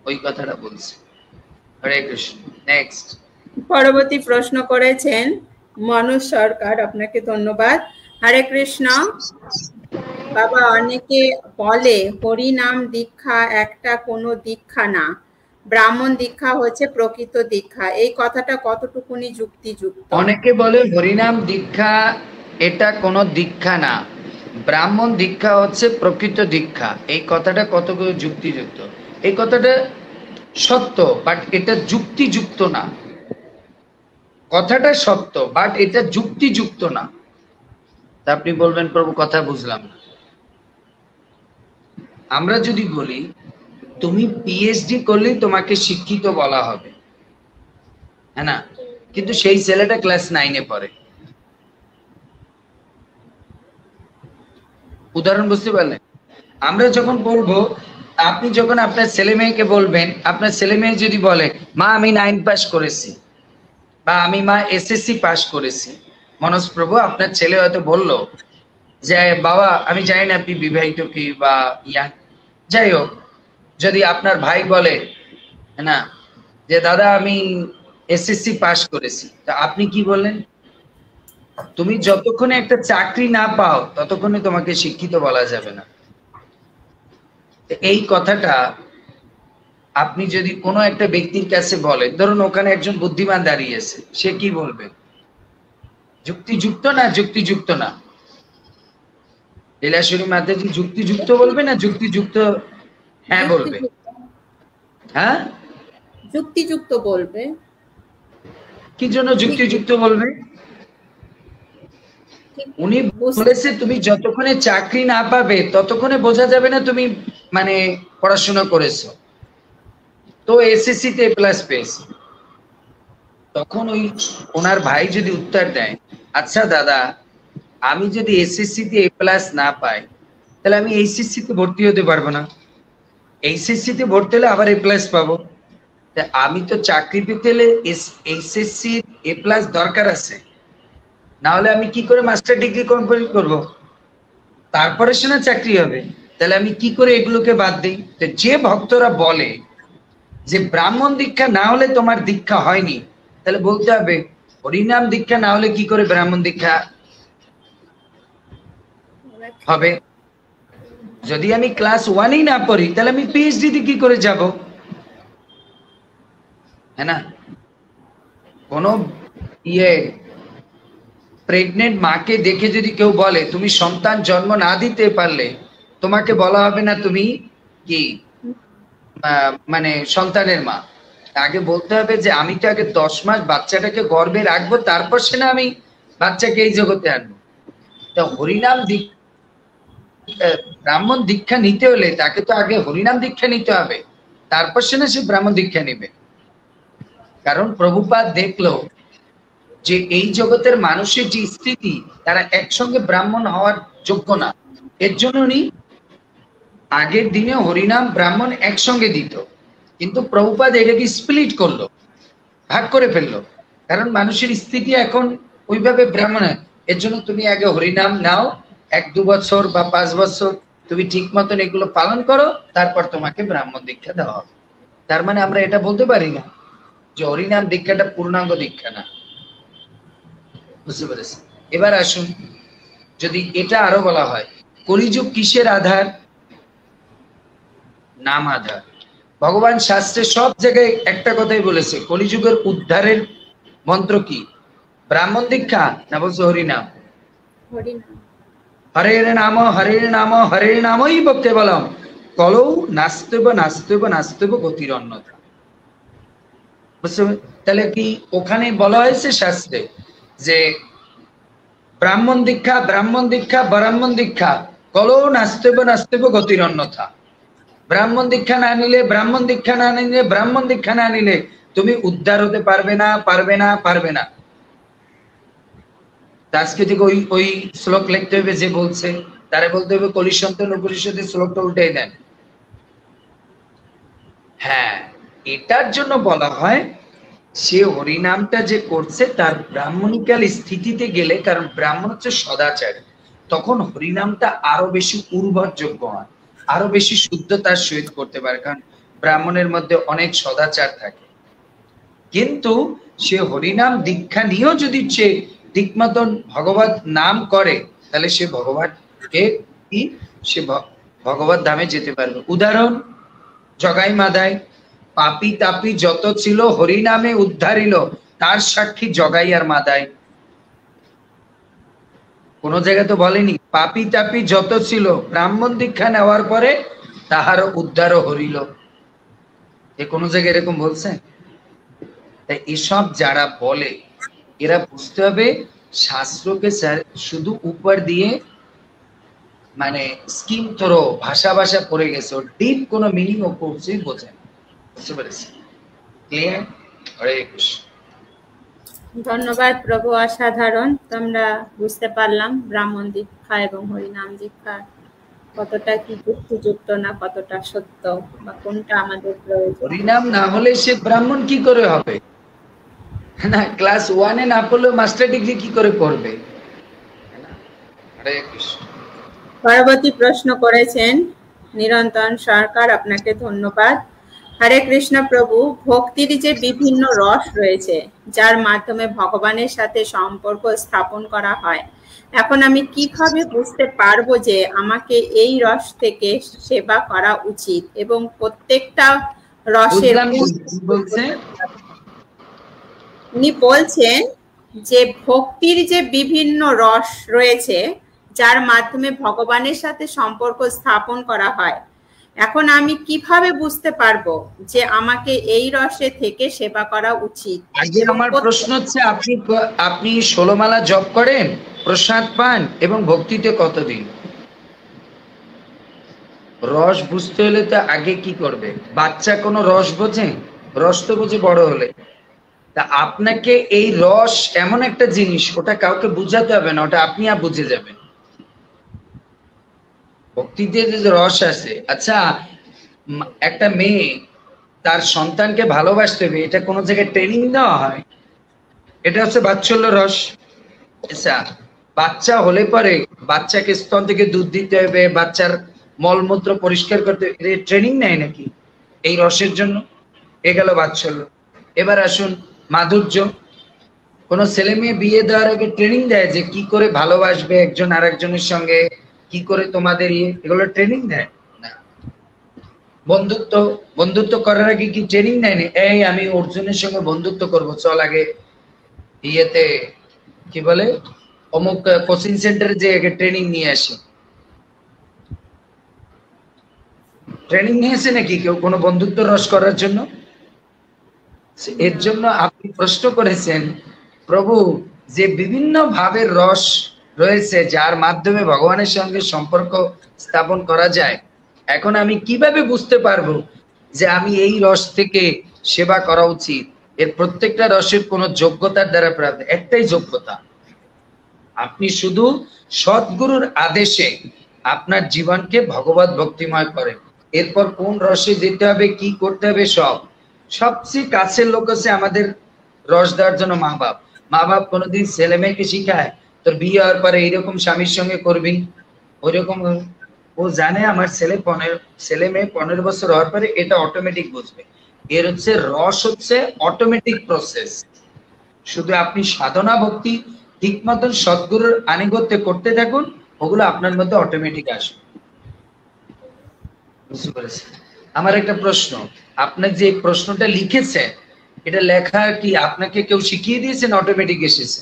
ওই কথাটা বলছে। হরে কৃষ্ণ। নেক্সট। পরবর্তী প্রশ্ন করেছেন মনোজ সরকার, আপনাকে ধন্যবাদ। হরে কৃষ্ণ। বাবা, অনেকে বলে হরিনাম দীক্ষা একটা কোনো দীক্ষা না, ব্রাহ্মণ দীক্ষা হচ্ছে প্রকৃত দীক্ষা, এই কথাটা কতটুকুনি যুক্তিযুক্ত? অনেকে বলে হরিনাম দীক্ষা এটা কোনো দীক্ষা না, ব্রাহ্মণ দীক্ষা হচ্ছে প্রকৃত দীক্ষা, এই কথাটা কতগুলো যুক্তিযুক্ত? এই কথাটা সত্য, বাট এটা যুক্তিযুক্ত না। কথাটা সত্য, বাট এটা যুক্তিযুক্ত না। তা আপনি বলবেন প্রভু কথা বুঝলাম না। আমরা যদি বলি তুমি পিএইচডি করলেই তোমাকে শিক্ষিত বলা হবে, হ্যাঁ না, কিন্তু সেই ছেলেটা ক্লাস 9-এ পড়ে। উদাহরণ বুঝতে পারলেন? আমরা যখন বলবো, আপনি যখন আপনার ছেলে মেয়েকে বলবেন, আপনার ছেলে মেয়ে যদি বলে মা আমি 9 পাস করেছি, বা আমি মা এসএসসি পাস করেছি, মনোজ প্রভু আপনার ছেলে হয়তো বললো যে বাবা আমি জানি না আপনি বিবাহিত কি বা ইয়া, যাই হোক, যদি আপনার ভাই বলে না যে দাদা আমি এসএসসি পাস করেছি, তা আপনি কি বললেন? তুমি যতক্ষণে একটা চাকরি না পাও ততক্ষণে তোমাকে শিক্ষিত বলা যাবে না। এই কথাটা আপনি যদি কোনো একটা ব্যক্তির কাছে বলেন, ধরুন ওখানে একজন বুদ্ধিমান দাঁড়িয়েছে, সে কি বলবে? যুক্তিযুক্ত না যুক্তিযুক্ত না? লীলাশ্বরী মাতাজি যুক্তিযুক্ত বলবে না যুক্তিযুক্ত হ্যাঁ বলবে? হ্যাঁ, যুক্তিযুক্ত বলবে। কি জন্য যুক্তিযুক্ত বলবে? উনি বলেছে তুমি যতক্ষণে চাকরি না পাবে ততক্ষণে বোঝা যাবে না তুমি মানে পড়াশোনা করেছো। তো এসএসসি তে প্লাস পেয়েছে, তখন ওই ওনার ভাই যদি উত্তর দেয় আচ্ছা দাদা আমি যদি এসএসসি তে প্লাস না পাই তাহলে আমি এইচএসসি তে ভর্তি হতে পারবো না, এইচএসসি তে ভর্তি হলে আবার এ প্লাস পাবো, তা আমি তো চাকরি পেতে হলে এইচএসসি এ প্লাস দরকার আছে, না হলে আমি কি করে মাস্টার ডিগ্রি কমপ্লিট করব, তারপরে সে না চাকরি হবে, তাহলে আমি কি করে এগুলোকে বাদ দিই? তো যে ভক্তরা বলে যে ব্রাহ্মণ দীক্ষা না হলে তোমার দীক্ষা হয়নি, তাহলে বলতে হবে হরিনাম দীক্ষা না হলে কি করে ব্রাহ্মণ দীক্ষা হবে? যদি আমি ক্লাস 1-ই না পড়ি তাহলে আমি পিএইচডি তে কি করে যাব? হ্যাঁ না, কোন প্রেগনেন্ট মাকে দেখে যদি কেউ বলে তুমি সন্তান জন্ম না দিতে পারলে তোমাকে বলা হবে না তুমি কি মানে সন্তানের মা, আগে বলতে হবে যে আমি তো আগে 10 মাস বাচ্চাটাকে গর্ভে রাখবো, তারপর সে না আমি বাচ্চাকে এই জগতে আনবো। তা হরিনাম ব্রাহ্মণ দীক্ষা নিতে হলে তাকে তো আগে হরিনাম দীক্ষা নিতে হবে, তারপর সে না সে ব্রাহ্মণ দীক্ষা নেবে। কারণ প্রভুপাদ দেখলো যে এই জগতের মানুষের যে স্থিতি তারা একসঙ্গে ব্রাহ্মণ হওয়ার যোগ্য না, এর জন্য উনি আগের দিনে হরিনাম ব্রাহ্মণ একসঙ্গে দিত, কিন্তু প্রভুপাদ এটাকে স্প্লিট করলো, ভাগ করে ফেললো, কারণ মানুষের স্থিতি এখন ওইভাবে ব্রাহ্মণ, এর জন্য তুমি আগে হরিনাম নাও 1-2 বছর বা 5 বছর তুমি ঠিক মতন এগুলো পালন করো, তারপর তোমাকে ব্রাহ্মণ দীক্ষা দেওয়া হবে। তার মানে আমরা এটা বলতে পারি না যে হরিনাম দীক্ষাটা পূর্ণাঙ্গ দীক্ষা না। বুঝতে পেরেছি? এবার আসুন, যদি এটা আরো বলা হয় কলিযুগ কিসের আধার? নাম আধার। ভগবান শাস্ত্রে সব জায়গায় একটা কথাই বলেছে, কলিযুগের উদ্ধারের মন্ত্র কি? ব্রাহ্মণ দীক্ষা না বলছে হরিনাম? হরের নাম হরের নাম হরের নামই কেবলম কলৌ নাস্তেব নাস্তেব নাস্তেব গতির অন্যথা। বুঝতে? তাহলে কি ওখানে বলা হয়েছে শাস্ত্রে যে ব্রাহ্মণ দীক্ষা ব্রাহ্মণ দীক্ষা ব্রাহ্মণ দীক্ষা কলৌ নাস্তেব নাস্তেব গতির অন্যথা? ব্রাহ্মণ দীক্ষা না নিলে ব্রাহ্মণ দীক্ষা না নিলে ব্রাহ্মণ দীক্ষা না নিলে তুমি উদ্ধার হতে পারবে না পারবে না পারবে না। আজকে থেকে ওই শ্লোক লিখতে হবে, যে বলছে তারে বলতে হবে কলি সন্তান উপনিষদের শ্লোকটা উল্টে দেন। হ্যাঁ, এটার জন্য বলা হয় সে হরিনামটা যে করছে তার ব্রাহ্মণিকাল স্থিতিতে গেলে, কারণ ব্রাহ্মণ হচ্ছে সদাচারী, তখন হরিনামটা আরো বেশি উর্বরযোগ্য হয়, আরো বেশি শুদ্ধতার সহিত করতে পারে, কারণ ব্রাহ্মণের মধ্যে অনেক সদাচার থাকে। কিন্তু সে হরিনাম দীক্ষা নিয়েও যদি সে ঠিক মতন ভগবত নাম করে, তাহলে সে ভগবত ধামে যেতে পারবে। উদাহরণ জগাই মাদাই, পাপি তাপি যত ছিল হরিনামে উদ্ধারিল, তার সাক্ষী জগাই আর মাদাই। কোন জায়গায় তো বলেনি পাপি তাপি যত ছিল ব্রাহ্মণ দীক্ষা নেওয়ার পরে তাহারও উদ্ধারও হরিল, এ কোন জায়গায় এরকম বলছে? তাই এসব যারা বলে এরা বুঝতে হবে শাস্ত্রকে শুধু উপর দিয়ে মানে স্কিম থ্রো ভাষা ভাষা পড়ে গেছে, ডিপ কোনো মিনিং ও কোর্সই বোঝে না। বুঝতে পেরেছি? ক্লিয়ার? হরে কৃষ্ণ। ধন্যবাদ প্রভু, অসাধারণ। তোমরা বুঝতে পারলাম ব্রাহ্মণ দীক্ষা এবং হরিনাম দীক্ষা কতটা কি যুক্তিযুক্ত না কতটা সত্য, বা কোনটা আমাদের প্রয়োজন। হরিনাম না হলে সে ব্রাহ্মণ কি করে হবে? না ক্লাস 1 এ না পড়লে মাস্টার ডিগ্রি কি করে করবে? হরে কৃষ্ণ। পরবর্তী প্রশ্ন করেছেন নিরন্তন সরকার, আপনাকে ধন্যবাদ। হরে কৃষ্ণ প্রভু, ভক্তির যে বিভিন্ন রস রয়েছে যার মাধ্যমে ভগবানের সাথে সম্পর্ক স্থাপন করা হয়, এখন আমি কিভাবে বুঝতে পারবো যে আমাকে এই রস থেকে সেবা করা উচিত এবং প্রত্যেকটা রসের? উনি বলছেন যে ভক্তির যে বিভিন্ন রস রয়েছে যার মাধ্যমে ভগবানের সাথে সম্পর্ক স্থাপন করা হয়, এখন আমি কিভাবে বুঝতে পারবো যে আমাকে এই রসে থেকে সেবা করা উচিত? আগে আমার প্রশ্ন হচ্ছে, আপনি 16 মালা জপ করেন, প্রসাদ পান এবং ভক্তিতে কতদিন? রস বুঝতে হলে তো আগে কি করবে? বাচ্চা কোনো রস বোঝে? রস তো বোঝে বড় হলে। তা আপনাকে এই রস এমন একটা জিনিস, ওটা কাউকে বুঝাতে হবে না, ওটা আপনি বুঝে যাবেন। ভক্তিতে যে রস আছে, আচ্ছা একটা মেয়ে তার সন্তানকে ভালোবাসতে হবে, এটা কোনো জায়গায় ট্রেনিং দেওয়া হয়? এটা হচ্ছে বাৎসল্য রস। আচ্ছা বাচ্চা হলে পরে বাচ্চাকে স্তন থেকে দুধ দিতে হবে, বাচ্চার মলমূত্র পরিষ্কার করতে হবে, ট্রেনিং নেয় নাকি এই রসের জন্য? এ গেল বাৎসল্য। এবার আসুন মাধুর্য। কোন ছেলে মেয়ে বিয়ে দেওয়ার আগে ট্রেনিং দেয় যে কি করে ভালোবাসবে একজন আর একজনের সঙ্গে, কি করে তোমাদের এগুলো ট্রেনিং দেয় না? বন্ধুত্ব করার আগে কি ট্রেনিং নেয়নি? এই আমি অর্জুনের সঙ্গে বন্ধুত্ব করব, চল আগে ইয়েতে কি বলে অমুক কোচিং সেন্টারে যে আগে ট্রেনিং নিয়ে আসি। ট্রেনিং নিয়েছে নাকি কেউ কোনো বন্ধুত্ব রস করার জন্য? এর জন্য আপনি প্রশ্ন করেছেন প্রভু যে বিভিন্ন ভাবের রস রয়েছে যার মাধ্যমে ভগবানের সঙ্গে সম্পর্ক স্থাপন করা যায়, এখন আমি কিভাবে বুঝতে পারবো যে আমি এই রস থেকে সেবা করা উচিত? এর প্রত্যেকটা রসের কোন যোগ্যতার দ্বারা প্রাপ্ত, একটাই যোগ্যতা, আপনি শুধু সৎগুরুর আদেশে আপনার জীবনকে ভগবত ভক্তিময় করেন। এরপর কোন রসে যেতে হবে, কি করতে হবে, সবচেয়ে কাছের লোক হচ্ছে আমাদের রস দেওয়ার জন্য মা বাপ। মা বাপ কোনোদিন ছেলে মেয়েকে শিখায় তোর বিয়ে হওয়ার পরে এইরকম স্বামীর সঙ্গে করবি, ওইরকম? ও জানে আমার ছেলে মেয়ে 15 বছর হওয়ার পরে এটা অটোমেটিক বুঝবে। এর হচ্ছে রস হচ্ছে অটোমেটিক প্রসেস। শুধু আপনি সাধনা ভক্তি ঠিক মতন সদ্গুরুর আনুগত্য করতে থাকুন, ওগুলো আপনার মধ্যে অটোমেটিক আসবে। বুঝতে পেরেছেন? আমার একটা প্রশ্ন, আপনার যে প্রশ্নটা লিখেছে এটা লেখা কি আপনাকে কেউ শিখিয়ে দিয়েছেন, অটোমেটিক এসেছে?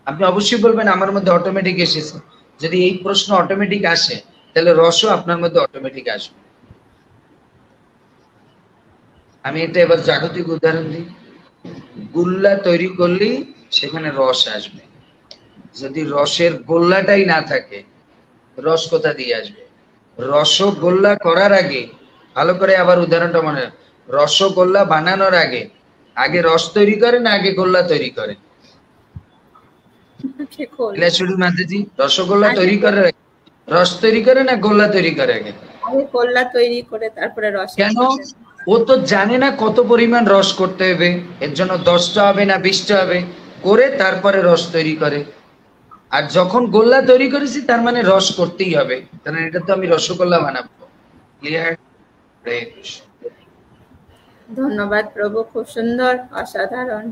আপনি অবশ্যই বলবেন আমার মধ্যে অটোমেটিক এসেছে। যদি এই প্রশ্ন অটোমেটিক আসে তাহলে রসও আপনার মধ্যে অটোমেটিক আসবে। আমি এটা এবার জাগতিক উদাহরণ দিই। গোল্লা তৈরি করলেই সেখানে রস আসবে। যদি রসের গোল্লাটাই না থাকে, রস কোথা দিয়ে আসবে? রসগোল্লা করার আগে, ভালো করে আবার উদাহরণটা মনে, রসগোল্লা বানানোর আগে আগে রস তৈরি করে না আগে গোল্লা তৈরি করে? রসগোল্লা তৈরি করার আগে রস তৈরি করে না গোল্লা তৈরি করে আগে? গোল্লা তৈরি করে তারপরে রস। কেন? ও তো জানে না কত পরিমাণ রস করতে হবে, এর জন্য 10টা হবে না 20টা হবে করে তারপরে রস তৈরি করে। আর যখন গোল্লা তৈরি করেছি তার মানে রস করতেই হবে, কারণ এটা তো আমি রসগোল্লা বানাবো। ক্লিয়ার? ধন্যবাদ প্রভু, খুব সুন্দর, অসাধারণ।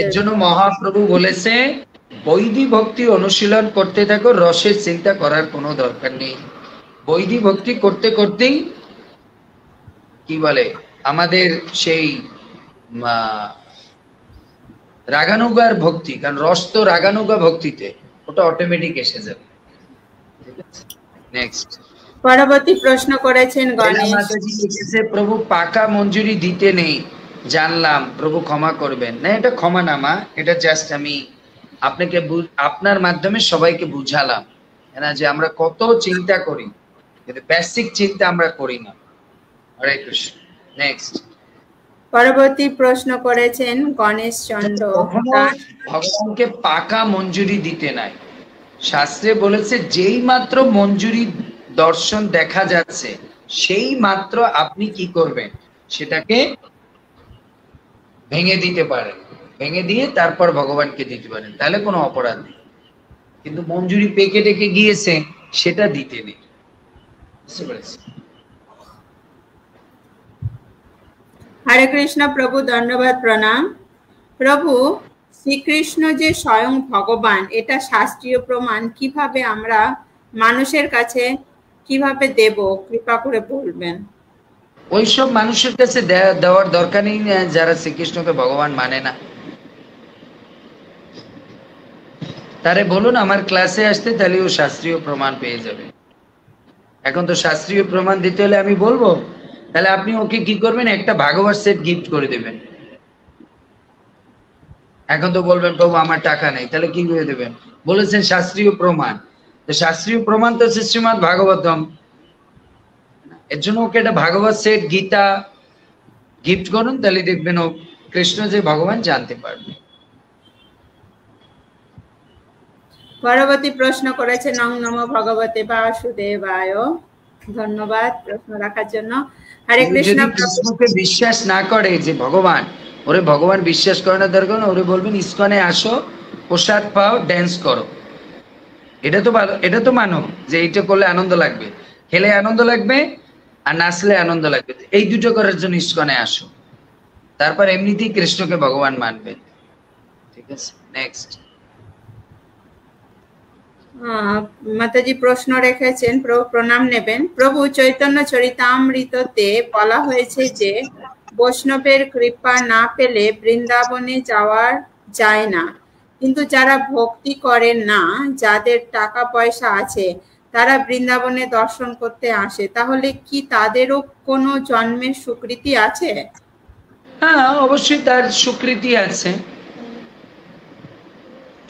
এর জন্য মহাপ্রভু বলেছে বৈদিক ভক্তি অনুশীলন করতে থাকো, রসের চিন্তা করার কোনো দরকার নেই। বৈদিক ভক্তি করতে করতেই কি বলে আমাদের সেই রাগানুগার ভক্তি, কারণ রস তো রাগানুগা ভক্তিতে, ওটা অটোমেটিক এসে যাবে। ঠিক আছে, নেক্সট। পরবর্তী প্রশ্ন করেছেন গণেশ মাতাজি লিখেছে, প্রভু পাকা মঞ্জুরি দিতে নেই, জানলাম, প্রভু ক্ষমা করবেন। না, এটা ক্ষমা না মা, এটা জাস্ট আমি আপনাকে আপনার মাধ্যমে সবাইকে বুঝালাম না যে আমরা কত চিন্তা করি, কিন্তু বেসিক চিন্তা আমরা করি না। হরে কৃষ্ণ। নেক্সট। পরবর্তী প্রশ্ন করেছেন গণেশ চন্দ্র। ভগবানকে পাকা মঞ্জুরি দিতে নাই, শাস্ত্রে বলেছে যেই মাত্র মঞ্জুরি দর্শন দেখা যাচ্ছে সেই মাত্র আপনি কি করবেন, সেটাকে ভেঙে দিতে পারেন, ভেঙে দিয়ে তারপর ভগবানকে দিতে পারেন, তাহলে কোনো অপরাধ নেই। কিন্তু মঞ্জুরি পেকে ডেকে গিয়েছে সেটা দিতে নেই। বুঝতে পেরেছি? হরে কৃষ্ণ প্রভু, ধন্যবাদ, প্রণাম। প্রভু, শ্রীকৃষ্ণ যে স্বয়ং ভগবান, এটা শাস্ত্রীয় প্রমাণ কিভাবে আমরা মানুষের কাছে কিভাবে দেব, কৃপা করে বলবেন। ওইসব মানুষের কাছে দেওয়ার দরকার নেই যারা শ্রীকৃষ্ণকে ভগবান মানে না। তারে বলুন আমার ক্লাসে আসতে, তাহলে ও শাস্ত্রীয় প্রমাণ পেয়ে যাবে। এখন তো শাস্ত্রীয় প্রমাণ দিতে হলে আমি বলবো, তাহলে আপনি ওকে কি করবেন, একটা ভাগবত সেট গিফট করে দেবেন। এখন তো বলবেন প্রভু আমার টাকা নেই, তাহলে কি করে দেবেন? বলেছেন শাস্ত্রীয় প্রমাণ, তো শাস্ত্রীয় প্রমাণ তো শ্রীমদ্ ভাগবতম, এর জন্য ওকে একটা ভাগবত সেট গীতা গিফট করুন, তাহলে দেখবেন ও কৃষ্ণ যে ভগবান জানতে পারবে। পরবর্তী প্রশ্ন করেছে নং নমো ভগবতে বাসুদেবায়। ধন্যবাদ প্রশ্ন রাখার জন্য। হরে কৃষ্ণ। কৃষ্ণকে বিশ্বাস না করে যে ভগবান, ওরে ভগবান বিশ্বাস করে না দরকার, ওরে বলবেন ইস্কনে আসো, প্রসাদ পাও, ড্যান্স করো। এটা তো ভালো, এটা তো মানো যে এইটা করলে আনন্দ লাগবে, খেলে আনন্দ লাগবে আর নাচলে আনন্দ লাগবে, এই দুটো করার জন্য ইস্কনে আসো, তারপর এমনিতেই কৃষ্ণকে ভগবান মানবে। ঠিক আছে, নেক্সট। মাতাজি প্রশ্ন রেখেছেন, প্রভু প্রণাম নেবেন। প্রভু, চৈতন্য চরিতামৃততে বলা হয়েছে যে বৈষ্ণবের কৃপা না পেলে বৃন্দাবনে যাওয়া যায় না, কিন্তু যারা ভক্তি করেন না, যাদের টাকা পয়সা আছে, তারা বৃন্দাবনে দর্শন করতে আসে, তাহলে কি তাদেরও কোনো জন্মের স্বীকৃতি আছে? হ্যাঁ, অবশ্যই তার স্বীকৃতি আছে।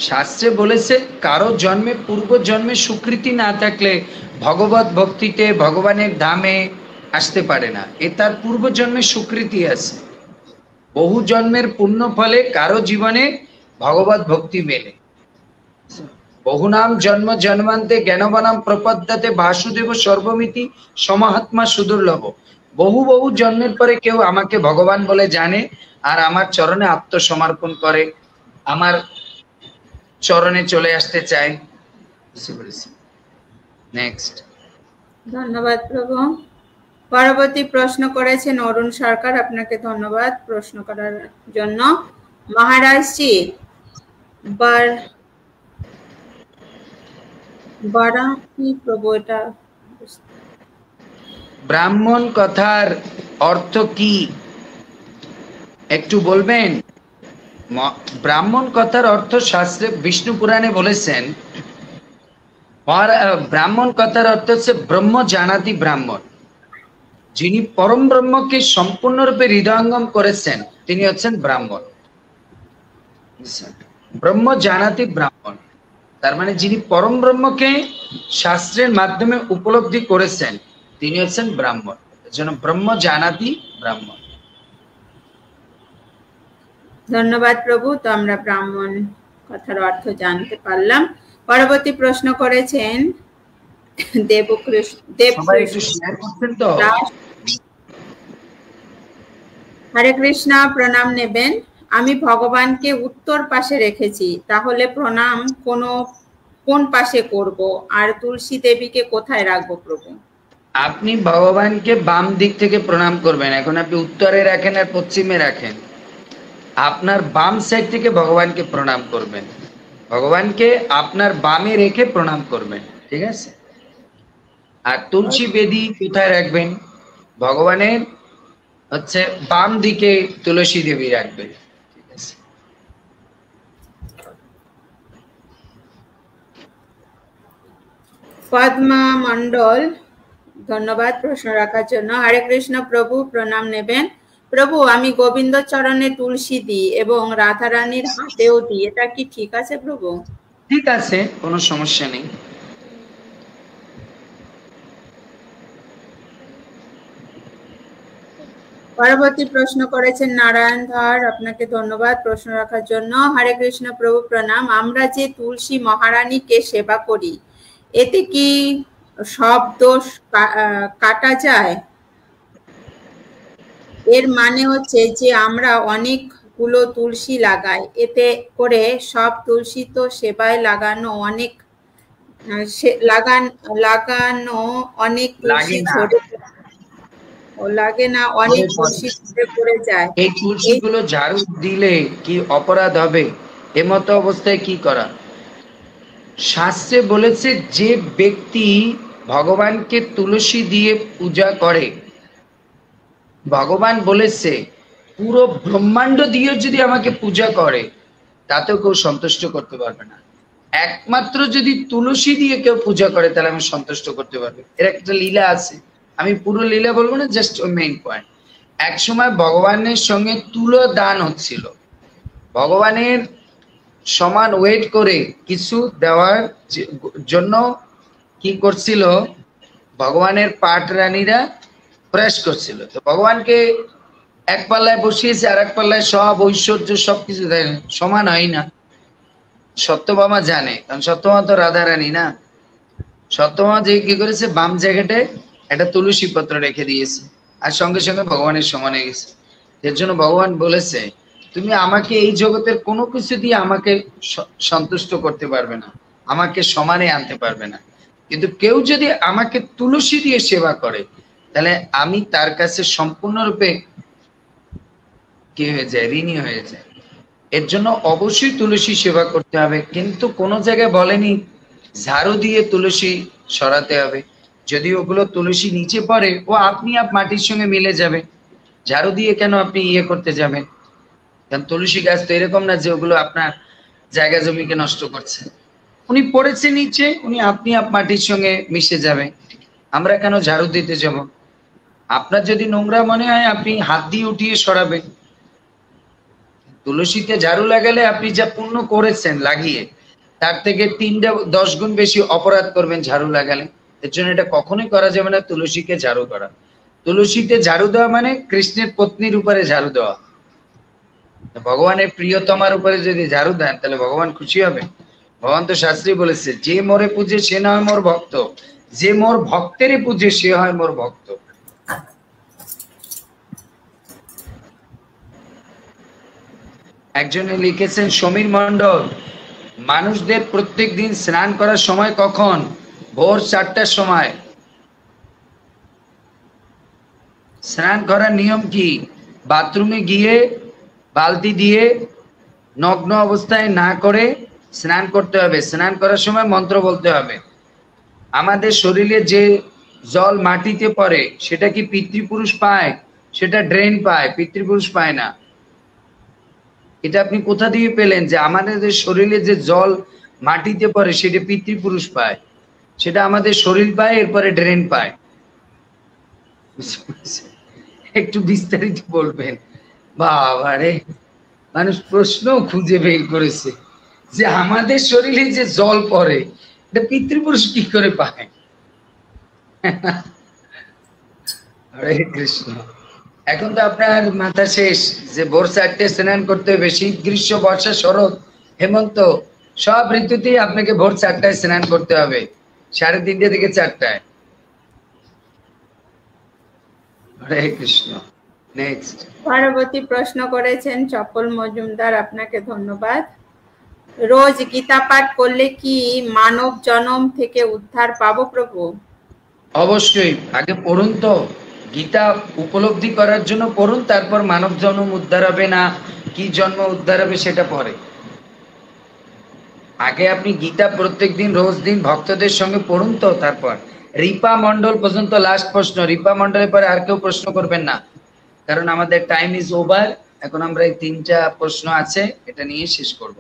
শাস্ত্রে বলেছে কারো জন্মে পূর্ব জন্মে স্বীকৃতি না থাকলে ভগবত ভক্তিতে ভগবানের ধামে আসতে পারে না, এ তার পূর্ব জন্মের স্বীকৃতি আছে। বহু জন্মের পুণ্য ফলে কারো জীবনে ভগবত ভক্তি মেলে। বহু নাম জন্ম জন্মান্তে জ্ঞানবানাম প্রপদ্যতে বাসুদেব সর্বমিতি সমাহাত্মা সুদুর্লভ। বহু বহু জন্মের পরে কেউ আমাকে ভগবান বলে জানে আর আমার চরণে আত্মসমর্পণ করে, আমার চরণে চলে আসতে চাই। নেক্সট। ধন্যবাদ প্রভু। পরবর্তী প্রশ্ন করেছেন অরুণ সরকার, আপনাকে ধন্যবাদ প্রশ্ন করার জন্য। মহারাজজি, প্রভু এটা ব্রাহ্মণ কথার অর্থ কি একটু বলবেন? ব্রাহ্মণ কথার অর্থ শাস্ত্রে বিষ্ণু পুরাণে বলেছেন, ব্রাহ্মণ কথার অর্থ হচ্ছে ব্রহ্ম জানাতি ব্রাহ্মণ। যিনি পরম ব্রহ্মকে সম্পূর্ণরূপে হৃদয়ঙ্গম করেছেন তিনি হচ্ছেন ব্রাহ্মণ। ব্রহ্ম জানাতি ব্রাহ্মণ, তার মানে যিনি পরম ব্রহ্মকে শাস্ত্রের মাধ্যমে উপলব্ধি করেছেন তিনি হচ্ছেন ব্রাহ্মণ। এজন্য ব্রহ্ম জানাতি ব্রাহ্মণ। ধন্যবাদ প্রভু, তো আমরা ব্রাহ্মণ কথার অর্থ জানতে পারলাম। পরবর্তী প্রশ্ন করেছেন হরে কৃষ্ণ, প্রণাম নেবেন। আমি ভগবানকে উত্তর পাশে রেখেছি, তাহলে প্রণাম কোন পাশে করব, আর তুলসী দেবীকে কোথায় রাখবো প্রভু? আপনি ভগবানকে বাম দিক থেকে প্রণাম করবেন। এখন আপনি উত্তরে রাখেন আর পশ্চিমে রাখেন, আপনার বাম সাইড থেকে ভগবানকে প্রণাম করবেন। ভগবানকে আপনার বামে রেখে প্রণাম করবেন, ঠিক আছে? আর তুলসী বেদি কোথায় রাখবেন? ভগবানের হচ্ছে বাম দিকে তুলসী দেবী রাখবেন, ঠিক আছে? পদ্মা মন্ডল, ধন্যবাদ প্রশ্ন রাখার জন্য। হরে কৃষ্ণ প্রভু, প্রণাম নেবেন। প্রভু, আমি গোবিন্দ চরণে তুলসী দিই এবং রাধারানীর হাতেও দিই, এটা কি ঠিক আছে প্রভু? ঠিক আছে, কোনো সমস্যা নেই। পরবর্তী প্রশ্ন করেছেন নারায়ণ ধর, আপনাকে ধন্যবাদ প্রশ্ন রাখার জন্য। হরে কৃষ্ণ প্রভু, প্রণাম। আমরা যে তুলসী মহারানীকে সেবা করি, এতে কি সব দোষ কাটা যায়? এর মানে হচ্ছে যে আমরা অনেকগুলো তুলসী লাগাই, এতে করে সব তুলসী তো সেবায় লাগানো অনেক তুলসী ঝরে লাগে না, অনেক তুলসী ঝরে পড়ে যায়। এই তুলসীগুলো ঝাড়ু দিলে কি অপরাধ হবে? এমতো অবস্থায় কি করা? শাস্ত্রে বলেছে যে ব্যক্তি ভগবানকে তুলসী দিয়ে পূজা করে, ভগবান বলেছে পুরো ব্রহ্মাণ্ড দিয়ে যদি আমাকে পূজা করে তাতেও কেউ সন্তুষ্ট করতে পারবে না। একমাত্র যদি তুলসী দিয়ে কেউ পূজা করে তাহলে আমি সন্তুষ্ট করতে পারবে। এর একটা লীলা আছে, আমি পুরো লীলা বলবো না, জাস্ট মেইন পয়েন্ট। এক সময় ভগবানের সঙ্গে তুলো দান হচ্ছিল, ভগবানের সমান ওয়েট করে কিছু দেওয়ার জন্য কি করছিল, ভগবানের পাট রানীরা প্রয়াস করছিল। তো ভগবানকে এক পাল্লায় বসিয়েছে, আর এক পাল্লায় সব ঐশ্বর্য সবকিছু দেয়, সমান হয় না। সত্যভামা জানে, কারণ সত্যভামা তো রাধা রানী না। সত্যভামা যে কি করেছে, বাম জায়গাটায় একটা তুলসী পত্র রেখে দিয়েছে, আর সঙ্গে সঙ্গে ভগবানের সমান হয়ে গেছে। এর জন্য ভগবান বলেছে তুমি আমাকে এই জগতের কোনো কিছু দিয়ে আমাকে সন্তুষ্ট করতে পারবে না, আমাকে সমানে আনতে পারবে না। কিন্তু কেউ যদি আমাকে তুলসী দিয়ে সেবা করে তাহলে আমি তার কাছে সম্পূর্ণরূপে কি হয়ে যায়, ঋণী হয়ে যায়। এর জন্য অবশ্যই তুলসী সেবা করতে হবে, কিন্তু কোনো জায়গায় বলেনি ঝাড়ু দিয়ে তুলসী সরাতে হবে। যদি ওগুলো তুলসী নিচে পড়ে ও আপনি মাটির সঙ্গে মিলে যাবে, ঝাড়ু দিয়ে কেন আপনি করতে যাবেন? কারণ তুলসী গাছ তো এরকম না যে ওগুলো আপনার জায়গা জমিকে নষ্ট করছে। উনি পড়েছে নিচে, উনি আপনি মাটির সঙ্গে মিশে যাবে, আমরা কেন ঝাড়ু দিতে যাব? আপনার যদি নোংরা মনে হয় আপনি হাত দিয়ে উঠিয়ে সরাবেন। তুলসীতে ঝাড়ু লাগালে আপনি যা পুণ্য করেছেন লাগিয়ে, তার থেকে 3-10 গুণ বেশি অপরাধ করবেন ঝাড়ু লাগালে। এর জন্য এটা কখনোই করা যাবে না, তুলসীকে ঝাড়ু করা। তুলসীতে ঝাড়ু দেওয়া মানে কৃষ্ণের পত্নীর উপরে ঝাড়ু দেওয়া। ভগবানের প্রিয়তমার উপরে যদি ঝাড়ু দেন তাহলে ভগবান খুশি হবে। ভগবান তো শাস্ত্রী বলেছে যে মোরে পূজে সে নয় মোর ভক্ত, যে মোর ভক্তেরই পূজে সে হয় মোর ভক্ত। একজনে লিখেছেন সমীর মণ্ডল, মানুষদের প্রত্যেক দিন স্নান করার সময় কখন? ভোর 4টার সময়। স্নান করার নিয়ম কি? বাথরুমে গিয়ে বালতি দিয়ে নগ্ন অবস্থায় না করে স্নান করতে হবে। স্নান করার সময় মন্ত্র বলতে হবে। আমাদের শরীরে যে জল মাটিতে পড়ে সেটা কি পিতৃপুরুষ পায়? সেটা ড্রেন পায়, পিতৃপুরুষ পায় না। এটা আপনি কোথা দিয়ে পেলেন যে আমাদের শরীরে যে জল মাটিতে পড়ে সেটা পিতৃপুরুষ পায়? সেটা আমাদের শরীর পায়, এরপরে ড্রেন পায়। একটু বিস্তারিত বলবেন। বাবারে, মানুষ প্রশ্ন খুঁজে বের করেছে যে আমাদের শরীরে যে জল পড়ে এটা পিতৃপুরুষ কি করে পায়? হরে কৃষ্ণ। এখন তো আপনার মাথা শেষ যে ভোর 4টে স্নান করতে হবে। শীত, গ্রীষ্ম, বর্ষা, শরৎ, হেমন্ত সব ঋতুতেই আপনাকে ভোর 4টায় স্নান করতে হবে, 3:30 থেকে 4টায়। হরে কৃষ্ণ। নেক্সট। পরবর্তী প্রশ্ন করেছেন চপল মজুমদার, আপনাকে ধন্যবাদ। রোজ গীতা পাঠ করলে কি মানব জন্ম থেকে উদ্ধার পাবো প্রভু? অবশ্যই, আগে পড়ুন তো, গীতা উপলব্ধি করার জন্য পড়ুন, তারপর মানব জন্ম উদ্ধার হবে না কি জন্ম উদ্ধার হবে সেটা পরে। আগে আপনি গীতা প্রত্যেকদিন রোজ দিন ভক্তদের সঙ্গে পড়ুন তো, তারপর। রিপা মন্ডল পর্যন্ত লাস্ট প্রশ্ন, রিপা মন্ডলের পরে আর কেউ প্রশ্ন করবেন না, কারণ আমাদের টাইম ইজ ওভার। এখন আমরা এই 3টা প্রশ্ন আছে, এটা নিয়ে শেষ করব।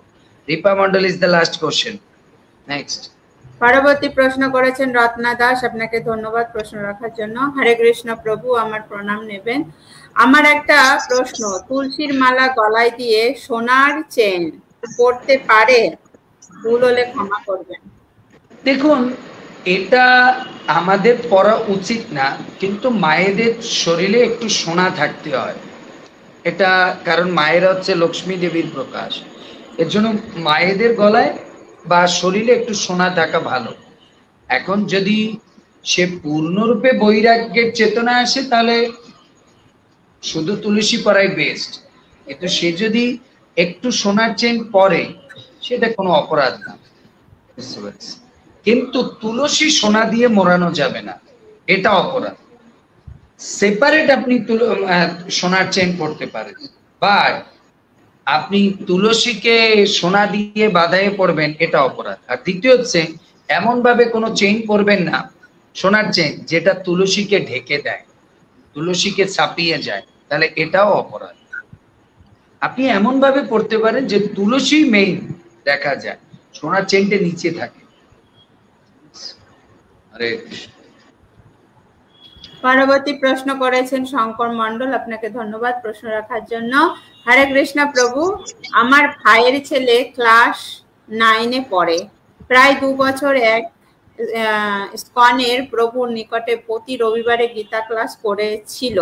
Ripa Mondal is the last question. Next. পরবর্তী প্রশ্ন করেছেন রত্না দাস, আপনাকে ধন্যবাদ প্রশ্ন রাখার জন্য। হরে কৃষ্ণ প্রভু, আমার প্রণাম নেবেন। আমার একটা প্রশ্ন, তুলসীর মালা গলায় দিয়ে সোনার চেন পরতে পারে? ভুল হলে ক্ষমা করবেন। দেখুন, এটা আমাদের পড়া উচিত না, কিন্তু মায়েদের শরীরে একটু সোনা থাকতে হয়, এটা কারণ মায়েরা হচ্ছে লক্ষ্মী দেবীর প্রকাশ। এর জন্য মায়েদের গলায় বা শরীরে একটু সোনা থাকা ভালো। এখন যদি সে পূর্ণরূপে বৈরাগ্যের চেতনা আসে তাহলে শুধু তুলসী পরাই বেস্ট, কিন্তু সে যদি একটু সোনার চেন পরে সেটা কোনো অপরাধ না, বুঝতে পারছি। কিন্তু তুলসী সোনা দিয়ে মোড়ানো যাবে না, এটা অপরাধ। সেপারেট আপনি সোনার চেন পড়তে পারেন, বাট আপনি তুলসীকে সোনা দিয়ে বাঁধায়ে পড়বেন, এটা অপরাধ। আর দ্বিতীয় হচ্ছে, এমন ভাবে কোনো চেইন পরবেন না, সোনার চেইন যেটা তুলসীকে ঢেকে দেয়, তুলসীকে ছাপিয়ে যায়, তাহলে এটাও অপরাধ। আপনি এমন ভাবে পড়তে পারেন যে তুলসী মেইন দেখা যায়, সোনার চেইনটা নিচে থাকে। আরে পরবর্তী প্রশ্ন করেছেন শঙ্কর মন্ডল, আপনাকে ধন্যবাদ প্রশ্ন রাখার জন্য। হরে কৃষ্ণ প্রভু, আমার ভাইয়ের ছেলে ক্লাস 9-এ পড়ে, প্রায় 2 বছর ইসকনের প্রভুর নিকটে প্রতি রবিবারে গীতা ক্লাস করেছিল।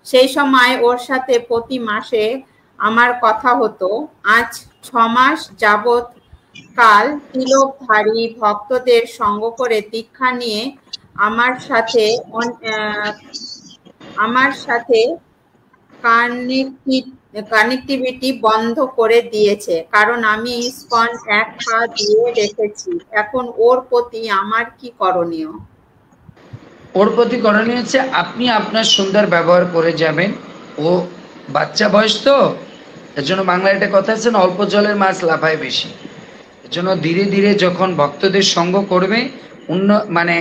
সেই সময় ওর সাথে প্রতি মাসে আমার কথা হতো। আজ 6 মাস যাবৎ কাল তিলকধারী ভক্তদের সঙ্গ করে দীক্ষা নিয়ে আমার সাথে কানেক্টিভিটি বন্ধ করে দিয়েছে, কারণ আমি ইসকন এক পা দিয়ে রেখেছি। এখন ওর প্রতি আমার কি করণীয়? ওর প্রতি করণীয় হচ্ছে আপনি আপনার সুন্দর ব্যবহার করে যাবেন। ও বাচ্চা বয়স তো, এর জন্য বাংলায় একটা কথা আছে না, অল্প জলের মাছ লাফায় বেশি। এর জন্য ধীরে ধীরে যখন ভক্তদের সঙ্গ করবে, মানে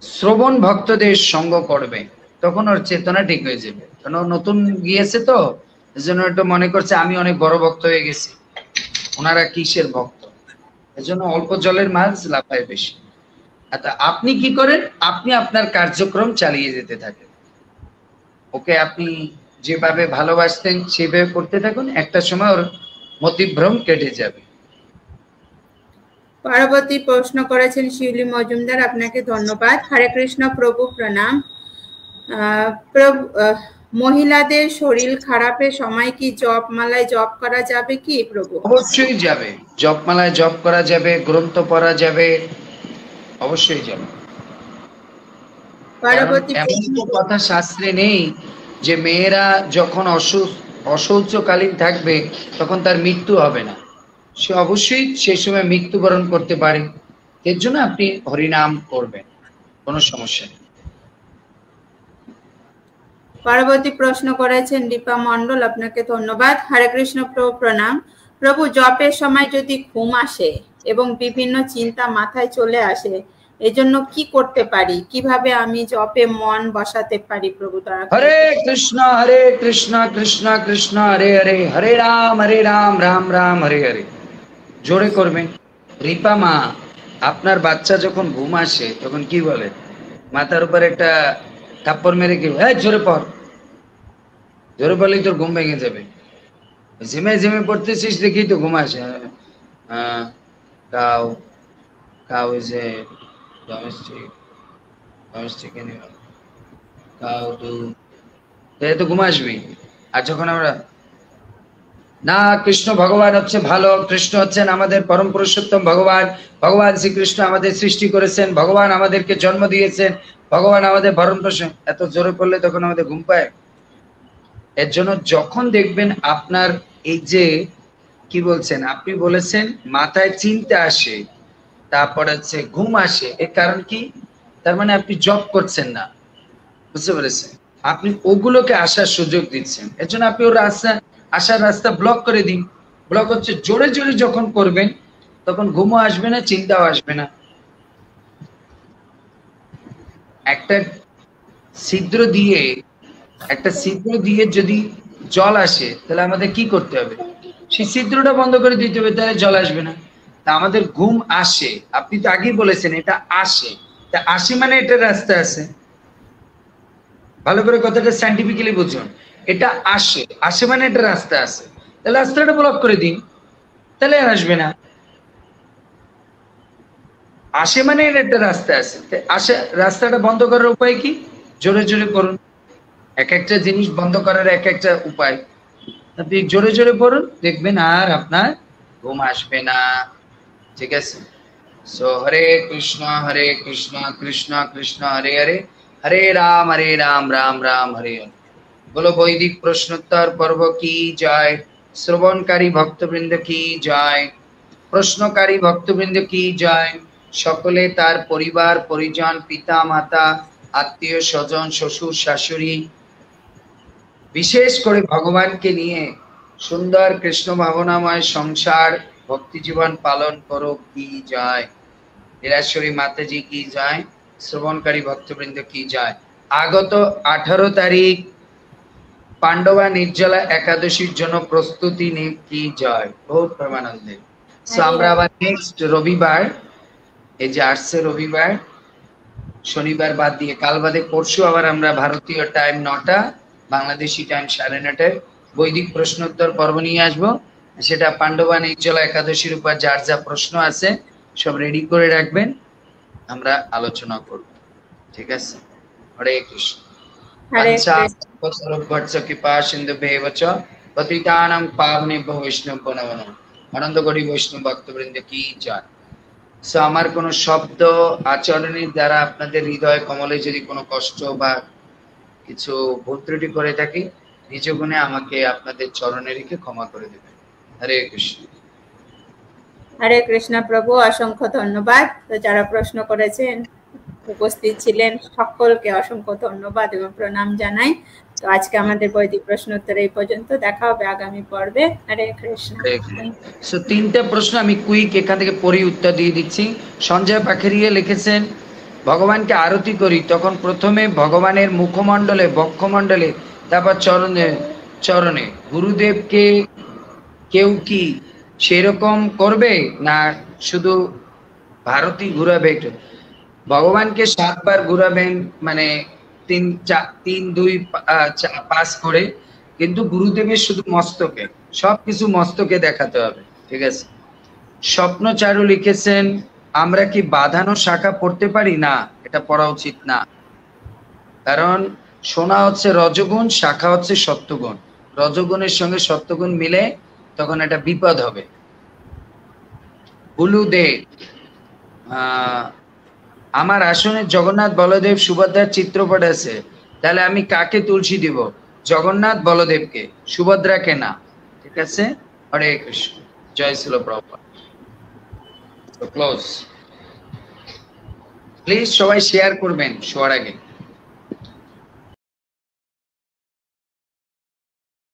শ্রবণ ভক্তদের সঙ্গ করবে, তখন ওর চেতনা ঠিক হয়ে যাবে। কারণ ও নতুন গিয়েছে তো, এর জন্য একটু মনে করছে আমি অনেক বড় ভক্ত হয়ে গেছি, ওনারা কিসের ভক্ত। এর জন্য অল্প জলের মাছ লাফায় বেশি। আচ্ছা, আপনি কি করেন? আপনি আপনার কার্যক্রম চালিয়ে যেতে থাকেন, ওকে আপনি যেভাবে ভালোবাসতেন সেভাবে করতে থাকুন, একটা সময় ওর মতিভ্রম কেটে যাবে। পরবর্তী প্রশ্ন করেছেন শিউলি মজুমদার, আপনাকে ধন্যবাদ। হরে কৃষ্ণ প্রভু, প্রণাম। মহিলাদের শরীর খারাপের সময় কি জপমালায় জপ করা যাবে কি প্রভু? অবশ্যই যাবে, জপমালায় জপ করা যাবে, গ্রন্থ পড়া যাবে, অবশ্যই যাবে। এমন কথা শাস্ত্রে নেই যে মেয়েরা যখন অশৌচকালীন থাকবে তখন তার মৃত্যু হবে না, সে অবশ্যই সেই সময় মৃত্যুবরণ করতে পারে। এর জন্য আপনি হরিনাম করবেন, কোনো সমস্যা নেই। পরবর্তী প্রশ্ন করেছেন দীপা মন্ডল, আপনাকে ধন্যবাদ। হরে কৃষ্ণ প্রভু, প্রণাম। প্রভু, জপের সময় যদি ঘুম আসে এবং বিভিন্ন চিন্তা মাথায় চলে আসে, এজন্য কি করতে পারি? কিভাবে আমি জপে মন বসাতে পারি প্রভু? হরে কৃষ্ণ কৃষ্ণ কৃষ্ণ হরে হরে, হরে রাম রাম রাম হরে হরে। জোরে করবেন। রিপা মা, আপনার বাচ্চা যখন ঘুম আসে তখন কি বলে? মাথার উপর একটা থাপ্পড় মেরে কি, হ্যাঁ জোরে পড়, জোরে পড়লেই তোর ঘুম ভেঙে যাবে। ঝিমে ঝিমে পড়তেছিস দেখি তো ঘুম আসে। Cow cow is a domestic animal, cow তো ঘুম আসবি। আর যখন আমরা না, কৃষ্ণ ভগবান হচ্ছে ভালো, কৃষ্ণ হচ্ছেন আমাদের পরম পুরুষোত্তম ভগবান, ভগবান শ্রীকৃষ্ণ আমাদের সৃষ্টি করেছেন, ভগবান আমাদেরকে জন্ম দিয়েছেন, ভগবান আমাদের ভরণ পোষণ, এত জোরে পড়লে তখন আমাদের ঘুম পায়। এর জন্য যখন দেখবেন আপনার এই যে কি বলছেন, আপনি বলেছেন মাথায় চিন্তা আসে, তারপর হচ্ছে ঘুম আসে, এর কারণ কি? তার মানে আপনি জব করছেন না, বুঝতে পেরেছেন? আপনি ওগুলোকে আসার সুযোগ দিচ্ছেন। এর জন্য আপনি ওর রাস্তা, আসার রাস্তা ব্লক করে দিন। ব্লক হচ্ছে জোরে জোরে যখন করবেন তখন ঘুমও আসবে না, চিন্তাও আসবে না। একটা ছিদ্র দিয়ে যদি জল আসে তাহলে আমাদের কি করতে হবে? সেই ছিদ্রটা বন্ধ করে দিতে হবে, তাহলে জল আসবে না। তা আমাদের ঘুম আসে, আপনি তো আগেই বলেছেন এটা আসে, তা আসে মানে এটা রাস্তা আছে। ভালো করে কথাটা সায়েন্টিফিক্যালি বুঝুন, এটা আসে মানে এটা রাস্তা আছে, তাহলে রাস্তাটা ব্লক করে দিন, তাহলে আর আসবে না। আসে মানে এর একটা রাস্তা আছে, আসে রাস্তাটা বন্ধ করার উপায় কি? জোরে জোরে করুন। এক একটা জিনিস বন্ধ করার এক একটা উপায়। আপনি জোরে জোরে পড়ুন, দেখবেন আর আপনার ঘুম আসবে না। ঠিক আছে? সো হরে কৃষ্ণ কৃষ্ণ কৃষ্ণ হরে হরে, হরে রাম রাম রাম হরে হরে। বলো বৈদিক প্রশ্নোত্তর পর্ব কি জয়, শ্রবণকারী ভক্তবৃন্দ কি জয়, প্রশ্নকারী ভক্তবৃন্দ কি জয়। সকলে তার পরিবার পরিজন, পিতা মাতা, আত্মীয় স্বজন, শ্বশুর শাশুড়ি, বিশেষ করে ভগবানকে নিয়ে সুন্দর কৃষ্ণ ভাবনাময় সংসার ভক্তি জীবন পালন করো কি জয়। লীলাশ্বরী মাতাজি কি জয়, শ্রবণকারী ভক্তবৃন্দ কি জয়। আগত 18 তারিখ পাণ্ডবা নির্জলা একাদশীর জন্য প্রস্তুতি নিয়ে কি জয়, বহুত প্রেমানন্দে। সো আমরা আবার নেক্সট রবিবার, এই যে আসছে রবিবার, শনিবার বাদ দিয়ে কাল বাদে পরশু আবার আমরা ভারতীয় টাইম 9টা, বাংলাদেশি টাইম 9:30টায় বৈদিক প্রশ্নোত্তর পর্ব নিয়ে আসবো। সেটা পাণ্ডবা নির্জলা একাদশীর উপর যার যা প্রশ্ন আছে সব রেডি করে রাখবেন, আমরা আলোচনা করব। ঠিক আছে? হরে কৃষ্ণ। আনন্দ করি বৈষ্ণব ভক্তবৃন্দ কি জয়। সো আমার কোন শব্দ আচরণের দ্বারা আপনাদের হৃদয় কমলে যদি কোনো কষ্ট বা কিছু ভুল ত্রুটি করে থাকি, নিজ গুণে আমাকে আপনাদের চরণে রেখে ক্ষমা করে দেবেন। হরে কৃষ্ণ। হরে কৃষ্ণ প্রভু, অসংখ্য ধন্যবাদ। তো যারা প্রশ্ন করেছেন, উপস্থিত ছিলেন, সকলকে অসংখ্য ধন্যবাদ এবং প্রণাম জানাই। তো আজকে আমাদের বৈদিক প্রশ্নোত্তর এই পর্যন্ত, দেখা হবে আগামী পর্বে। হরে কৃষ্ণ। সো 3টা প্রশ্ন আমি কুইক এখান থেকে পড়ি, উত্তর দিয়ে দিচ্ছি। সঞ্জয় পাখেরিয়া লিখেছেন, ভগবানকে আরতি করি তখন প্রথমে ভগবানের মুখমণ্ডলে, বক্ষমণ্ডলে, তারপর চরণে গুরুদেবকে কেউ কি সেরকম করবে না শুধু ভারতী ঘুরাবে? ভগবানকে 7 বার ঘুরাবেন, মানে 3 2 5 করে, কিন্তু গুরুদেবের শুধু মস্তকে, সবকিছু মস্তকে দেখাতে হবে। ঠিক আছে? স্বপ্নচারু লিখেছেন, আমরা কি বাঁধানো শাখা পড়তে পারি? না, এটা পড়া উচিত না, কারণ সোনা হচ্ছে রজগুণ, শাখা হচ্ছে সত্যগুণ। রজগুণের সঙ্গে সত্যগুণ মিলে তখন এটা বিপদ হবে। বুলু দে, আমার আসনে জগন্নাথ বলদেব সুভদ্রার চিত্রপট আছে, তাহলে আমি কাকে তুলসী দিব? জগন্নাথ বলদেবকে, সুভদ্রাকে না। ঠিক আছে? হরে কৃষ্ণ। জয় শ্রীল প্রভুপাদ। ক্লোজ। প্লিজ সবাই শেয়ার করবেন শোয়ার আগে।